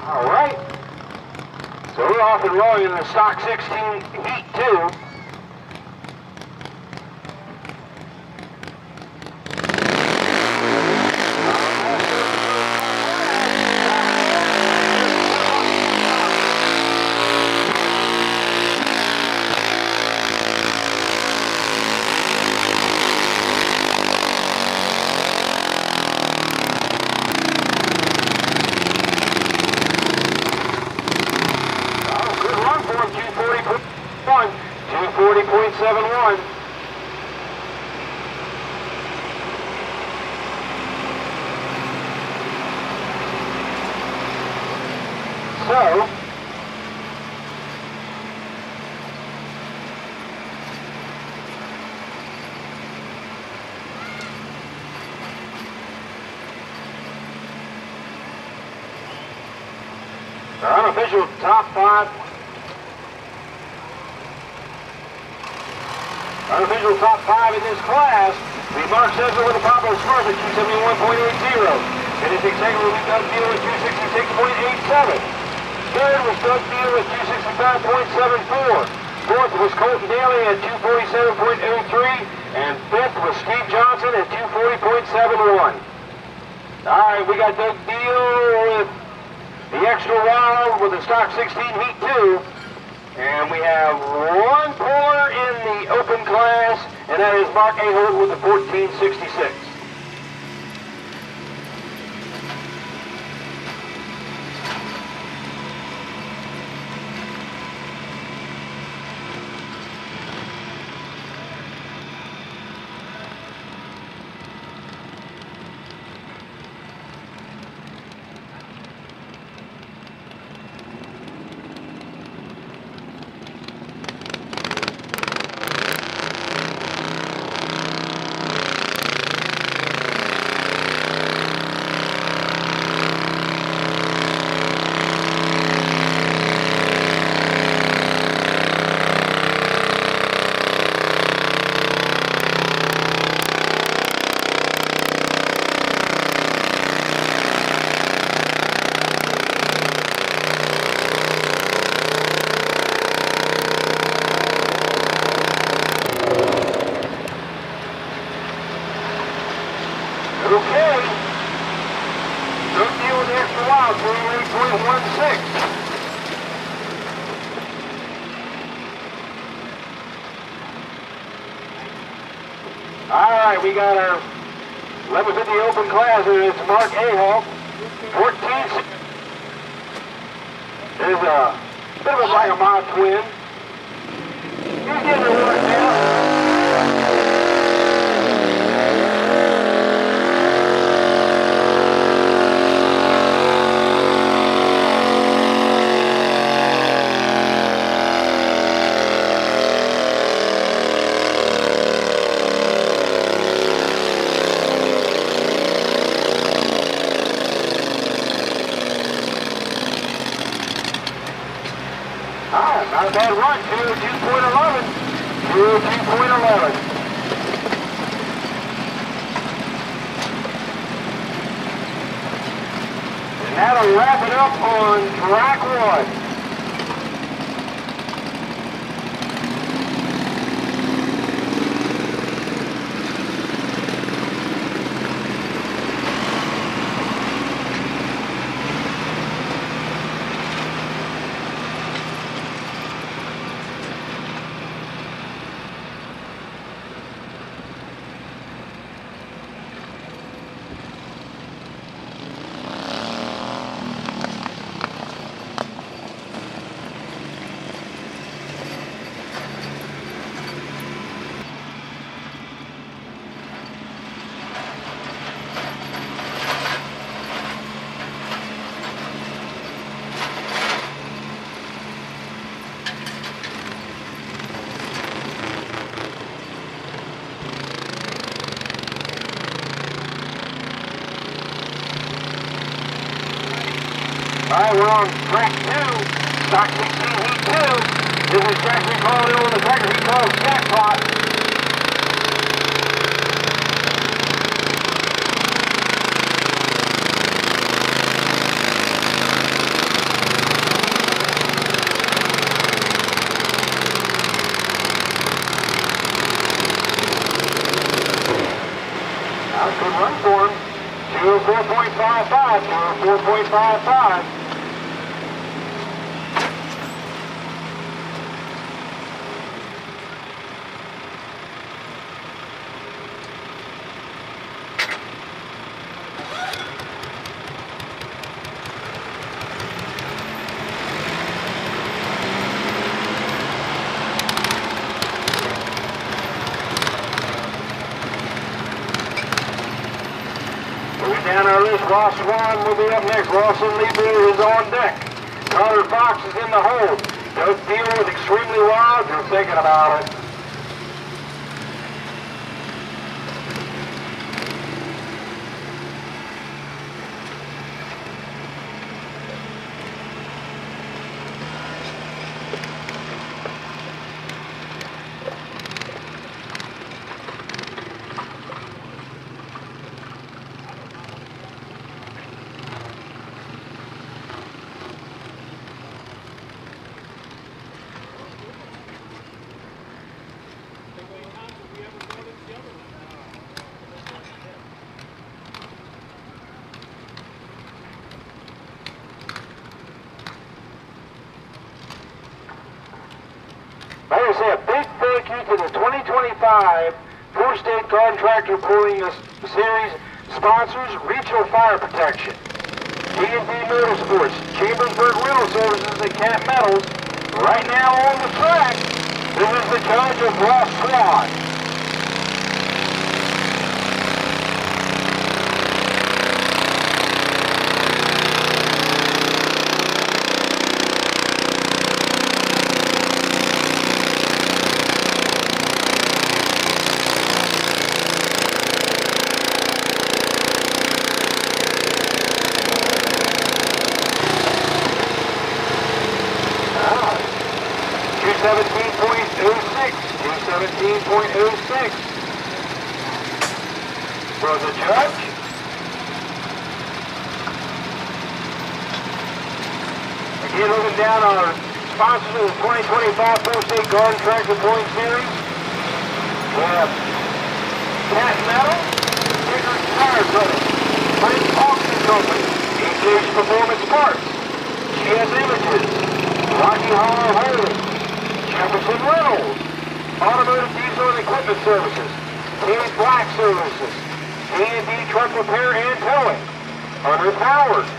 All right. So we're off and rolling in the stock 16 heat 2. One, 240.71. So, our unofficial top 5. Unofficial top 5 in this class. We Mark Sessler with a popular Smurf at 271.80. Finishing second will be Doug Deal at 266.87. Third was Doug Deal at 265.74. Fourth was Colton Daly at 247.83. And fifth was Steve Johnson at 240.71. Alright, we got Doug Deal with the extra wild with the stock 16 heat 2. And we have one puller in the open class, and that is Mark Ahold with the 1466. Okay. Doug Deal with the extra wild, 28.16. All right, we got our 1150 open class, and it's Mark Ahold, 14. There's a bit of a like a mod twin. He's getting the work now. Not a bad run, 202.11. 202.11. And that'll wrap it up on track 1. Alright, we're on track 2, stock 16 heat 2. This is Jackson calling in on the tractor he calls Jackpot. Good run for him. 204.55, 204.55. Down our list, Ross Swan will be up next. Rawson Lieber is on deck. Connor Fox is in the hole. Doug Deal was extremely wild. You're thinking about it. Like I say, a big thank you to the 2025 FreeState Contractor Pulling Series sponsors, Regional Fire Protection, D&D Motorsports, Chambersburg Rental Services, and Cat Metals. Right now on the track, this is the judge of Ross Swan. .06 for the judge. Again, looking down our sponsors of the 2025 FreeState Contractor Pulling Series. We have Cat Metal, Bigger Tire Brothers, Frank Auction Company, EJ's Performance Parts, GS Images, Rocky Horror Holdings, Jefferson Reynolds, Automotive Diesel and Equipment Services, Kenny Black Services, D&D Truck Repair and Towing, Hunter Powered,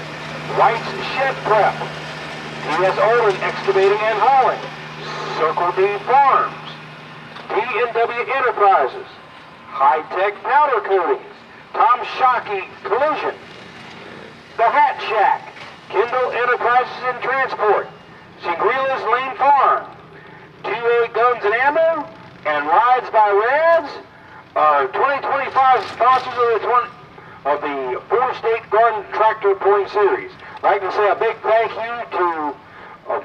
White's Shed Prep, T.S. Olin Excavating and Hauling, Circle D Farms, T&W Enterprises, High Tech Powder Coatings, Tom Shockey Collision, The Hat Shack, Kendall Enterprises and Transport, Singrila's Lane Farm, 2A Guns and Ammo, and Rides by Rads are 2025 sponsors of the FreeState Contractor Pulling Series. I'd like to say a big thank you to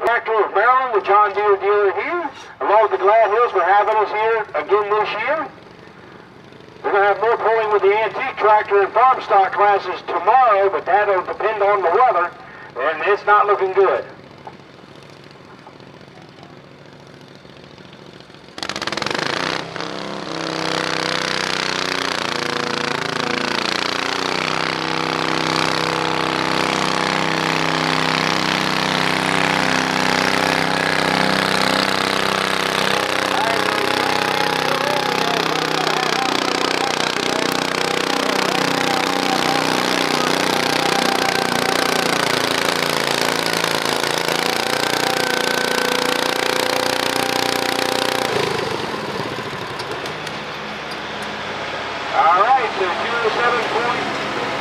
Tractor of Maryland, the John Deere dealer here, along with the Glad Hills for having us here again this year. We're going to have more pulling with the antique tractor and farm stock classes tomorrow, but that'll depend on the weather, and it's not looking good. to 207.36.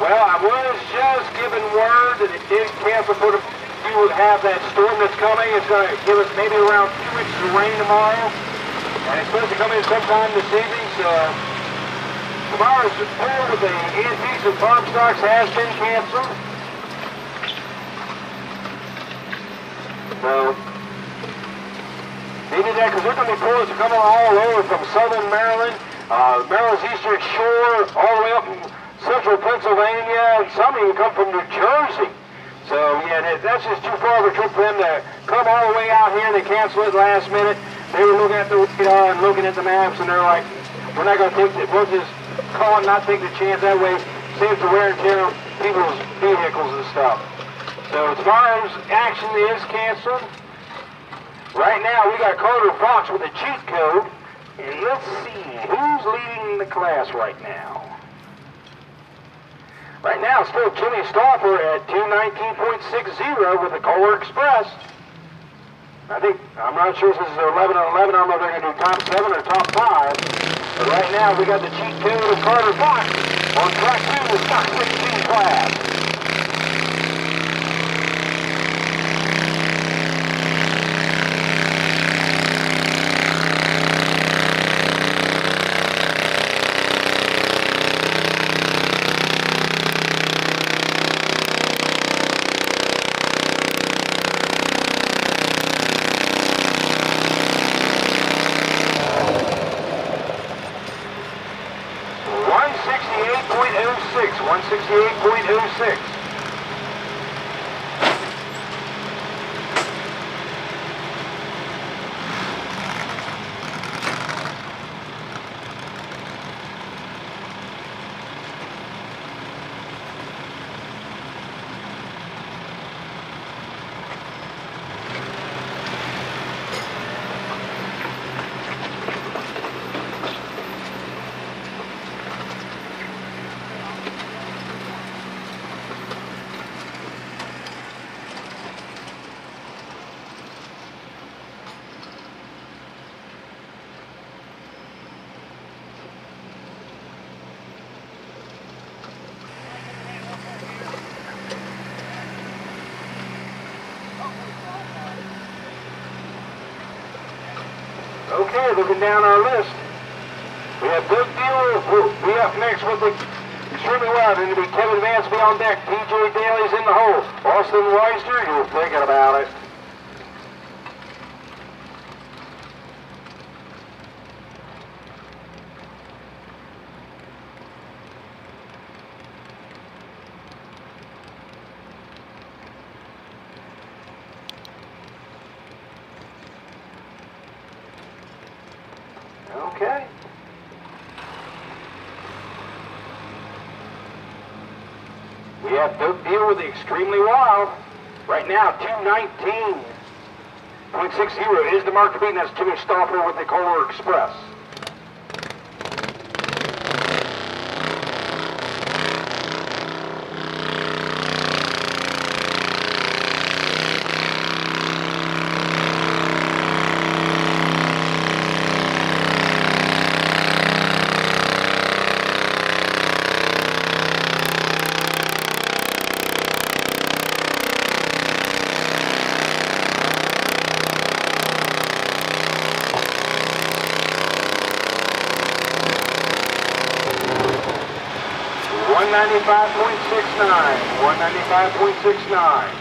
Well, I was just given word that it did cancel for the you would have that storm that's coming. It's going to give us maybe around 2 inches of rain tomorrow. And it's supposed to come in sometime this evening, so tomorrow's pool with the antiques and farm stocks has been canceled. So, they did that because they're going to be pulls coming all over from southern Maryland, Maryland's eastern shore, all the way up from central Pennsylvania, and some even come from New Jersey. So, yeah, that's just too far of a trip for them to come all the way out here and they cancel it last minute. They were looking at the radar and looking at the maps, and they're like, we're not going to take it. We'll just call it, not take the chance. That way, saves the wear and tear of people's vehicles and stuff. So tomorrow's action is canceled. Right now, we got Carter Fox with a cheat code. And let's see, who's leading the class right now? Right now, still Jimmy Stauffer at 219.60 with the Kohler Express. I'm not sure if this is 11 on 11. I don't know if they're going to do top 7 or top 5. But right now, we got the cheat code of Carter Fox on track 2 of the stock 16 class. Okay, looking down our list, we have Big Deal will be up next with the Extremely Wild. It'll be Kevin Vance be on deck. PJ Daly's in the hole. Austin Weister, you're thinking about it. Okay. We have Dope Deal with the Extremely Wild. Right now, 219.60 is the mark to beat, and that's Jimmy Stauffer with the Kohler Express. $195.69.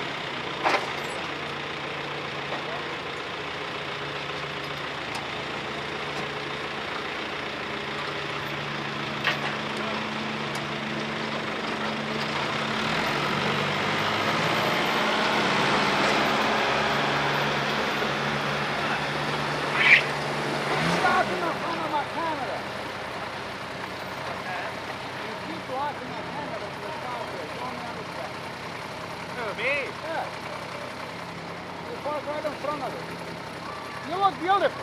Right in front of it. You look beautiful.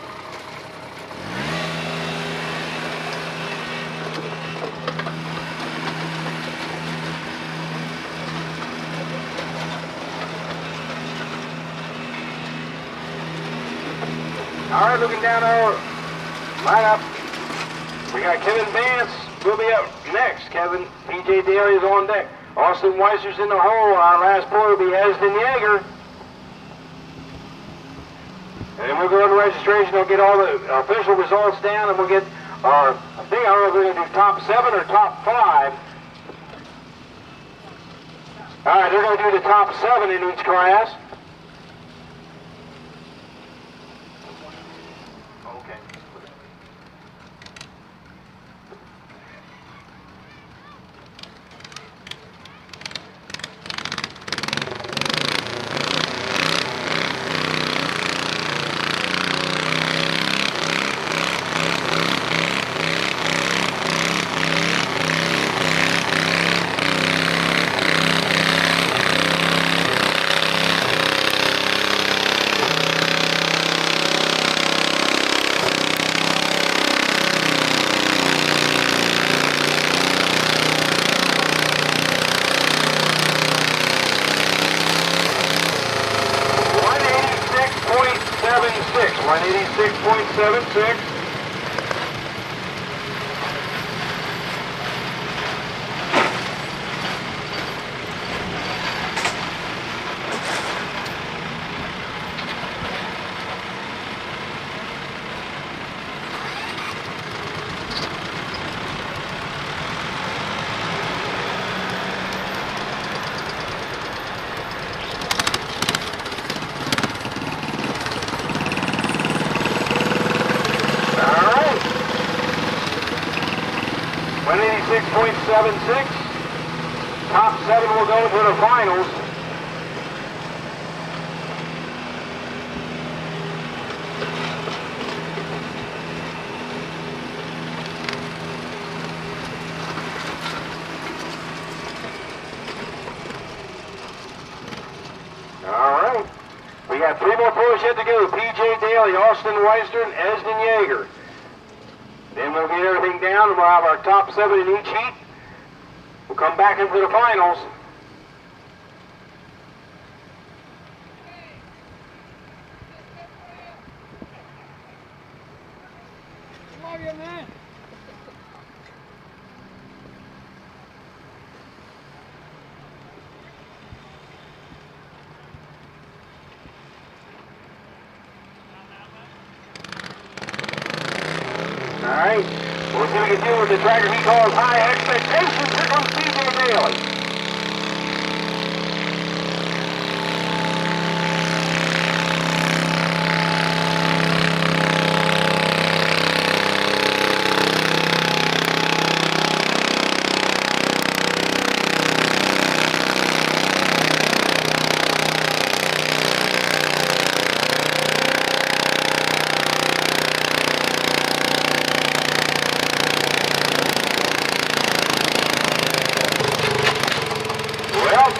All right, looking down our lineup, we got Kevin Vance will be up next. Kevin, PJ Daly is on deck. Austin Weiser's in the hole. Our last puller will be Esden Yeager. And Then we'll go into registration. They'll get all the official results down, and we'll get our, I don't know if we're going to do top 7 or top 5. All right, they're going to do the top 7 in each class. Okay. Top 7 will go to the finals. All right. We got 3 more pros yet to go. P.J. Daly, Austin Weister, and Esden Yeager. Then we'll get everything down and we'll have our top 7 in each heat. We'll come back into the finals. Love you, man. All right. We'll see what we can do with the tractor he calls High Expectations. Here comes P.J. Daly.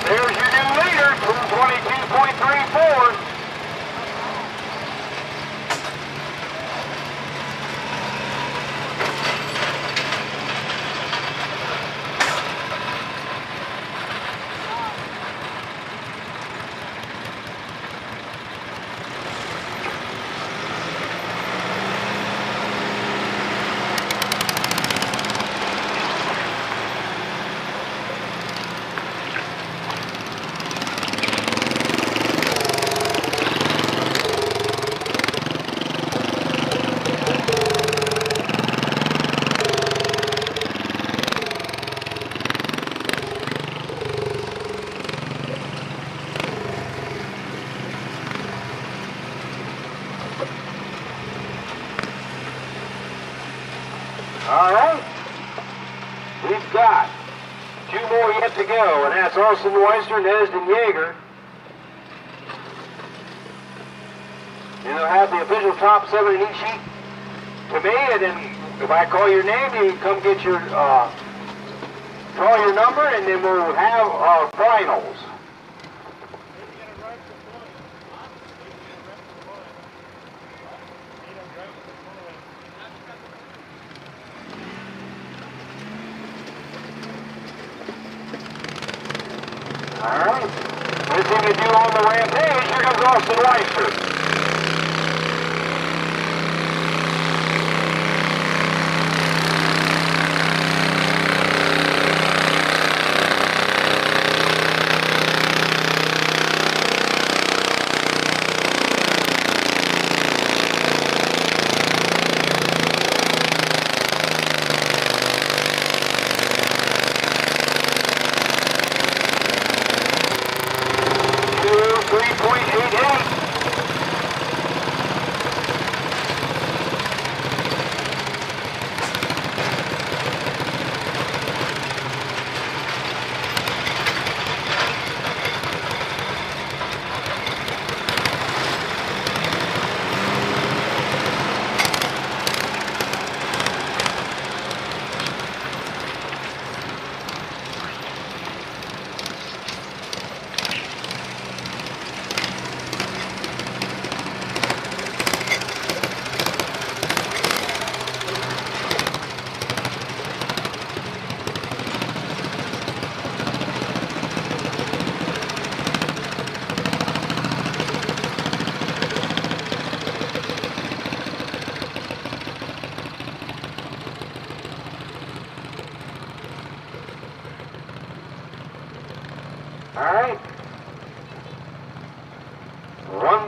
There's your new leader, 222.34. All right. We've got 2 more yet to go, and that's Austin Weister and Esden Yeager. And they'll have the official top 7 in each sheet to me, and then if I call your name, you come get your, call your number, and then we'll have our finals. All right. Let's see what we do on the rampage. Here comes Austin Weister.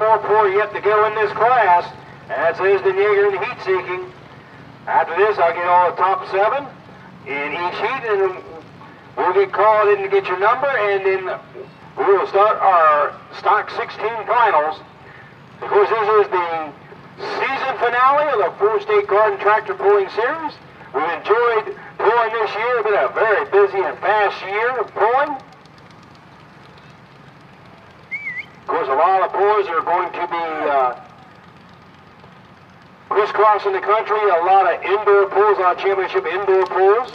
more pour yet to go in this class. That's Esden Yeager in the heat seeking. After this, I'll get all the top 7 in each heat, and we'll get called in to get your number, and then we will start our Stock 16 finals. Of course, this is the season finale of the FreeState Garden Tractor Pulling Series. We've enjoyed pulling this year. It's been a very busy and fast year of pulling. Of course, a lot of pullers are going to be crisscrossing the country. A lot of indoor pulls, a lot of championship indoor pulls.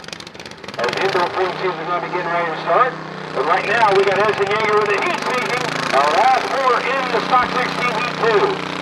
As the indoor pulling season is going to be getting ready to start. But right now, we got Esden Yeager with the heat seeking. Our last puller in the Stock 16 Heat 2.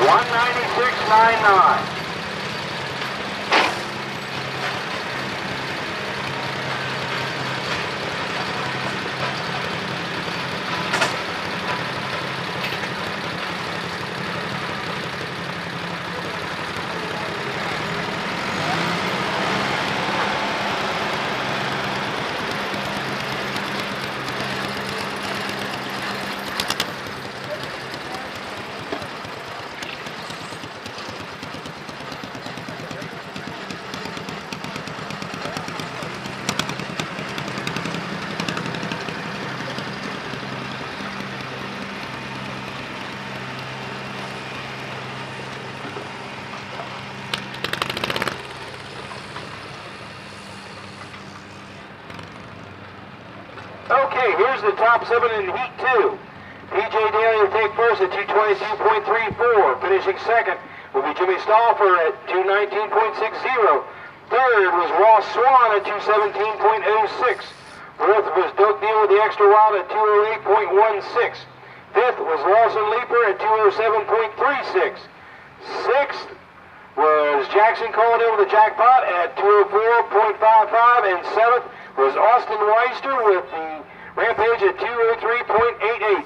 $196.99. Okay, here's the top 7 in Heat 2. PJ Daly will take first at 222.34. Finishing second will be Jimmy Stauffer at 219.60. Third was Ross Swan at 217.06. Fourth was Doug Neal with the extra wild at 208.16. Fifth was Lawson Leaper at 207.36. Sixth was Jackson Caldwell with the jackpot at 204.55. And seventh was Austin Weister with the Rampage at 203.88.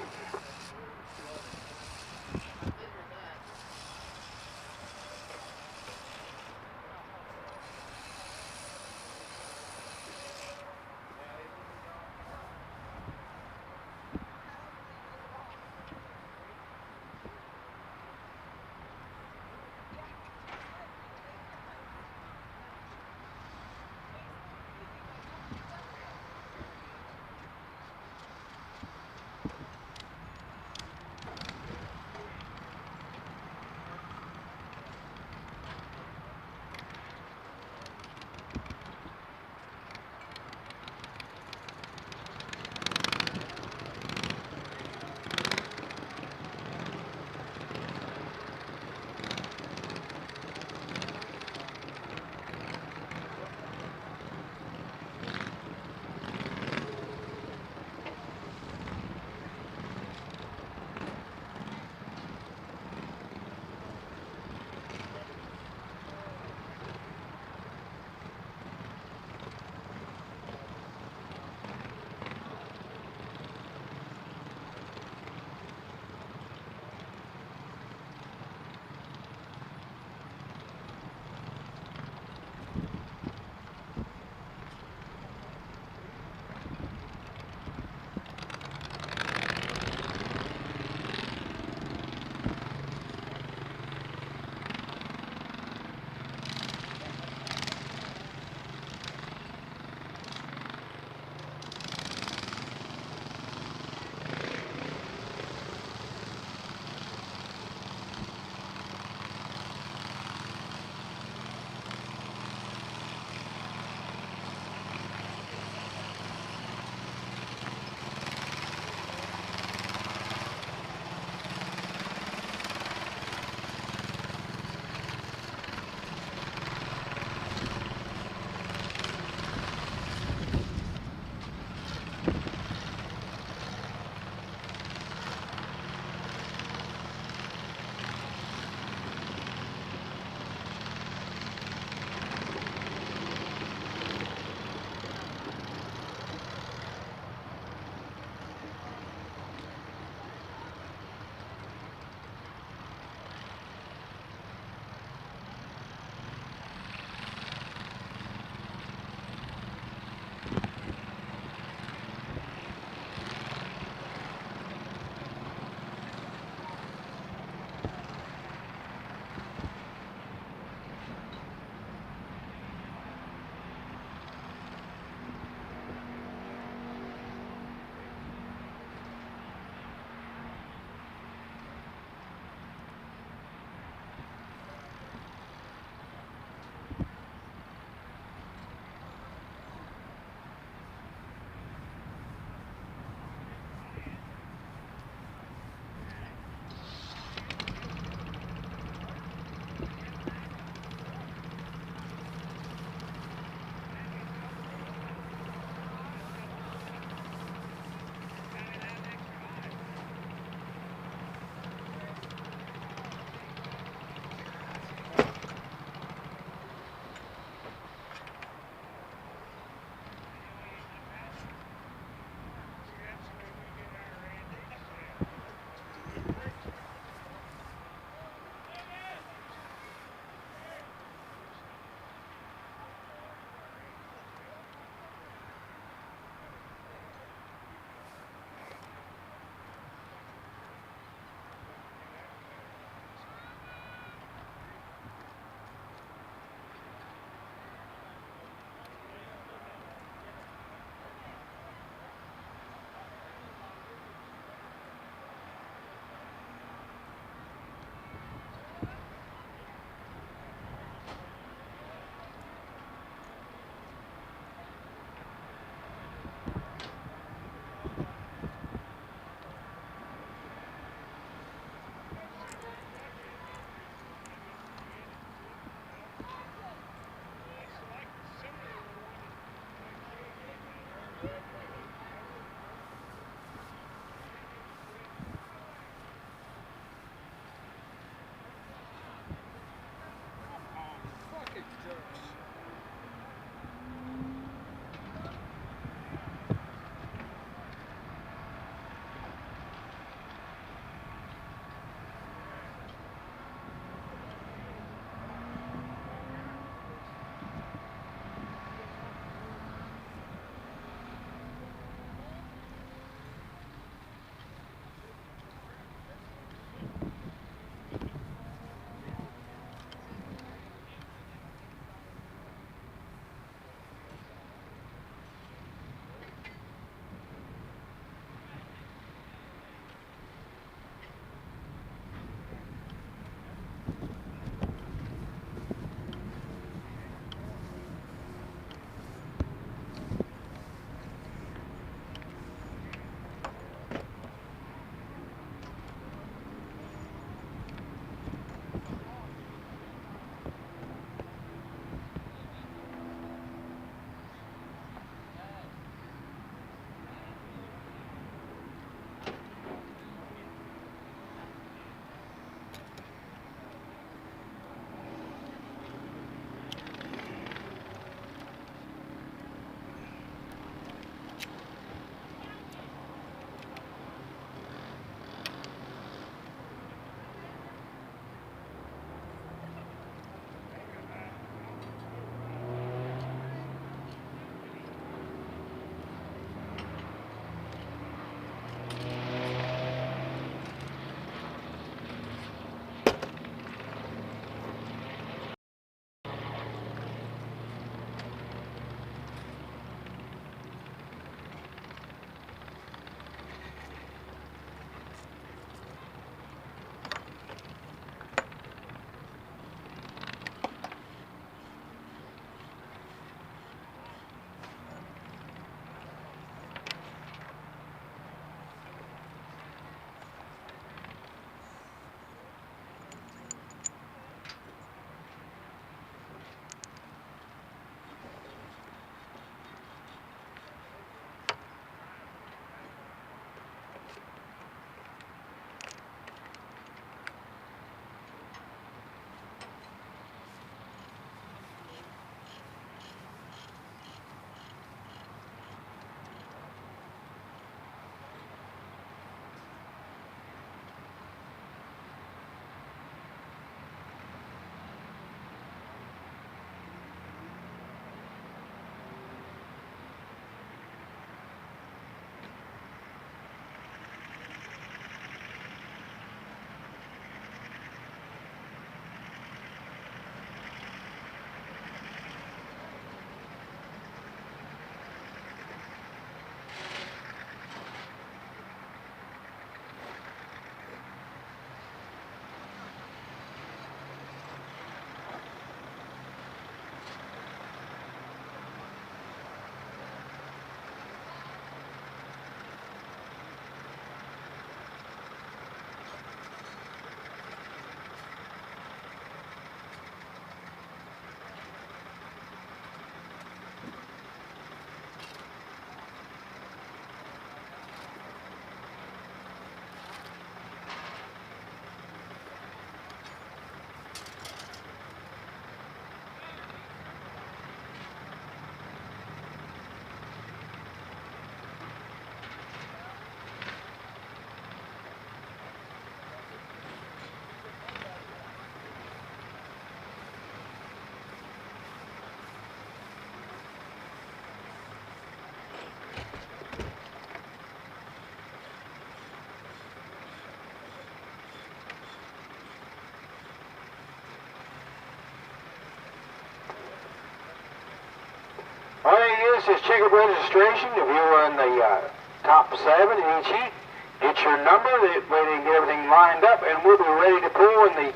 is checkered registration. If you were in the top 7 in each heat, get your number. That way they can get everything lined up, and we'll be ready to pull in the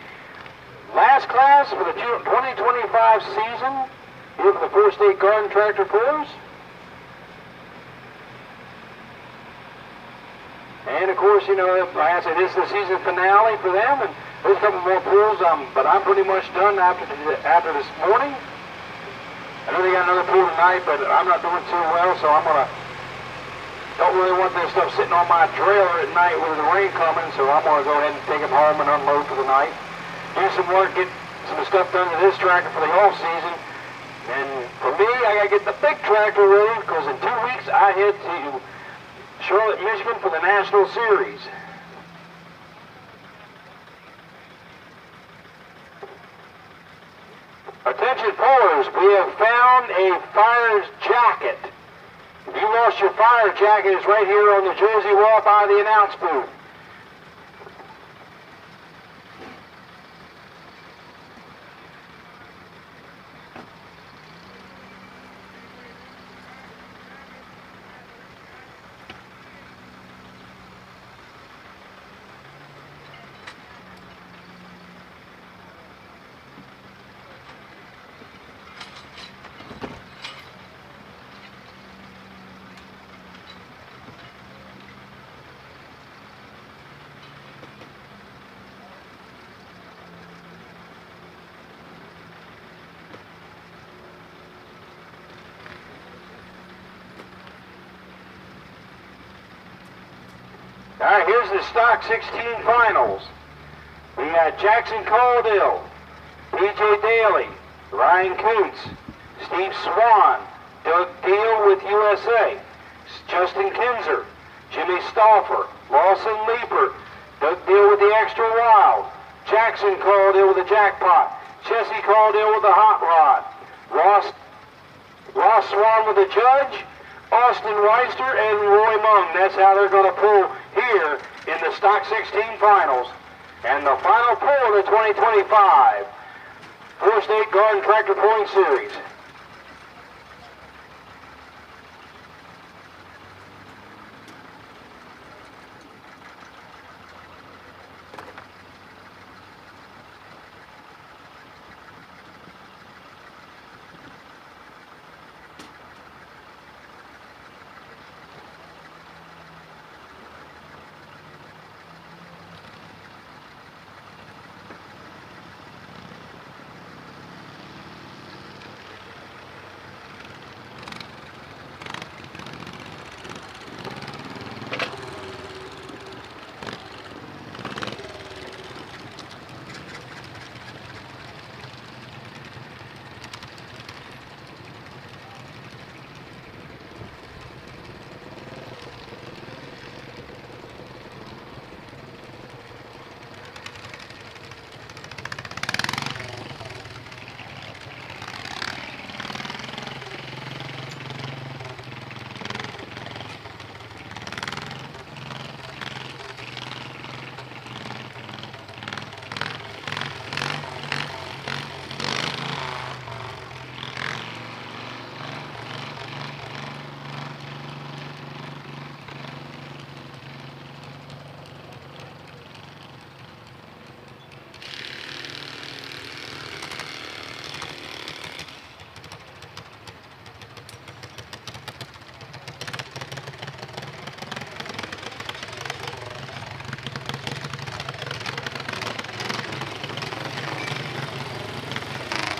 last class for the 2025 season here for the FreeState Garden Tractor Pullers. And of course, you know, like I said, this is the season finale for them, and there's a couple more pulls, but I'm pretty much done after this morning. I know they got another pool tonight, but I'm not doing too well, so don't really want this stuff sitting on my trailer at night with the rain coming, so I'm going to go ahead and take them home and unload for the night. Do some work, get some stuff done to this tractor for the off season. And for me, I got to get the big tractor ready, because in 2 weeks I head to Charlotte, Michigan for the National Series. Attention pullers, we have found a fire's jacket. If you lost your fire jacket, it's right here on the jersey wall by the announce booth. All right, here's the Stock 16 finals. We got Jackson Caudill, P.J. Daly, Ryan Coots, Steve Swan, Doug Deal with USA, Justin Kinzer, Jimmy Stauffer, Lawson Leeper, Doug Deal with the Extra Wild, Jackson Caudill with the Jackpot, Jesse Caudill with the Hot Rod, Ross Swan with the Judge, Austin Weister, and Roy Mung. That's how they're going to pull here in the Stock 16 finals. And the final pull of the 2025 FreeState Garden Tractor Pulling Series.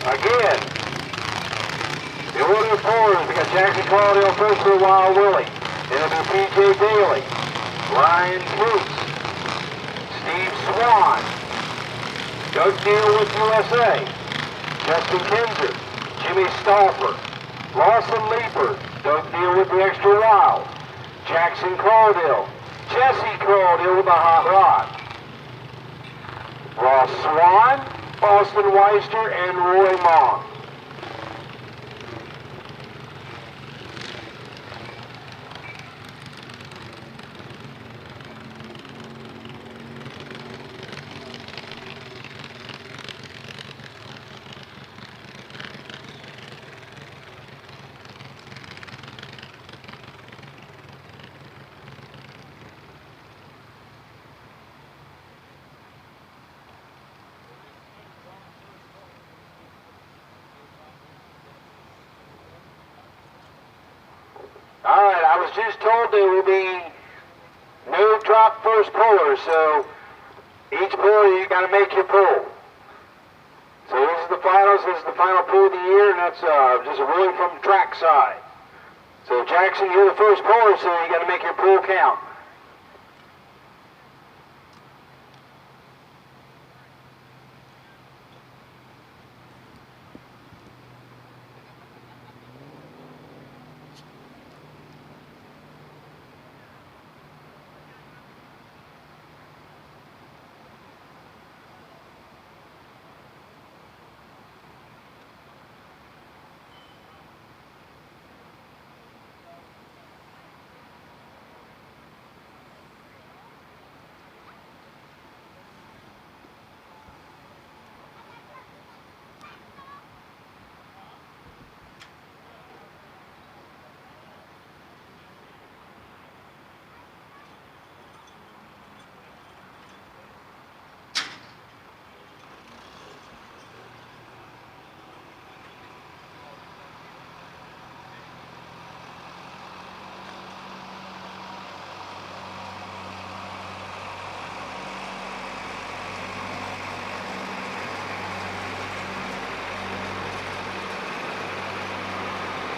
Again, the order of pullers, we got Jackson Caudill first for Wild Willie. Then it'll be P.J. Daly, Ryan Coots, Steve Swan, Doug Deal with USA, Justin Kinzer, Jimmy Stauffer, Lawson Leeper, Doug Deal with the Extra Wild, Jackson Caudill, Jesse Caudill with the Hot Rod, Ross Swan, Austin Weister, and Roy Mong. was just told there will be no drop first puller, so each puller you got to make your pull. So this is the finals. This is the final pull of the year, and that's just a ruling from track side. So Jackson, you're the first puller, so you got to make your pull count.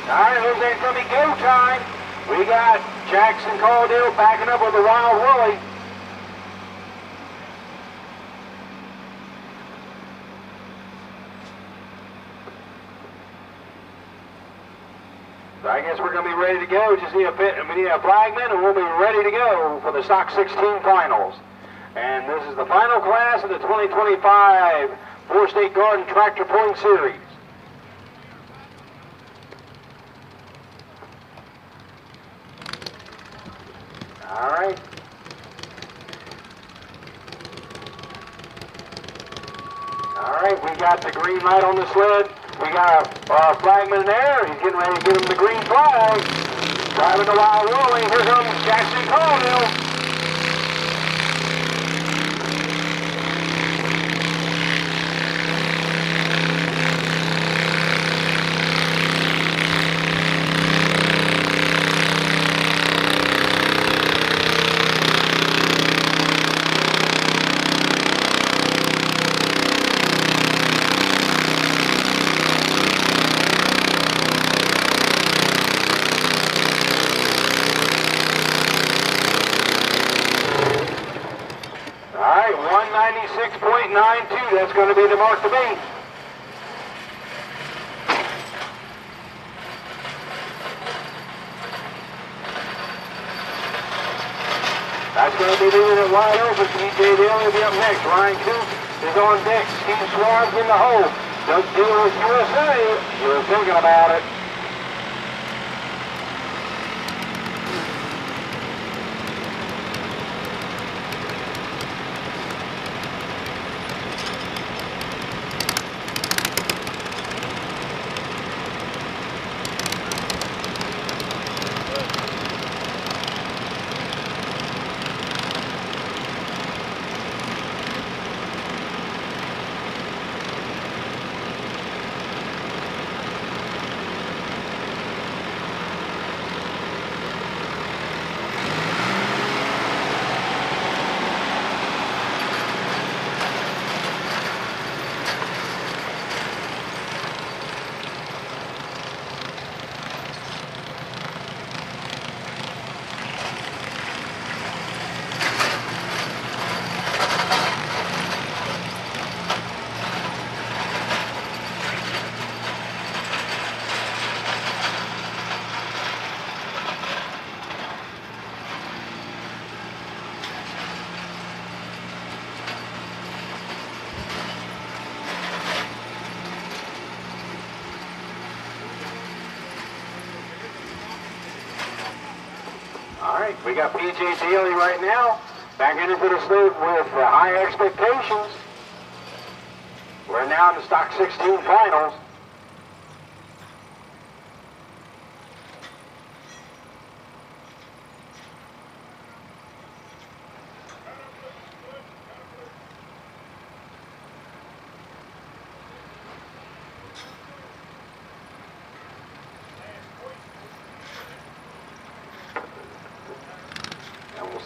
All right, looks like it's going to be go time. We got Jackson Caldwell backing up with the Wild Willie. So I guess we're going to be ready to go. Just need we need a flagman, and we'll be ready to go for the Stock 16 finals. And this is the final class of the 2025 FreeState Garden Tractor Pulling Series. All right. All right, we got the green light on the sled. We got our flagman there. He's getting ready to give him the green flag. Driving the Wild Willie. Here comes Jackson Caldwell. All right, 196.92, that's going to be the mark to beat. That's going to be leaving it wide open. TJ Daly will be up next. Ryan Coop is on deck. Steve Schwab's in the hole. Doug Dealer with USA. You were thinking about it. All right, we got PJ Daly right now, backing into the sled with high expectations. We're now in the Stock 16 finals.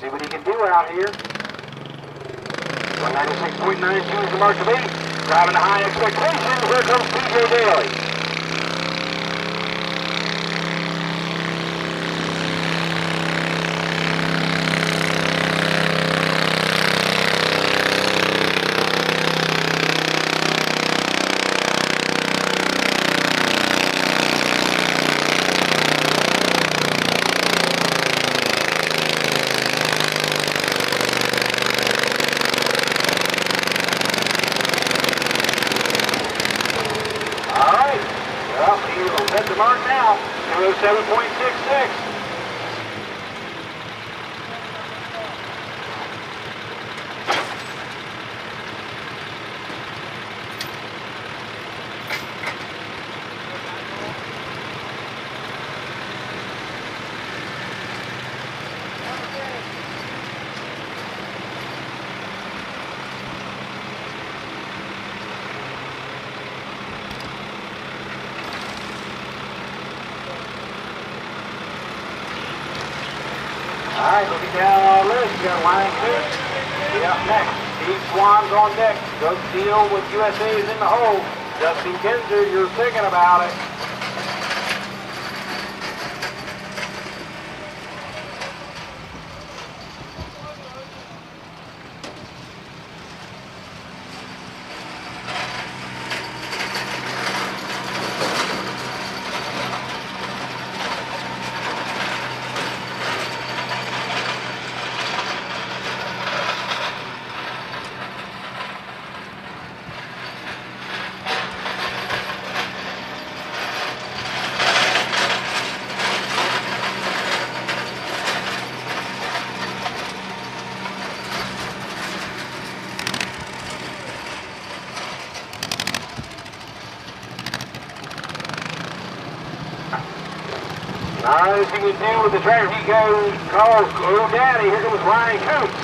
See what he can do out here. 196.92 is the mark to beat. Driving to high expectations. Here comes PJ Daly. Set the mark now, 207.66. All right, looking down our list, we got Ryan Coates. Up next, Steve Swan's on deck. Doug Steele with USA's in the hole. Justin Kinzer, you're thinking about it. All right, as you can do with the tractor, he calls, oh daddy, here comes Ryan Coates.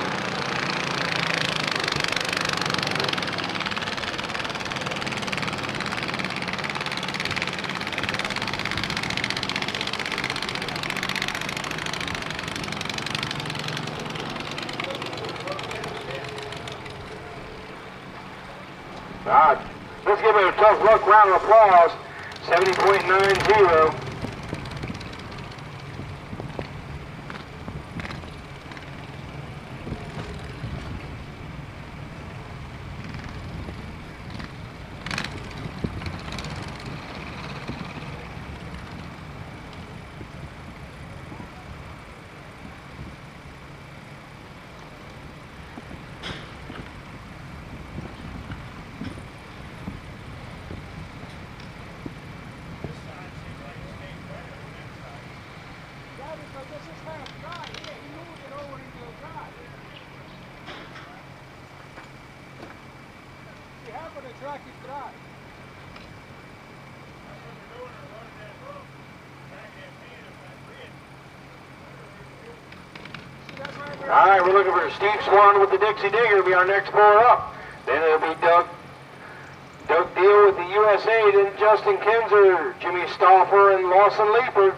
All right, let's give it a tough luck round of applause, 70.90. All right, we're looking for Steve Swan with the Dixie Digger to be our next blower up. Then it'll be Doug Deal with the USA, then Justin Kinzer, Jimmy Stauffer, and Lawson Leeper.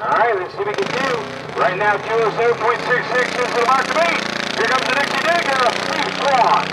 All right, let's see what we can do. Right now, 207.66 is the mark to beat. Here comes the Dixie Digger, Steve Swan.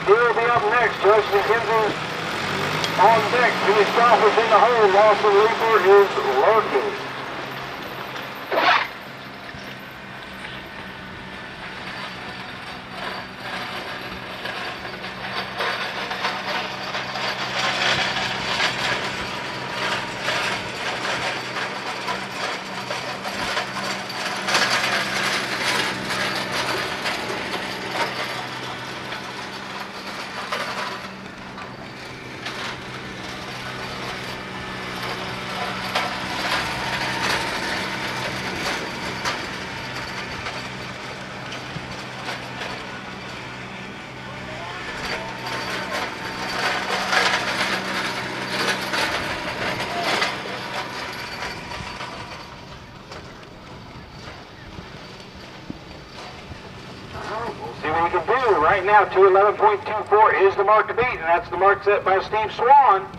He'll be up next. Justin McKenzie on deck. Jimmy Stoffers in the hole. Lawson Leaper is lurking. See what he can do. Right now, 211.24 is the mark to beat, and that's the mark set by Steve Swan.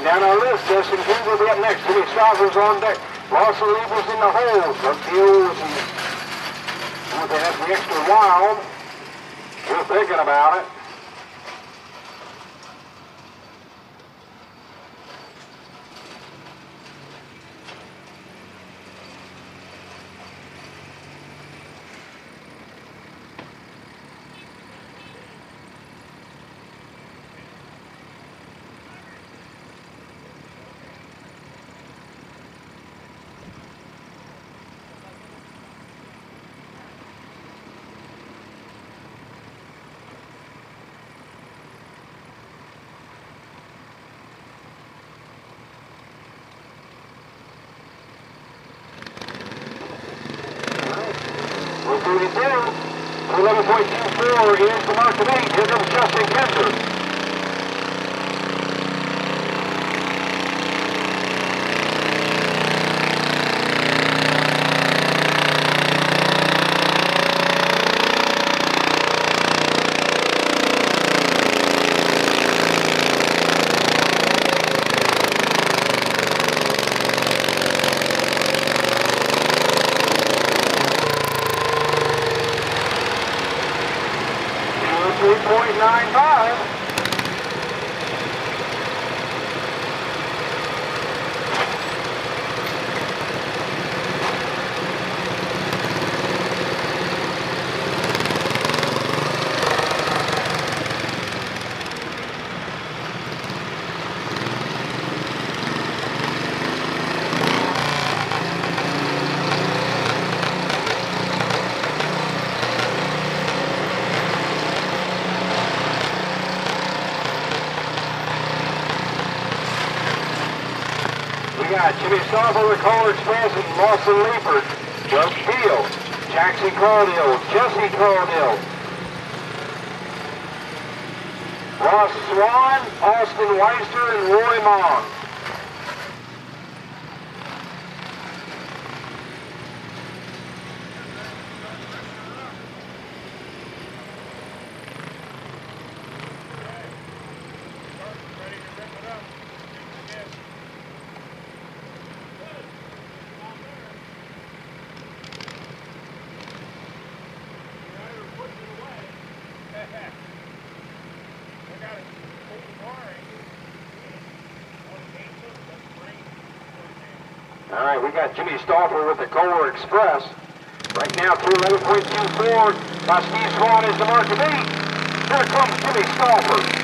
Down our list, Justin King will be up next. Jimmy Stoffers on deck. Lawson Leaper's in the hole. Some fuels and they have the extra wild. You're thinking about it. We'll see what he's doing. 11.24 is the mark to beat. Here comes Justin Kessler. Jimmy Stoffel, the Caller Express, and Lawson Leaper, Doug Field, Jackson Caudill, Jesse Caudill, Ross Swan, Austin Weister, and Roy Mon. All right, we got Jimmy Stauffer with the Kohler Express. Right now, 211.24 by Steve Swan is the mark to beat. Here comes Jimmy Stauffer.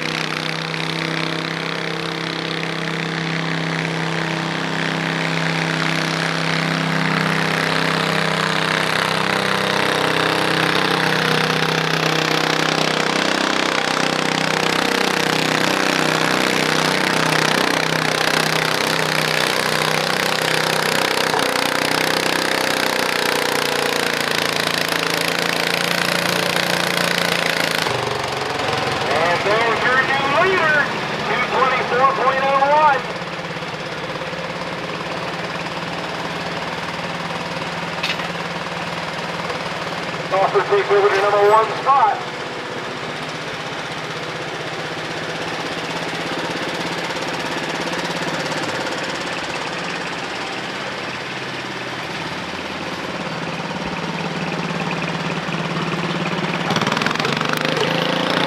Stauffer takes over to number 1 spot.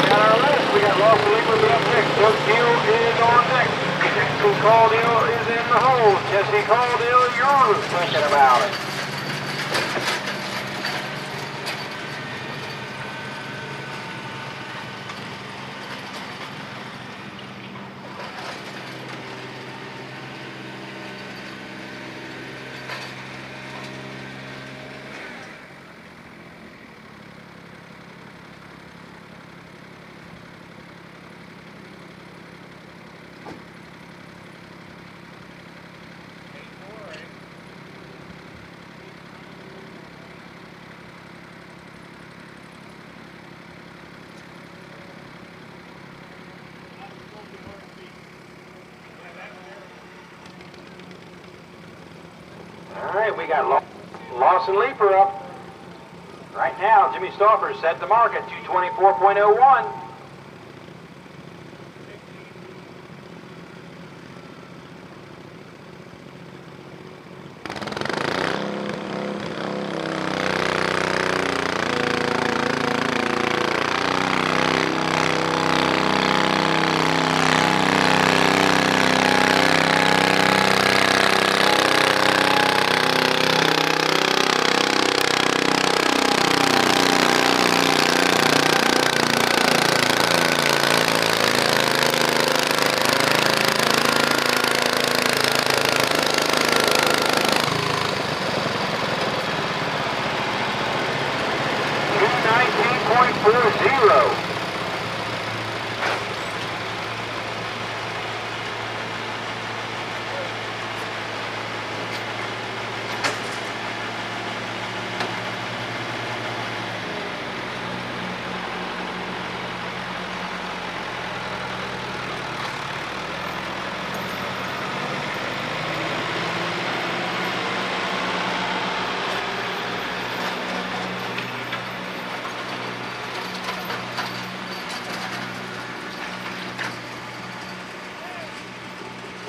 Got our list. We got Lawson Legal up next. Doug Deal is on next. Jackson Caldwell is in the hole. Jesse Caldwell, you're thinking about it. All right, we got Lawson Leaper up. Right now, Jimmy Stauffer set the mark at 224.01.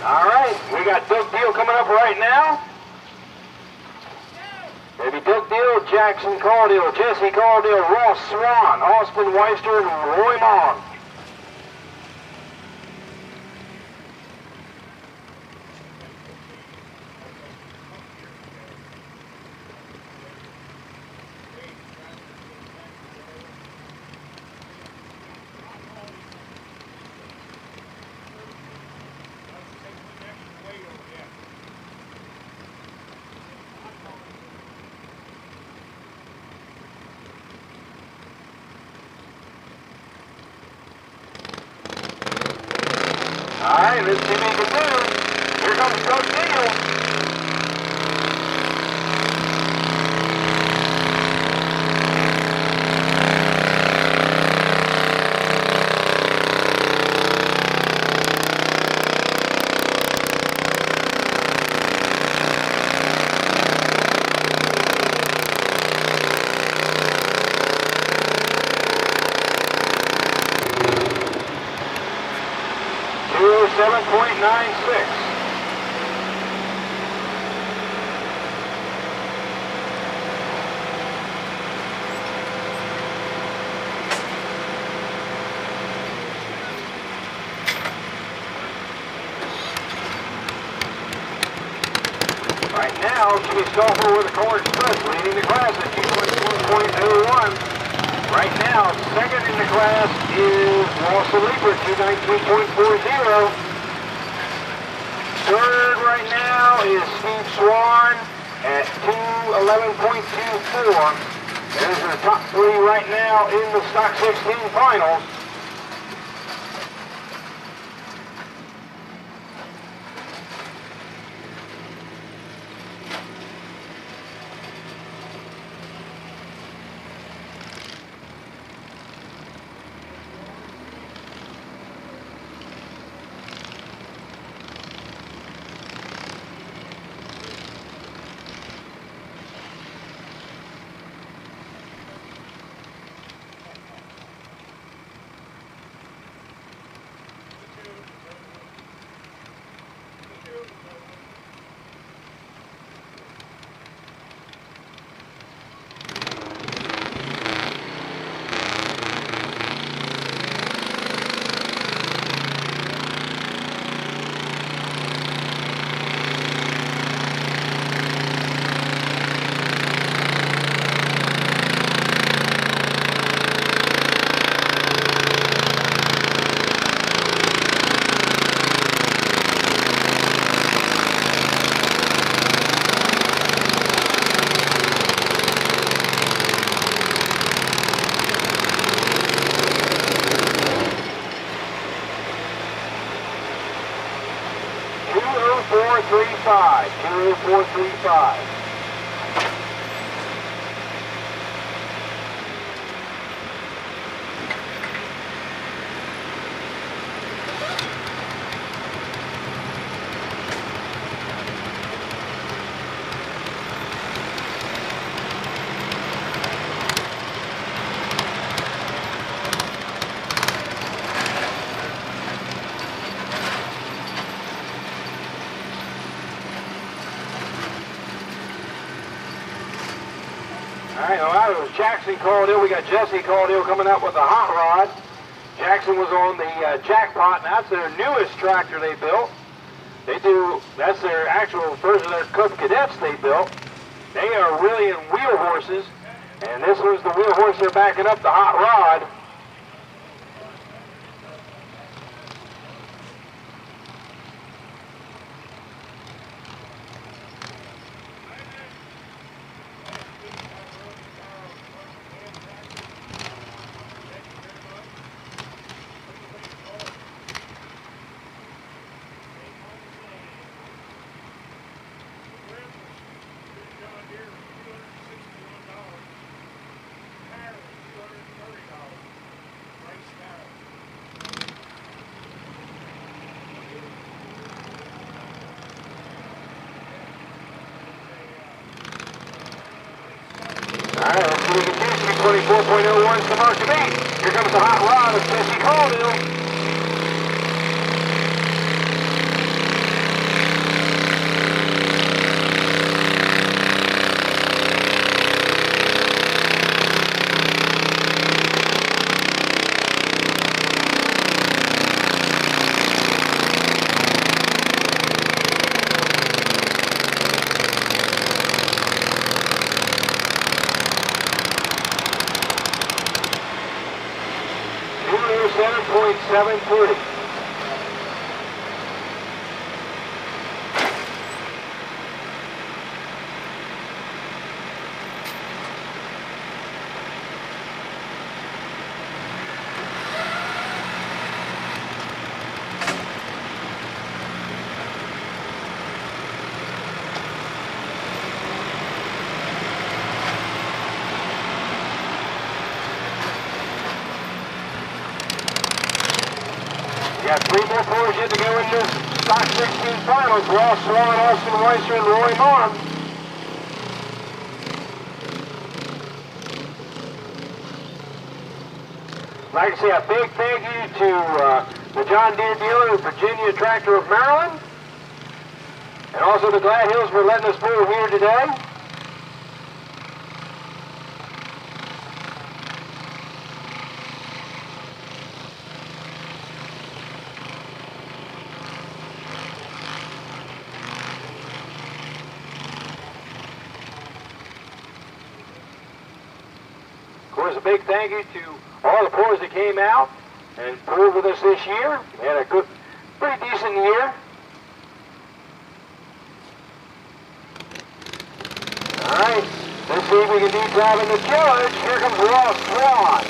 All right, we got Doug Deal coming up right now. Maybe Doug Deal, Jackson Caldwell, Jesse Caldwell, Ross Swan, Austin Weister, and Roy Mon. All right, let's see what he can do. Here comes Doug Deal. .96. Right now, Jimmy Stauffer with a Cornish Press leading the class at 221.01. Right now, second in the class is Lawson Lieber, 219.40. Third right now is Steve Swan at 211.24. Those are the top three right now in the Stock 16 finals. .20435. All right, well, it was Jackson called in. We got Jesse called in coming up with a hot rod. Jackson was on the Jackpot, and that's their newest tractor they built. That's their actual first of their Cub Cadets they built. They are really in wheel horses, and this was the wheel horse they're backing up the hot rod. All right, let's see if we can do 324.01 is the mark to beat. Here comes the hot rod of Jesse Caldwell. .73. Got three more cars yet to go in this Stock 16 finals. Ross Swan, Austin Weiser, and Roy Mon. I'd like to say a big thank you to the John Deere dealer of Virginia Tractor of Maryland, and also the Glad Hills for letting us move here today. us a big thank you to all the pros that came out and pulled with us this year. We had a good, pretty decent year. All right, let's see if we can deep dive in the judge. Here comes Ross Swan.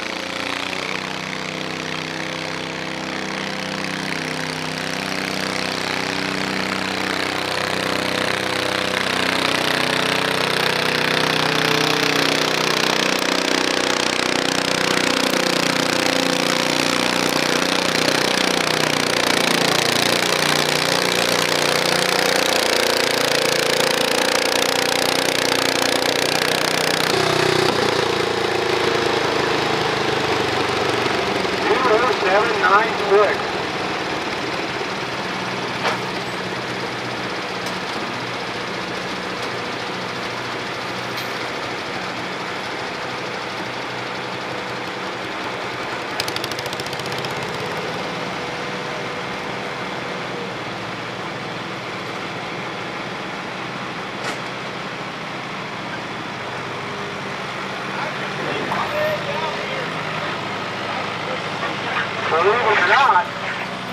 Believe it or not,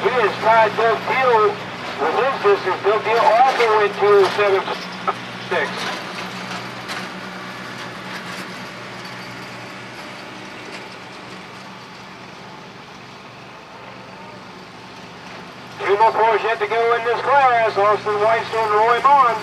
he has tied Doug Deal with his distance. Doug Deal also went 2:07.6. Two more cars yet to go in this class. Austin Whitestone and Roy Mon.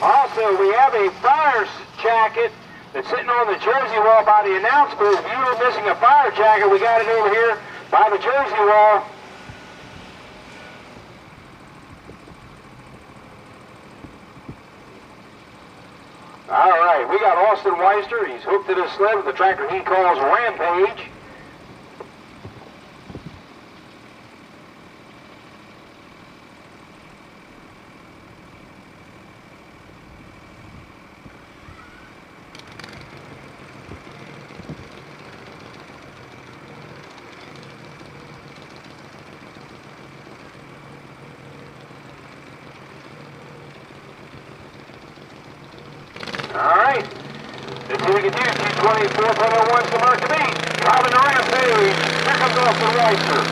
Also, we have a fire jacket that's sitting on the jersey wall by the announce booth. If you were missing a fire jacket, we got it over here by the jersey wall. All right, we got Austin Weister. He's hooked to this sled with the tractor he calls Rampage. All right, let's see what we can do. 224.01 to mark the beat. Driving the Rampage. Here comes Austin Weister.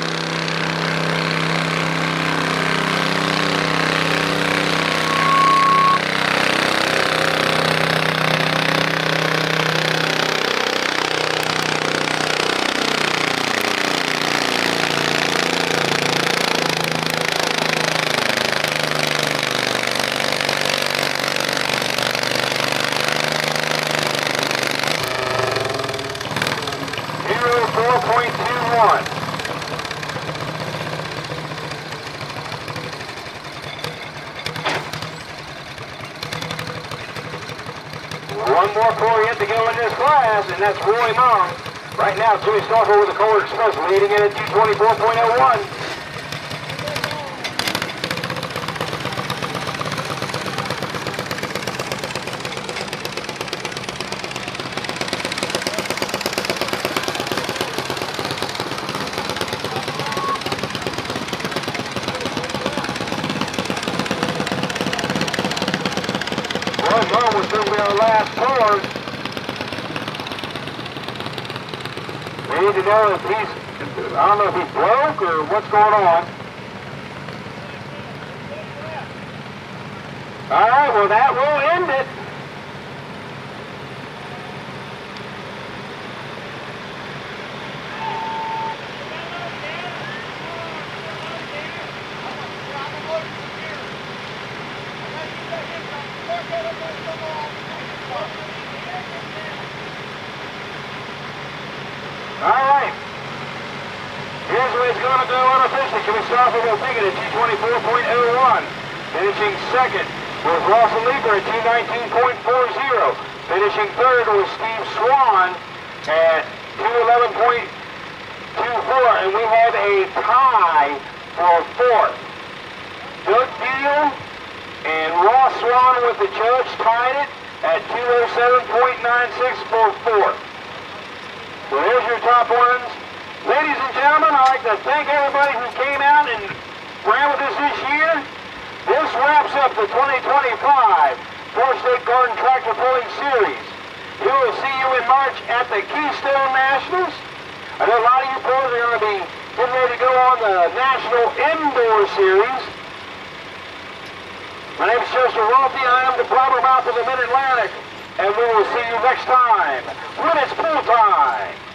One more core yet to go in this class, and that's Roy Mon. Right now, Jimmy Stauffer with the Kohler Express leading in at 224.01. Mon was going to be our last car. We need to know if he's, I don't know if he broke or what's going on. All right, well that will end it. All right. Here's where it's going to go unofficially. Jimmy Stauffer will take it at 224.01. Finishing second was Lawson Lieber at 219.40. Finishing third was Steve Swan at 211.24. And we have a tie for fourth. Doug Deal And Ross Swan with the judge tied it at 207.96 for fourth. So there's your top ones. Ladies and gentlemen, I'd like to thank everybody who came out and ran with us this year. This wraps up the 2025 FreeState Garden Tractor Pulling Series. We will see you in March at the Keystone Nationals. I know a lot of you pros are going to be getting ready to go on the National Indoor Series. My name is Chester Rothie. I am the blabbermouth of the Mid-Atlantic. And we will see you next time when it's pool time.